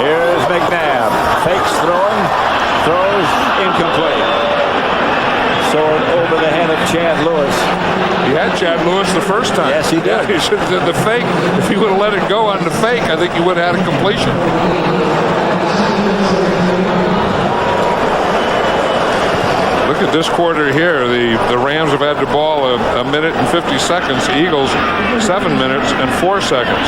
Here's McNabb. Fakes throwing. Throws incomplete. Sword over the head of Chad Lewis. He had Chad Lewis the first time. Yes, he did. Yeah, he should have did the fake. If he would have let it go on the fake, I think he would have had a completion. Look at this quarter here. The Rams have had the ball a minute and 50 seconds. The Eagles 7 minutes and 4 seconds.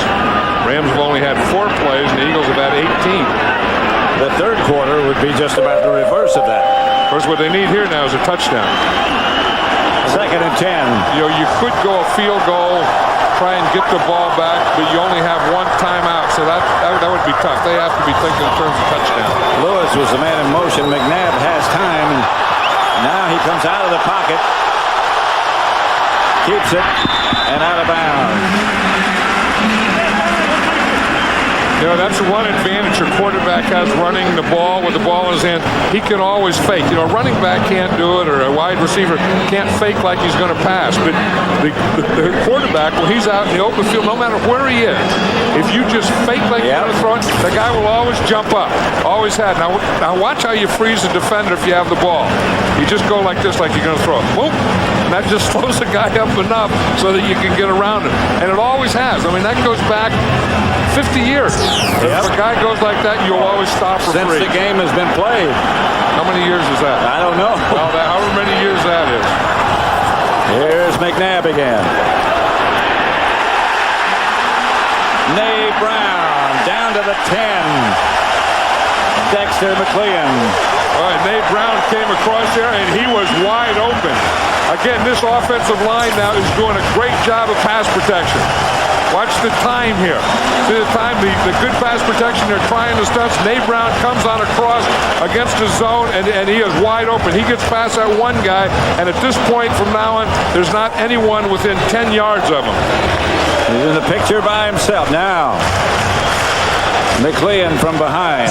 Rams have only had 4 plays, and the Eagles have had 18. The third quarter would be just about the reverse of that. Of course, what they need here now is a touchdown. Second and 10. You could go a field goal, try and get the ball back, but you only have one timeout, so that would be tough. They have to be thinking in terms of touchdown. Lewis was the man in motion. McNabb has time, and now he comes out of the pocket, keeps it, and out of bounds. You know, that's one advantage your quarterback has running the ball with the ball in his hand. He can always fake. You know, a running back can't do it, or a wide receiver can't fake like he's going to pass. But the quarterback, when he's out in the open field, no matter where he is, if you just fake like you're going to throw it, the guy will always jump up. Always had. Now watch how you freeze the defender if you have the ball. You just go like this, like you're going to throw it. Boom! And that just slows the guy up enough so that you can get around him. And it always has. I mean, that goes back 50 years. If a guy goes like that, you'll always stop for free. Since the game has been played. How many years is that? I don't know. Well, however many years that is. Here's McNabb again. Nay Brown down to the 10. Dexter McLean. All right, Nate Brown came across there, and he was wide open. Again, this offensive line now is doing a great job of pass protection. Watch the time here. See the time, the good pass protection. They're trying the stunts. Nate Brown comes on across against the zone, and he is wide open. He gets past that one guy, and at this point from now on, there's not anyone within 10 yards of him. He's in the picture by himself now. McLean from behind.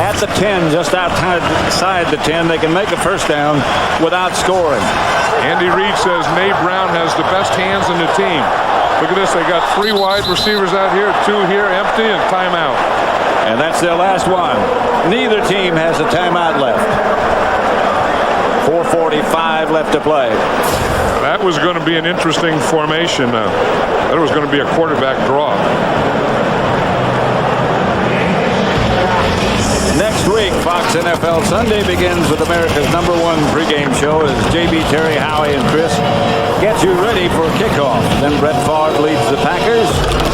At the 10, just outside the 10, they can make a first down without scoring. Andy Reid says Nate Brown has the best hands in the team. Look at this. They got 3 wide receivers out here, 2 here empty, and timeout. And that's their last one. Neither team has a timeout left. 4:45 left to play. That was going to be an interesting formation. That was going to be a quarterback draw. Next week, Fox NFL Sunday begins with America's #1 pregame show as JB, Terry, Howie, and Chris get you ready for kickoff. Then Brett Favre leads the Packers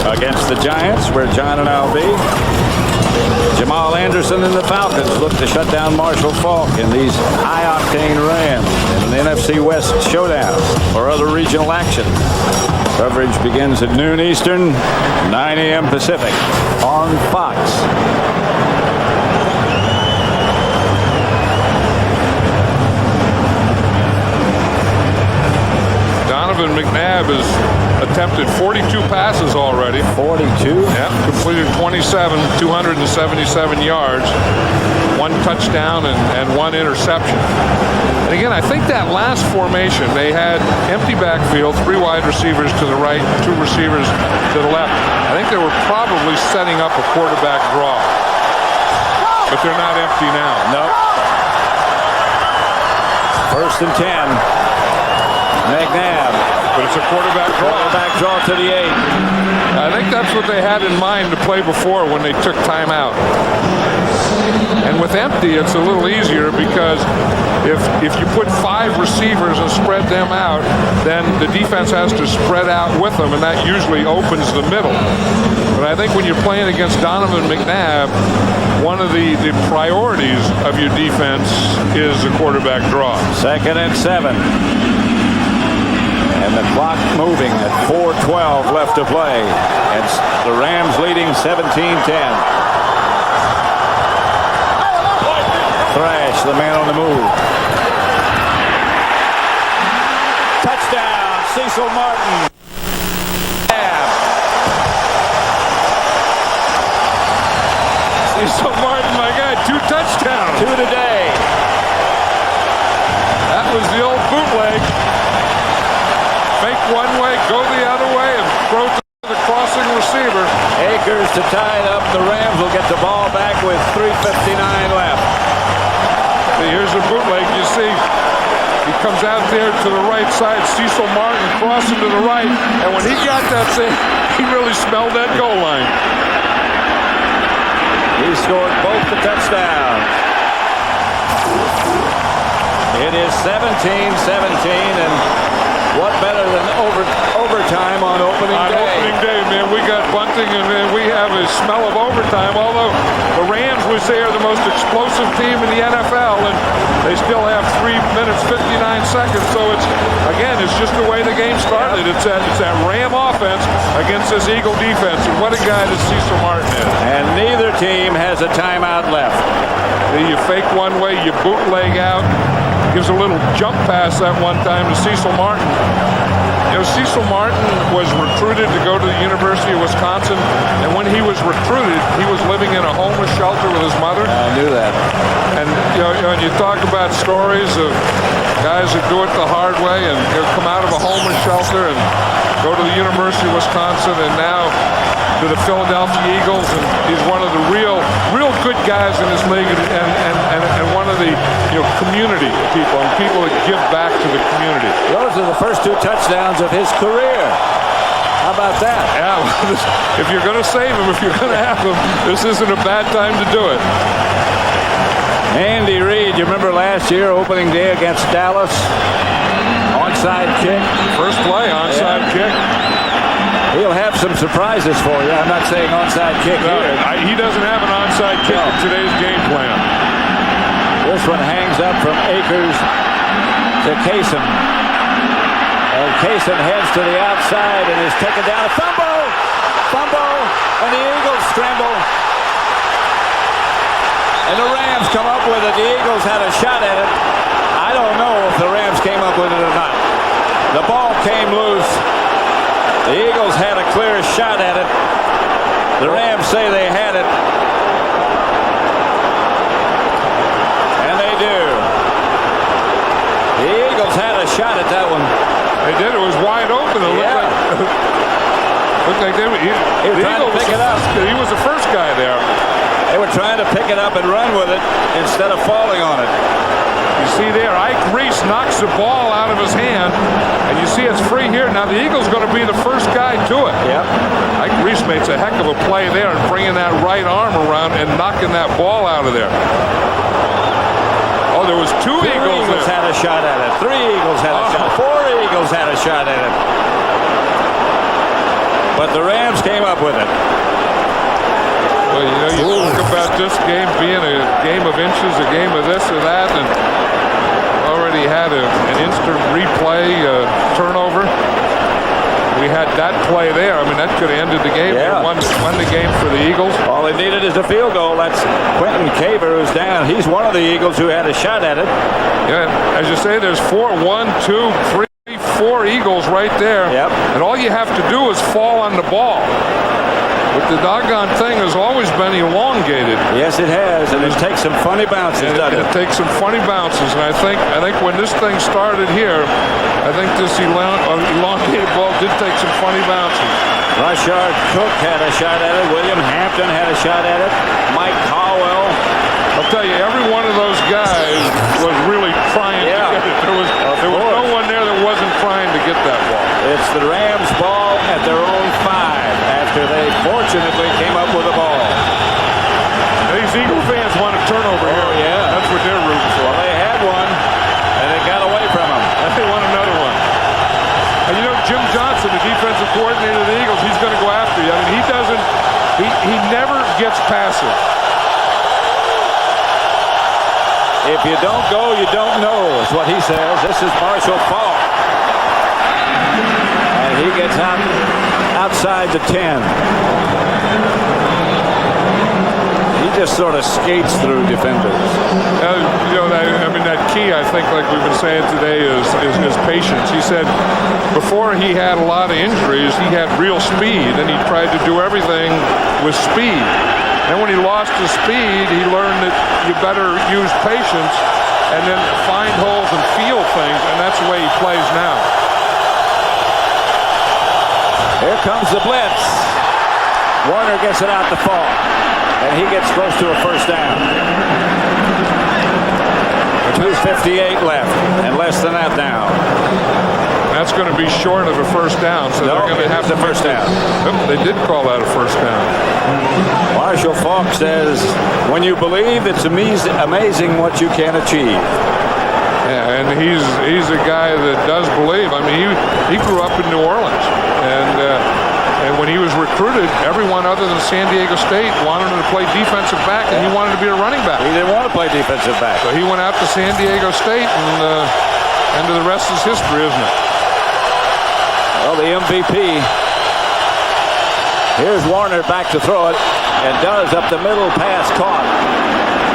against the Giants, where John and I'll be. Jamal Anderson and the Falcons look to shut down Marshall Faulk in these high-octane Rams in an NFC West showdown or other regional action. Coverage begins at noon Eastern, 9 a.m. Pacific on Fox. Donovan McNabb has attempted 42 passes already. 42? Yeah, completed 27, 277 yards, 1 touchdown and 1 interception. And again, I think that last formation, they had empty backfield, 3 wide receivers to the right, 2 receivers to the left. I think they were probably setting up a quarterback draw. But they're not empty now. Nope. First and 10. McNabb. But it's a quarterback draw. Quarterback draw to the 8. I think that's what they had in mind to play before when they took time out. And with empty, it's a little easier because if you put 5 receivers and spread them out, then the defense has to spread out with them, and that usually opens the middle. But I think when you're playing against Donovan McNabb, one of the priorities of your defense is the quarterback draw. Second and 7. And the clock moving at 4:12 left to play. It's the Rams leading 17-10. Thrash, the man on the move. Touchdown, Cecil Martin. Cecil Martin, my guy, 2 touchdowns. 2 today. That was the old bootleg. Fake one way, go the other way, and throw to the crossing receiver. Akers to tie it up. The Rams will get the ball back with 3:59 left. See, here's a bootleg. You see, he comes out there to the right side. Cecil Martin crossing to the right, and when he got that thing, he really smelled that goal line. He scored both the touchdowns. It is 17-17, and what better than overtime on opening On day? opening day, man, we got bunting and we have a smell of overtime. Although the Rams, we say, are the most explosive team in the NFL, and they still have 3 minutes 59 seconds. So it's just the way the game started. It's that Ram offense against this Eagle defense, and what a guy that Cecil Martin is. And neither team has a timeout left. You fake one way, you bootleg out. Gives a little jump pass that one time to Cecil Martin. You know, Cecil Martin was recruited to go to the University of Wisconsin, and when he was recruited, he was living in a homeless shelter with his mother. I knew that. And and you talk about stories of guys that do it the hard way and come out of a homeless shelter and go to the University of Wisconsin, and now to the Philadelphia Eagles, and he's one of the real good guys in this league, and one of the community people, and people that give back to the community. Those are the first 2 touchdowns of his career. How about that? Yeah, if you're going to save him, if you're going to have him, this isn't a bad time to do it. Andy Reid, you remember last year, opening day against Dallas? Onside kick. First play, onside kick. He'll have some surprises for you. I'm not saying onside kick here. He doesn't have an onside kick in today's game plan. This one hangs up from Akers to Kaysen. And Kaysen heads to the outside and is taken down. A fumble, and the Eagles scramble. And the Rams come up with it. The Eagles had a shot at it. I don't know if the Rams came up with it or not. The ball came loose. The Eagles had a clear shot at it. The Rams say they had it. And they do. The Eagles had a shot at that one. They did. It was wide open. It looked like they were. He was trying to pick it up. He was the first guy there. They were trying to pick it up and run with it instead of falling on it. You see there, Ike Reese knocks the ball out of his hand, and you see it's free here. Now the Eagles going to be the first guy to it. Yep. Ike Reese makes a heck of a play there and bringing that right arm around and knocking that ball out of there. Oh, there was 2 Eagles there. Had a shot at it. 3 Eagles had a shot. 4 Eagles had a shot at it. But the Rams came up with it. Well, you talk about this game being a game of inches, a game of this or that, and already had an instant replay turnover. We had that play there. I mean, that could have ended the game. Yeah. Won the game for the Eagles. All they needed is a field goal. That's Quentin Caver, who's down. He's one of the Eagles who had a shot at it. Yeah, as you say, there's 4, 1, 2, 3, 4 Eagles right there. Yep. And all you have to do is fall on the ball. But the doggone thing has always been elongated. Yes, it has, and it takes some funny bounces, doesn't It it? takes some funny bounces, and I think when this thing started here, I think this elongated ball did take some funny bounces. Rashard Cook had a shot at it. William Hampton had a shot at it. Mike Caldwell. I'll tell you, every one of those guys was really trying to get it. There was no one there that wasn't trying to get that ball. It's the Rams' ball at their own 5 after they fortunately came up with a ball. These Eagle fans want a turnover here. Yeah. That's what they're rooting for. Well, they had one, and it got away from them. They want another one. And you know, Jim Johnson, the defensive coordinator of the Eagles, he's going to go after you. I mean, he never gets passive. If you don't go, you don't know, is what he says. This is Marshall Faulk. And he gets outside the 10. He just sort of skates through defenders. I mean, that key, I think, like we've been saying today, is patience. He said before he had a lot of injuries, he had real speed, and he tried to do everything with speed. And when he lost his speed, he learned that you better use patience and then find holes and feel things, and that's the way he plays now. Here comes the blitz. Warner gets it out to Falk, and he gets close to a first down. 2:58 left, and less than that now. That's going to be short of a first down, so they're going to have the first down. They did call that a first down. Marshall Faulk says, when you believe, it's amazing what you can achieve. Yeah, and he's a guy that does believe. I mean, he grew up in New Orleans, and when he was recruited, everyone other than San Diego State wanted him to play defensive back, and he wanted to be a running back. He didn't want to play defensive back. So he went out to San Diego State, and the rest is history, isn't it? Well, the MVP. Here's Warner back to throw it, and does up the middle, pass caught.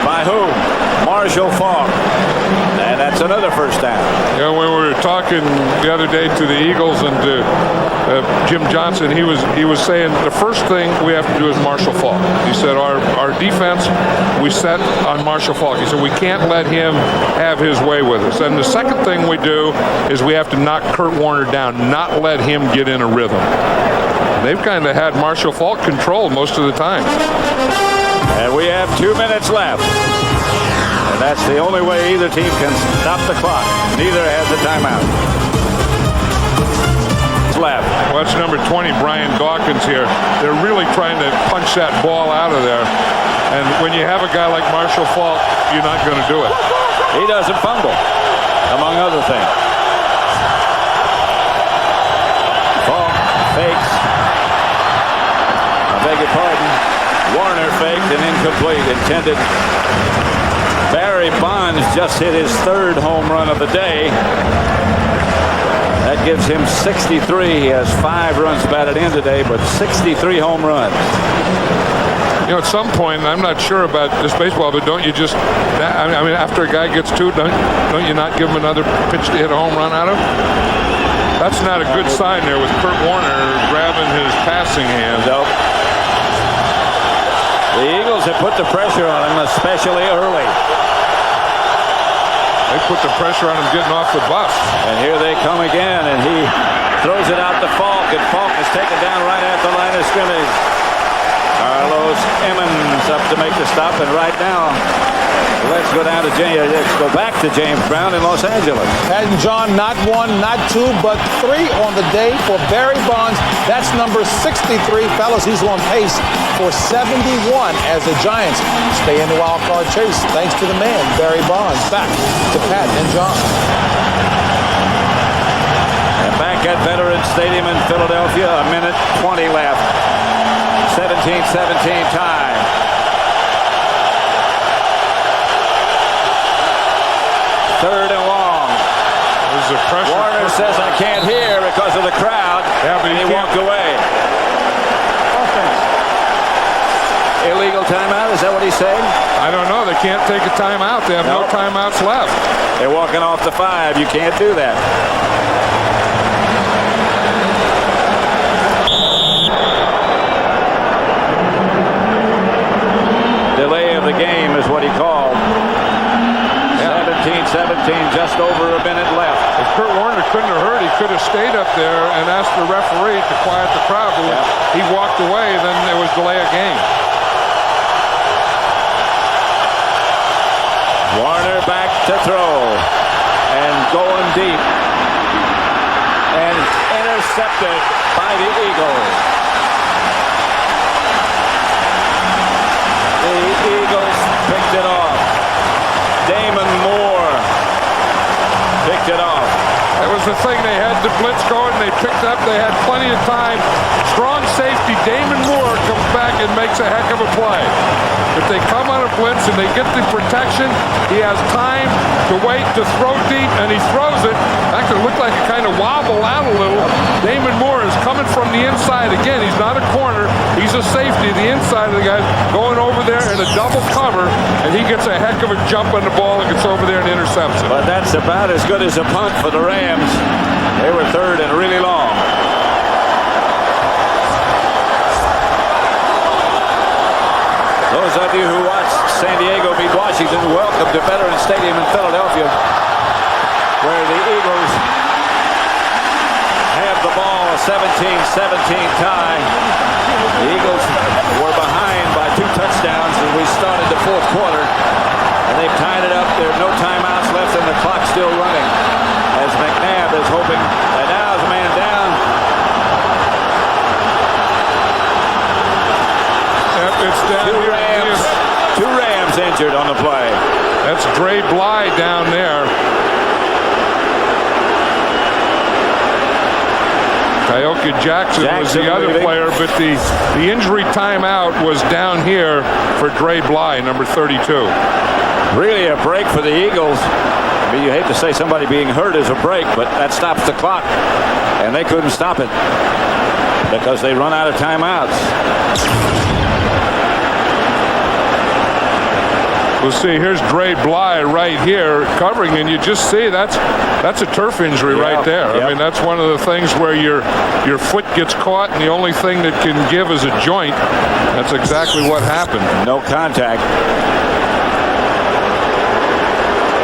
By whom? Marshall Faulk. And that's another first down. You know, when we were talking the other day to the Eagles and to Jim Johnson, he was saying the first thing we have to do is Marshall Faulk. He said our defense, we set on Marshall Faulk. He said we can't let him have his way with us. And the second thing we do is we have to knock Kurt Warner down, not let him get in a rhythm. They've kind of had Marshall Faulk controlled most of the time. And we have 2 minutes left. And that's the only way either team can stop the clock. Neither has a timeout. Left. Well, that's number 20, Brian Dawkins here. They're really trying to punch that ball out of there. And when you have a guy like Marshall Faulk, you're not going to do it. He doesn't fumble, among other things. Faulk fakes. I beg your pardon. Warner faked and incomplete. Intended. Barry Bonds just hit his third home run of the day. That gives him 63. He has 5 runs batted in today, but 63 home runs. You know, at some point, I'm not sure about this baseball, but don't you just, I mean, after a guy gets 2, don't you not give him another pitch to hit a home run out of? That's not a good sign there with Kurt Warner grabbing his passing hand. Nope. The Eagles have put the pressure on him, especially early. They put the pressure on him getting off the bus. And here they come again, and he throws it out to Falk, and Falk is taken down right at the line of scrimmage. Carlos Emmons up to make the stop, and right now, let's go back to James Brown in Los Angeles. And John, not 1, not 2, but 3 on the day for Barry Bonds. That's number 63. Fellas, he's on pace for 71 as the Giants stay in the wild card chase. Thanks to the man, Barry Bonds. Back to Pat and John. And back at Veterans Stadium in Philadelphia, 1:20 left. 17-17 tie. Third and long. There's a pressure. Warner says, I can't hear because of the crowd. Yeah, but and he walked away. Illegal timeout? Is that what he's saying? I don't know. They can't take a timeout. They have no timeouts left. They're walking off the 5. You can't do that. Delay of the game is what he called. 17-17, just over a minute left. If Kurt Warner couldn't have heard, he could have stayed up there and asked the referee to quiet the crowd. But when he walked away, then it was delay of game. Warner back to throw. And going deep. And intercepted by the Eagles. The Eagles picked it off. Damon Moore picked it off. That was the thing. They had the blitz going. They picked up. They had plenty of time. Strong safety. Damon Moore comes back and makes a heck of a play. If they come on a blitz and they get the protection, he has time to wait to throw deep, and he throws it. Actually, it looked like it kind of wobbled out a little. Damon Moore is coming from from the inside. Again, he's not a corner. He's a safety. The inside of the guy going over there in a double cover, and he gets a heck of a jump on the ball and gets over there and intercepts it. But that's about as good as a punt for the Rams. They were third and really long. Those of you who watched San Diego beat Washington, welcome to Veterans Stadium in Philadelphia, where the Eagles have the ball, a 17-17 tie. The Eagles were behind by 2 touchdowns as we started the fourth quarter, and they've tied it up. There are no timeouts left, and the clock's still running as McNabb is hoping, and now is a man down. It's down here. Two Rams injured on the play. That's Dre Bly down there. Tyoka Jackson was the other leaving. player, but the injury timeout was down here for Dre Bly, number 32. Really a break for the Eagles. I mean, you hate to say somebody being hurt is a break, but that stops the clock, and they couldn't stop it because they run out of timeouts. We'll see. Here's Dre Bly right here covering, and you just see that's a turf injury right there. Yep. I mean, that's one of the things where your foot gets caught, and the only thing that can give is a joint. That's exactly what happened. No contact.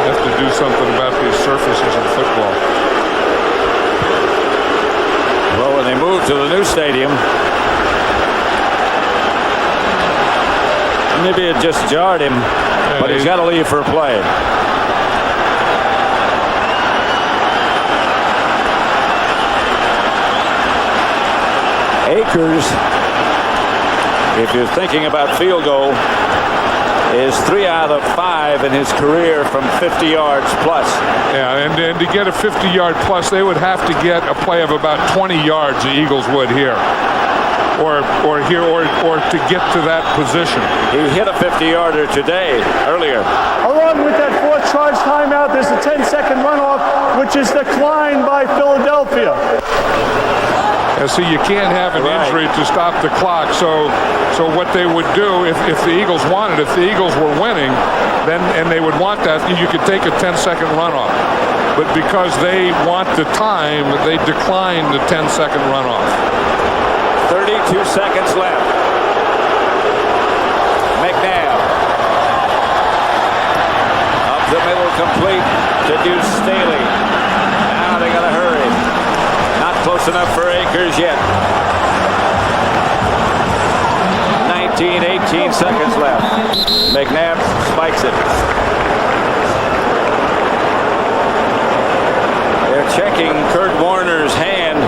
Have to do something about these surfaces in football. Well, when they move to the new stadium, maybe it just jarred him, but he's got to leave for a play. Akers, if you're thinking about field goal, is 3 out of 5 in his career from 50 yards plus. Yeah, and to get a 50-yard plus, they would have to get a play of about 20 yards, the Eagles would here. Or to get to that position. He hit a 50-yarder today, earlier. Along with that 4th charge timeout, there's a 10-second runoff, which is declined by Philadelphia. See, you can't have an injury to stop the clock. So what they would do, if the Eagles wanted, if the Eagles were winning, then and they would want that, you could take a 10-second runoff. But because they want the time, they decline the 10-second runoff. 32 seconds left. McNabb. Up the middle, complete to Deuce Staley. Now they got to hurry. Not close enough for Akers yet. 18 seconds left. McNabb spikes it. They're checking Kurt Warner's hand.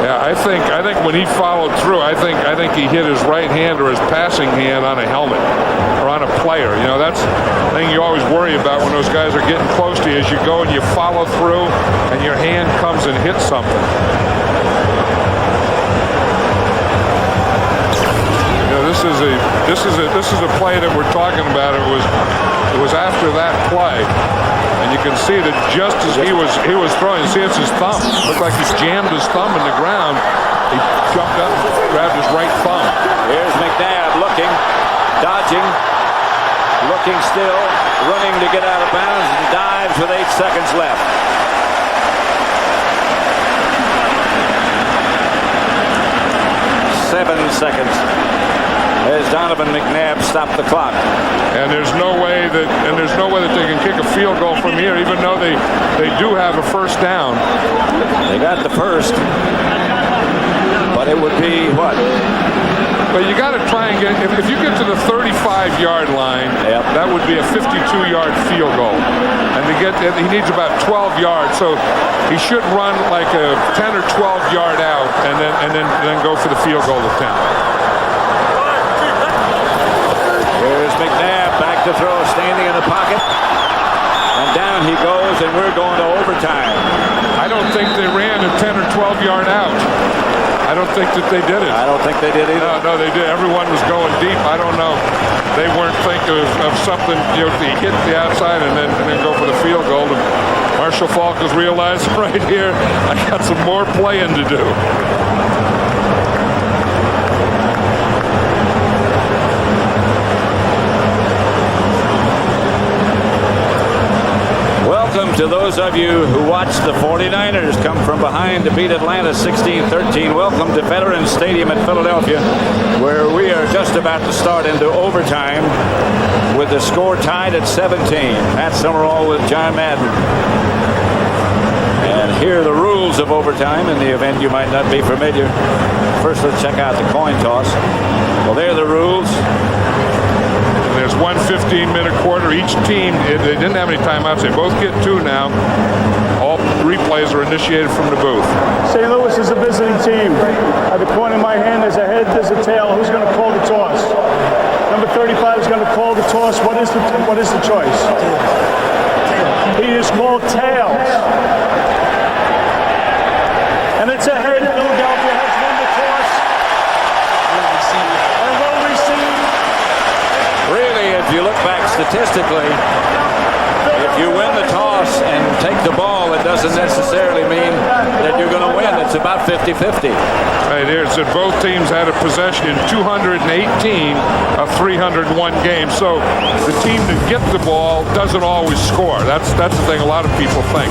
Yeah, I think when he followed through, I think he hit his right hand or his passing hand on a helmet or on a player. You know, that's the thing you always worry about when those guys are getting close to you. As you go and you follow through, and your hand comes and hits something. You know, this is a play that we're talking about. It was after that play. And you can see that just as he was throwing, you see it's his thumb. Looked like he jammed his thumb in the ground. He jumped up and grabbed his right thumb. Here's McNabb looking, dodging, looking still, running to get out of bounds, and dives with 8 seconds left. Seven seconds as Donovan McNabb stopped the clock. And there's no way that they can kick a field goal from here, even though they do have a first down. They got the first, but it would be what? But you got to try and get, if you get to the 35-yard line, that would be a 52-yard field goal. And to get that, he needs about 12 yards. So he should run like a 10 or 12-yard out, and then go for the field goal attempt. Here's McNabb back to throw, standing in the pocket. And down he goes, and we're going to overtime. I don't think they ran a 10 or 12-yard out. I don't think that they did it. I don't think they did either. No, they did. Everyone was going deep. I don't know. They weren't thinking of something, you know, to hit the outside and then go for the field goal. Marshall Marshall Faulk has realized right here, I got some more playing to do. Welcome to those of you who watched the 49ers come from behind to beat Atlanta 16-13. Welcome to Veterans Stadium in Philadelphia, where we are just about to start into overtime with the score tied at 17. Pat Summerall with John Madden. And here are the rules of overtime in the event you might not be familiar. First, let's check out the coin toss. Well, there are the rules. There's one 15-minute quarter. Each team, they didn't have any timeouts. They both get 2 now. All replays are initiated from the booth. St. Louis is a visiting team. At the coin in my hand, there's a head, there's a tail. Who's going to call the toss? Number 35 is going to call the toss. What is the choice? He is called tails. And it's a head. Philadelphia has won the toss. And will receive. Really, if you look back statistically, if you win the toss and take the ball, it doesn't necessarily mean that you're going to win. It's about 50-50. Right here, so both teams had a possession in 218 of 301 games. So the team that gets the ball doesn't always score. That's the thing a lot of people think.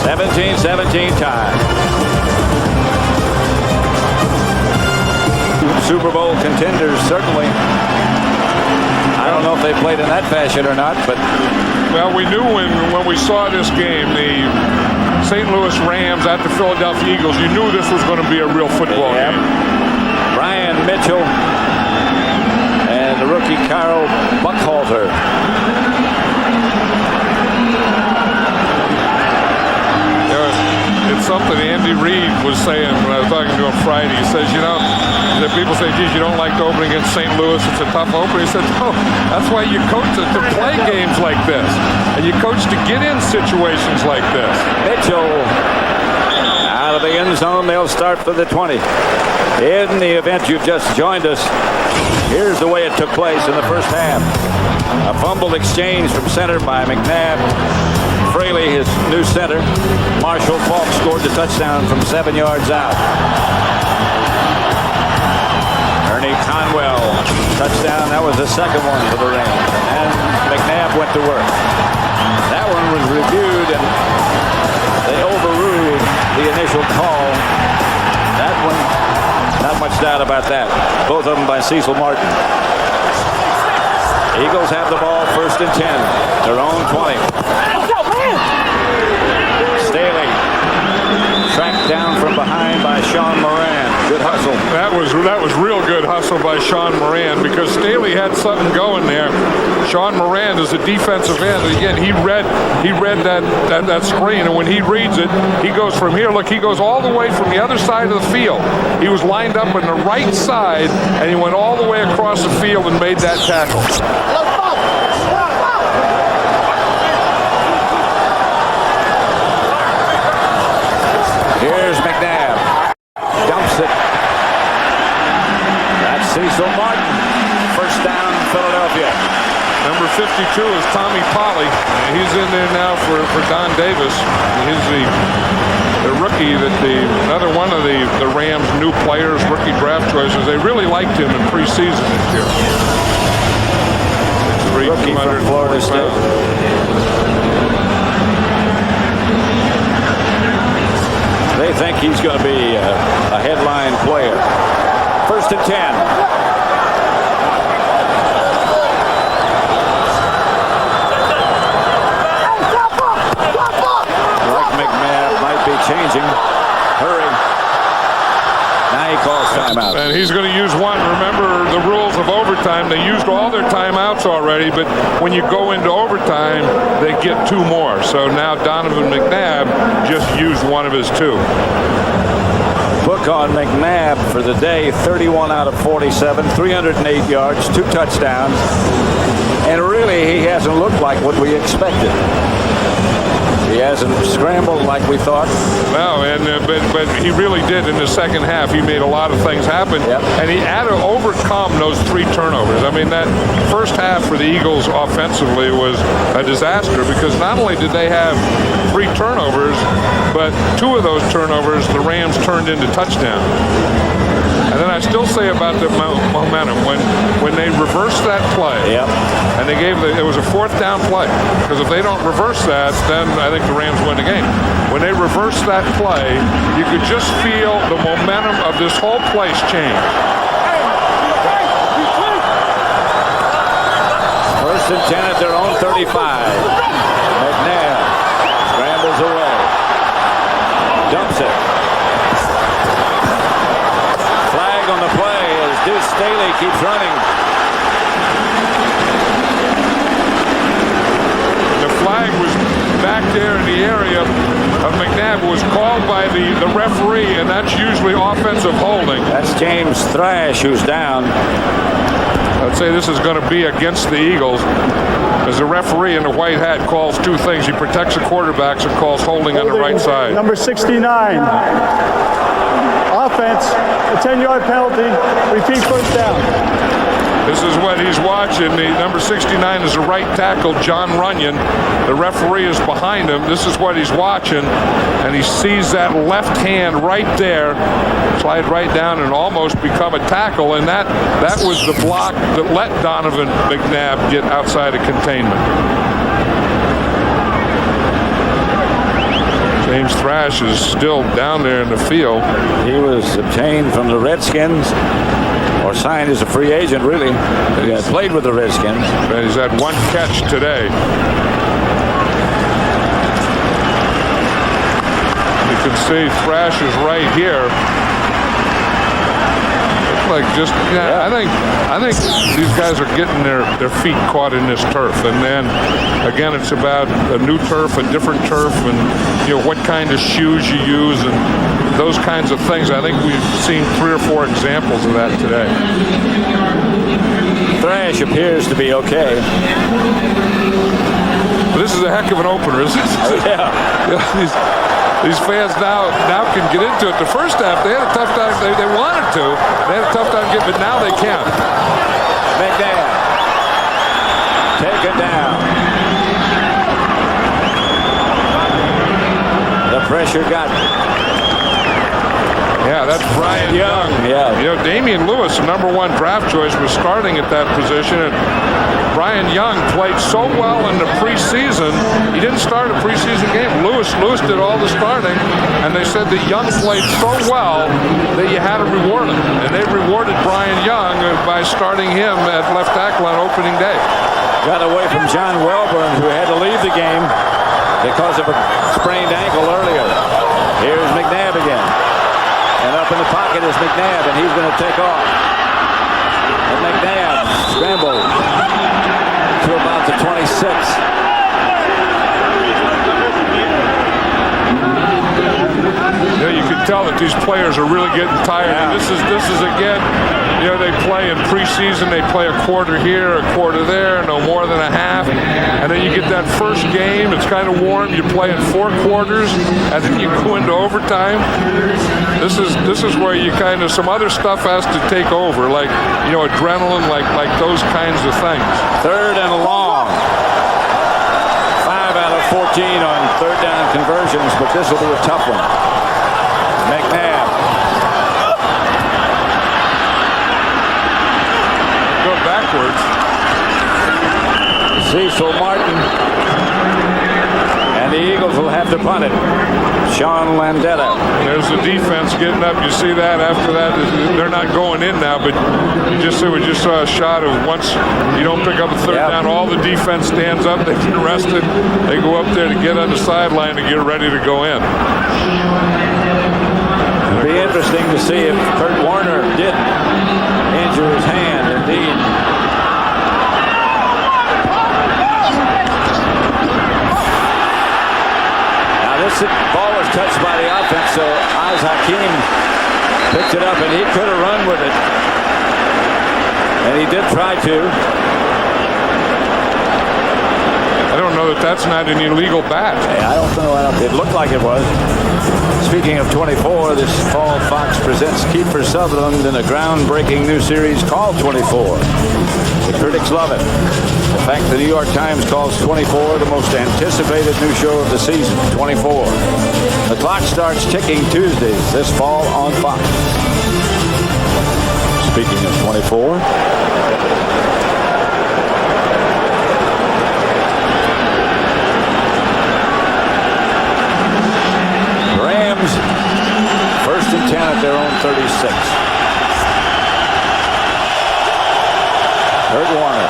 17-17 tie. Super Bowl contenders, certainly. I don't know if they played in that fashion or not, but... Well, we knew when we saw this game, the St. Louis Rams at the Philadelphia Eagles, you knew this was going to be a real football game. Brian Mitchell and the rookie Carl Buckhalter. It's something Andy Reid was saying when I was talking to him Friday. He says, you know, that people say, geez, you don't like to open against St. Louis. It's a tough opening. He said, no, that's why you coach to play games like this. And you coach to get in situations like this. Mitchell out of the end zone. They'll start for the 20. In the event you've just joined us, here's the way it took place in the first half. A fumble exchange from center by McNabb. Fraley, his new center. Marshall Faulk scored the touchdown from 7 yards out. Ernie Conwell, touchdown. That was the second one for the Rams. And McNabb went to work. That one was reviewed, and they overruled the initial call. That one, not much doubt about that. Both of them by Cecil Martin. Eagles have the ball, 1st and 10. Their own 20. Staley tracked down from behind by Sean Moran. Good hustle. That was real good hustle by Sean Moran, because Staley had something going there. Sean Moran is a defensive end. Again, he read that screen, and when he reads it, he goes from here. Look, he goes all the way from the other side of the field. He was lined up on the right side, and he went all the way across the field and made that tackle. Here's McNabb. Dumps it. That's Cecil Martin. 1st down, Philadelphia. Number 52 is Tommy Polley. He's in there now for Don Davis. He's the rookie another one of the Rams' new players, rookie draft choices. They really liked him in preseason this year. Rookie from Florida State. They think he's going to be a headline player. 1st and 10. Like McNabb might be changing. Hurry. Now he calls timeout. And he's going to use one. Remember the rules of overtime. They used all their timeouts already, but when you go into overtime, they get 2 more. So now Donovan McNabb just used one of his 2. Book on McNabb for the day, 31 out of 47, 308 yards, 2 touchdowns. And really, he hasn't looked like what we expected. He hasn't scrambled like we thought. No, and but he really did in the second half. He made a lot of things happen, and he had to overcome those 3 turnovers. I mean, that first half for the Eagles offensively was a disaster because not only did they have 3 turnovers, but 2 of those turnovers the Rams turned into touchdowns. And then I still say about the momentum when they reversed that play, and they gave it was a 4th down play, because if they don't reverse that, then I think the Rams win the game. When they reversed that play, you could just feel the momentum of this whole place change. First and 10 at their own 35. McNabb scrambles away, dumps it. On the play as Deuce Staley keeps running. The flag was back there in the area of McNabb. Was called by the referee, and that's usually offensive holding. That's James Thrash who's down. I'd say this is going to be against the Eagles, as the referee in the white hat calls 2 things. He protects the quarterbacks and calls holding on the right side. Number 69. Offense, a 10-yard penalty, repeat first down. This is what he's watching. The number 69 is the right tackle, John Runyon. The referee is behind him. This is what he's watching, and he sees that left hand right there slide right down and almost become a tackle, and that was the block that let Donovan McNabb get outside of containment. James Thrash is still down there in the field. He was obtained from the Redskins, or signed as a free agent, really. He played with the Redskins. And he's had 1 catch today. You can see Thrash is right here. Like just, I think these guys are getting their feet caught in this turf, and then again it's about a new turf, a different turf, and what kind of shoes you use and those kinds of things. I think we've seen 3 or 4 examples of that today. Thrash appears to be okay. But this is a heck of an opener, isn't it? These fans now can get into it. The first half, they had a tough time. They wanted to. They had a tough time getting, but now they can. McNabb taken down. The pressure got. Yeah, that's Brian Young. Yeah. Damian Lewis, the number 1 draft choice, was starting at that position, and Brian Young played so well in the preseason. He didn't start a preseason game. Lewis did all the starting, and they said that Young played so well that you had to reward him. And they rewarded Brian Young by starting him at left tackle on opening day. Got away from John Welborn, who had to leave the game because of a sprained ankle earlier. Here's McNabb again. And up in the pocket is McNabb, and he's going to take off. And McNabb scrambled to about the 26. You can tell that these players are really getting tired. And this is again, they play in preseason. They play a quarter here, a quarter there, no more than a half. And then you get that first game. It's kind of warm. You play in 4 quarters, and then you go into overtime. This is where you kind of some other stuff has to take over, like adrenaline, like those kinds of things. 3rd and long. 5 out of 14 on 3rd down conversions, but this will be a tough one. McNabb. Go backwards. Cecil Martin. And the Eagles will have to punt it. Sean Landeta. There's the defense getting up. You see that after that. They're not going in now, but we just saw a shot of once you don't pick up a 3rd down, all the defense stands up. They get arrested. They go up there to get on the sideline to get ready to go in. It'll be interesting to see if Kurt Warner did injure his hand, indeed. Now this ball was touched by the offense, so Az Hakim picked it up, and he could have run with it. And he did try to. I don't know that that's not an illegal bat. Hey, I don't know. It looked like it was. Speaking of 24, this fall Fox presents Kiefer Sutherland in a groundbreaking new series called 24. The critics love it. In fact, the New York Times calls 24 the most anticipated new show of the season, 24. The clock starts ticking Tuesdays this fall on Fox. Speaking of 24, Rams, 1st and 10 at their own 36. Kurt Warner,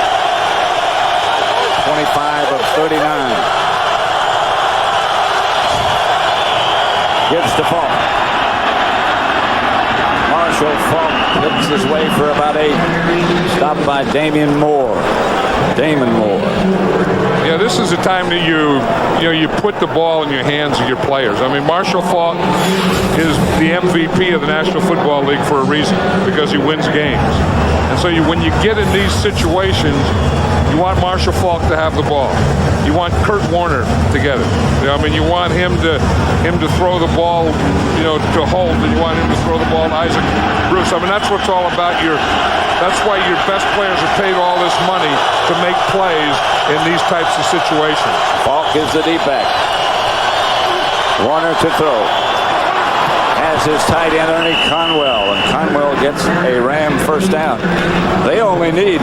25 of 39. Gives to Falk. Marshall Falk hits his way for about 8. Stopped by Damon Moore. Yeah, this is a time that you put the ball in your hands of your players. I mean, Marshall Falk is the MVP of the National Football League for a reason, because he wins games. And so when you get in these situations, you want Marshall Falk to have the ball. You want Kurt Warner to get it. I mean, you want him to throw the ball, to Holt, and you want him to throw the ball to Isaac Bruce. I mean, that's what's all about. That's why your best players are paid all this money to make plays in these types of situations. Falk is the deep back. Warner to throw. Has his tight end Ernie Conwell, and Conwell gets a Ram first down. They only need,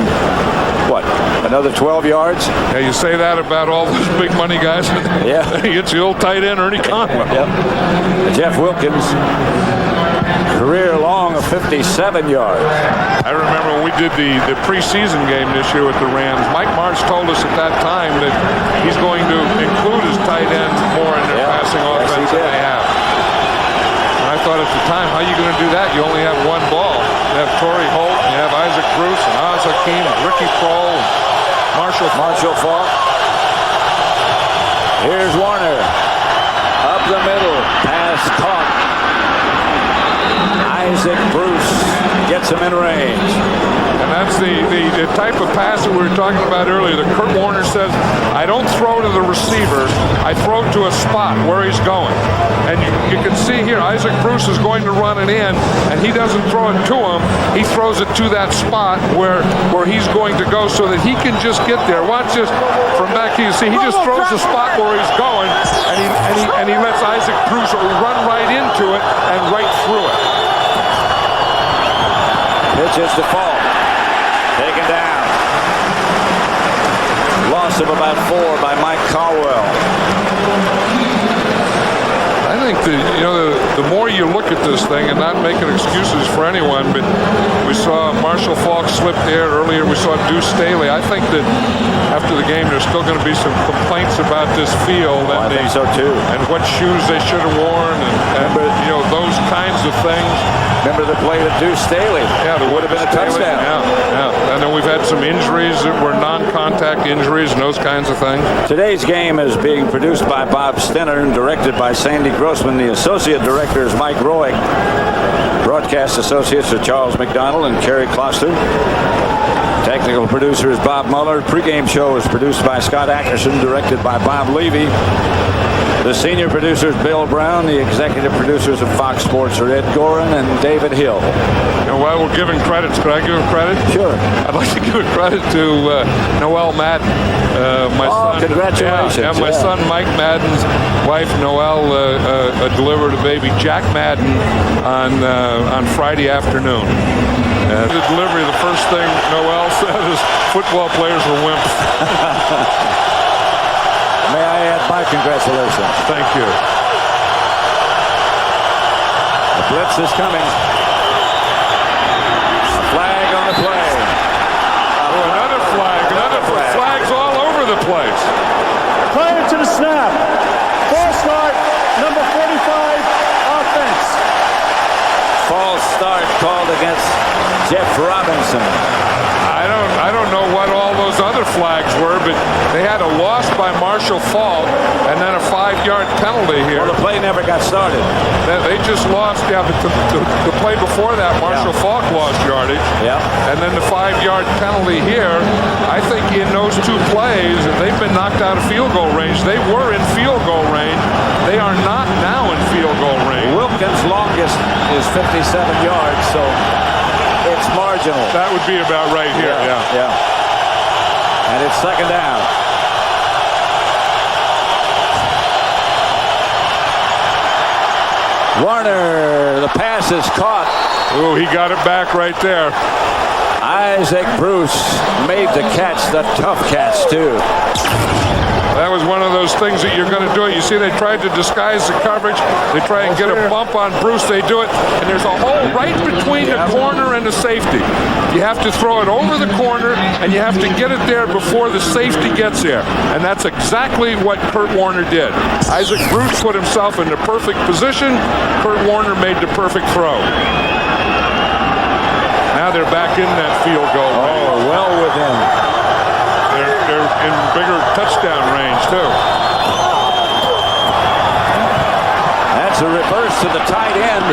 another 12 yards? Yeah, you say that about all those big money guys. Yeah. He gets the old tight end Ernie Conwell. Yep. Jeff Wilkins, career long of 57 yards. I remember when we did the preseason game this year with the Rams, Mike Martz told us at that time that he's going to include his tight end more in their passing offense than they have. And I thought at the time, how are you going to do that? You only have one ball. You have Torrey Holt, and you have Isaac Bruce, and Oz Hakeem, and Ricky Prohl, and Marshall Falk. Here's Warner. Up the middle. Pass caught. Isaac Bruce gets him in range. And that's the type of pass that we were talking about earlier. That Kurt Warner says, I don't throw to the receiver, I throw to a spot where he's going. And you can see here, Isaac Bruce is going to run it in, and he doesn't throw it to him. He throws it to that spot where he's going to go so that he can just get there. Watch this from back here. You see, he just throws the spot where he's going, and he lets Isaac Bruce run right into it and right through it. Pitches to Falk. Taken down. Loss of about 4 by Mike Caldwell. I think the more you look at this thing, and not making excuses for anyone, but we saw Marshall Falk slip there earlier. We saw Deuce Staley. I think that after the game, there's still going to be some complaints about this field I think so too. And what shoes they should have worn, and those kinds of things. Remember the play to Deuce Staley? Yeah, there would have been a touchdown. Yeah. And then we've had some injuries that were non-contact injuries and those kinds of things. Today's game is being produced by Bob Stenner and directed by Sandy Grossman. The associate director is Mike Roig. Broadcast associates are Charles McDonald and Kerry Kloster. Technical producer is Bob Muller. Pre-game show is produced by Scott Ackerson, directed by Bob Levy. The senior producer is Bill Brown. The executive producers of Fox Sports are Ed Gorin and David Hill. While we're giving credits, could I give him credit? Sure. I'd like to give credit to Noel Madden, my son. Congratulations. Yeah, my son Mike Madden's wife Noel delivered a baby, Jack Madden, on Friday afternoon. And the delivery, the first thing Noel said is, football players are wimps. May I add my congratulations. Thank you. The blitz is coming. A flag on the play. Another flag. Flags all over the place. Prior to the snap, false start, number 45, offense. False start called against Jeff Robinson. I don't know what all those other other flags were, but they had a loss by Marshall Faulk and then a 5-yard penalty here. Well, the play never got started. They just lost. Yeah, but the play before that, Marshall Faulk lost yardage. Yeah. And then the 5-yard penalty here. I think in those two plays, they've been knocked out of field goal range. They were in field goal range. They are not now in field goal range. Wilkins' longest is 57 yards, so it's marginal. That would be about right here. Yeah. And it's second down. Warner, the pass is caught. Oh, he got it back right there. Isaac Bruce made the catch, the tough catch, too. That was one of those things that you're going to do it. You see, they tried to disguise the coverage. They try and get a bump on Bruce. They do it, and there's a hole right between the corner and the safety. You have to throw it over the corner, and you have to get it there before the safety gets there. And that's exactly what Kurt Warner did. Isaac Bruce put himself in the perfect position. Kurt Warner made the perfect throw. Now they're back in that field goal range. Oh, well within. They're in bigger touchdown range, too. That's a reverse to the tight end,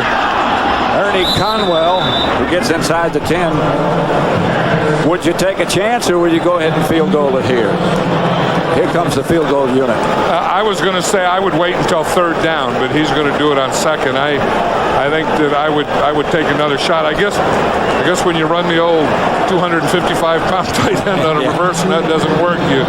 Ernie Conwell, who gets inside the 10. Would you take a chance, or would you go ahead and field goal it here? Here comes the field goal unit. I was going to say I would wait until third down, but he's going to do it on second. I think that I would take another shot. I guess when you run the old 255-pound tight end on a reverse and that doesn't work, you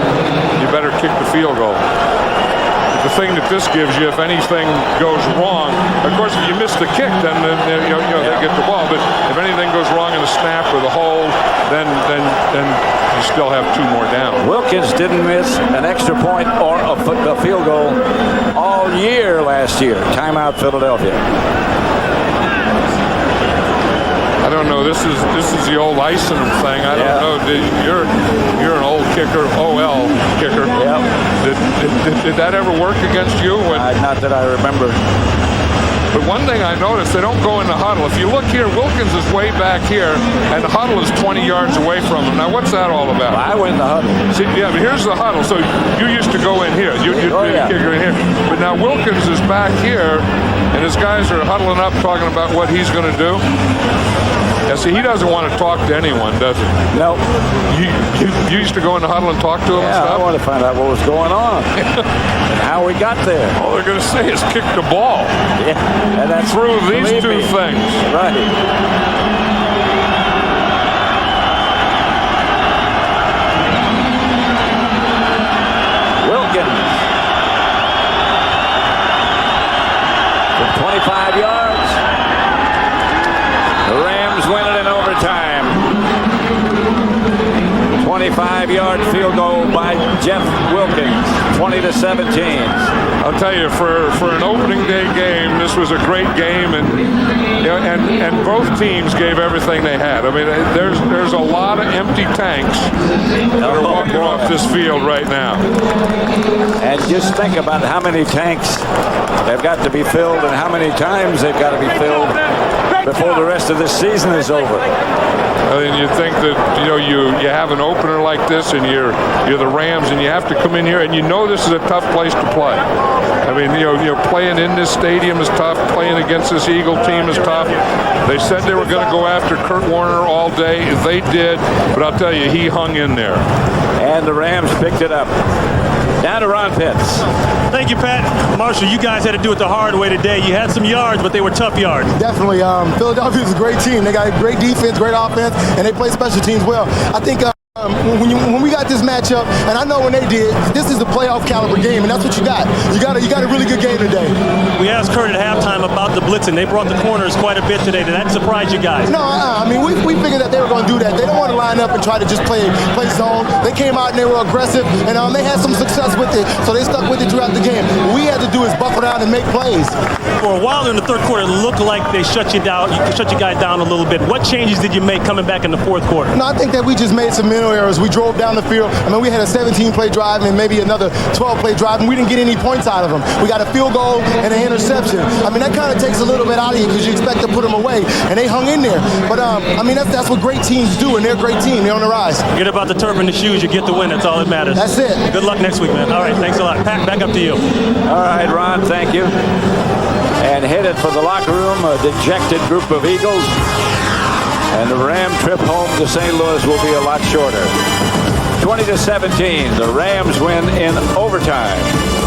better kick the field goal. But the thing that this gives you, if anything goes wrong, of course, if you miss the kick, then they get the ball. But if anything goes wrong in the snap or the hold, then you still have 2 more down. Wilkins didn't miss an extra point or a field goal all year last year. Timeout, Philadelphia. I don't know. This is the old Isenham thing. I don't know. You're an old kicker, OL kicker. Yep. Did that ever work against you? Not that I remember. But one thing I noticed, they don't go in the huddle. If you look here, Wilkins is way back here, and the huddle is 20 yards away from him. Now, what's that all about? I went in the huddle. See, yeah, but here's the huddle. So you used to go in here. You'd be the kicker in here. But now Wilkins is back here, and his guys are huddling up talking about what he's going to do. Yeah, see, he doesn't want to talk to anyone, does he? No. You used to go in the huddle and talk to him and stuff? I want to find out what was going on and how we got there. All they're going to say is kick the ball. Yeah, and that's through these two things. Right. Wilkins from 25 yards. The Rams win it in overtime. 25-yard field goal by Jeff Wilkins, 20-17. I'll tell you, for an opening day game, this was a great game, and both teams gave everything they had. I mean, there's a lot of empty tanks that are walking off this field right now. And just think about how many tanks they've got to be filled and how many times they've got to be filled before the rest of this season is over. I mean, you think that you have an opener like this, and you're the Rams, and you have to come in here, and you know this is a tough place to play. I mean, playing in this stadium is tough. Playing against this Eagle team is tough. They said they were going to go after Kurt Warner all day. They did, but I'll tell you, he hung in there. And the Rams picked it up. Down to Ron Pitts. Thank you, Pat. Marshall, you guys had to do it the hard way today. You had some yards, but they were tough yards. Definitely. Philadelphia is a great team. They got great defense, great offense, and they play special teams well. I think when we got this matchup, and I know when they did, this is a playoff caliber game, and that's what you got. You got a really good game today. We asked Kurt at halftime about the blitzing. They brought the corners quite a bit today. Did that surprise you guys? No, I mean, we figured that they were going to do that. They don't want to line up and try to just play zone. They came out and they were aggressive, and they had some success with it, so they stuck with it throughout the game. What we had to do is buckle down and make plays. For a while in the third quarter, it looked like they shut you down. You shut your guys down a little bit. What changes did you make coming back in the fourth quarter? No, I think that we just made some mental errors. We drove down the field. field. I mean, we had a 17-play drive and maybe another 12-play drive, and we didn't get any points out of them. We got a field goal and an interception. I mean, that kind of takes a little bit out of you because you expect to put them away, and they hung in there. But, I mean, that's what great teams do, and they're a great team. They're on the rise. Forget about the turf and the shoes. You get the win. That's all that matters. That's it. Good luck next week, man. All right, thanks a lot. Pat, back up to you. All right, Ron, thank you. And headed for the locker room, a dejected group of Eagles. And the Ram trip home to St. Louis will be a lot shorter. 20-17, the Rams win in overtime.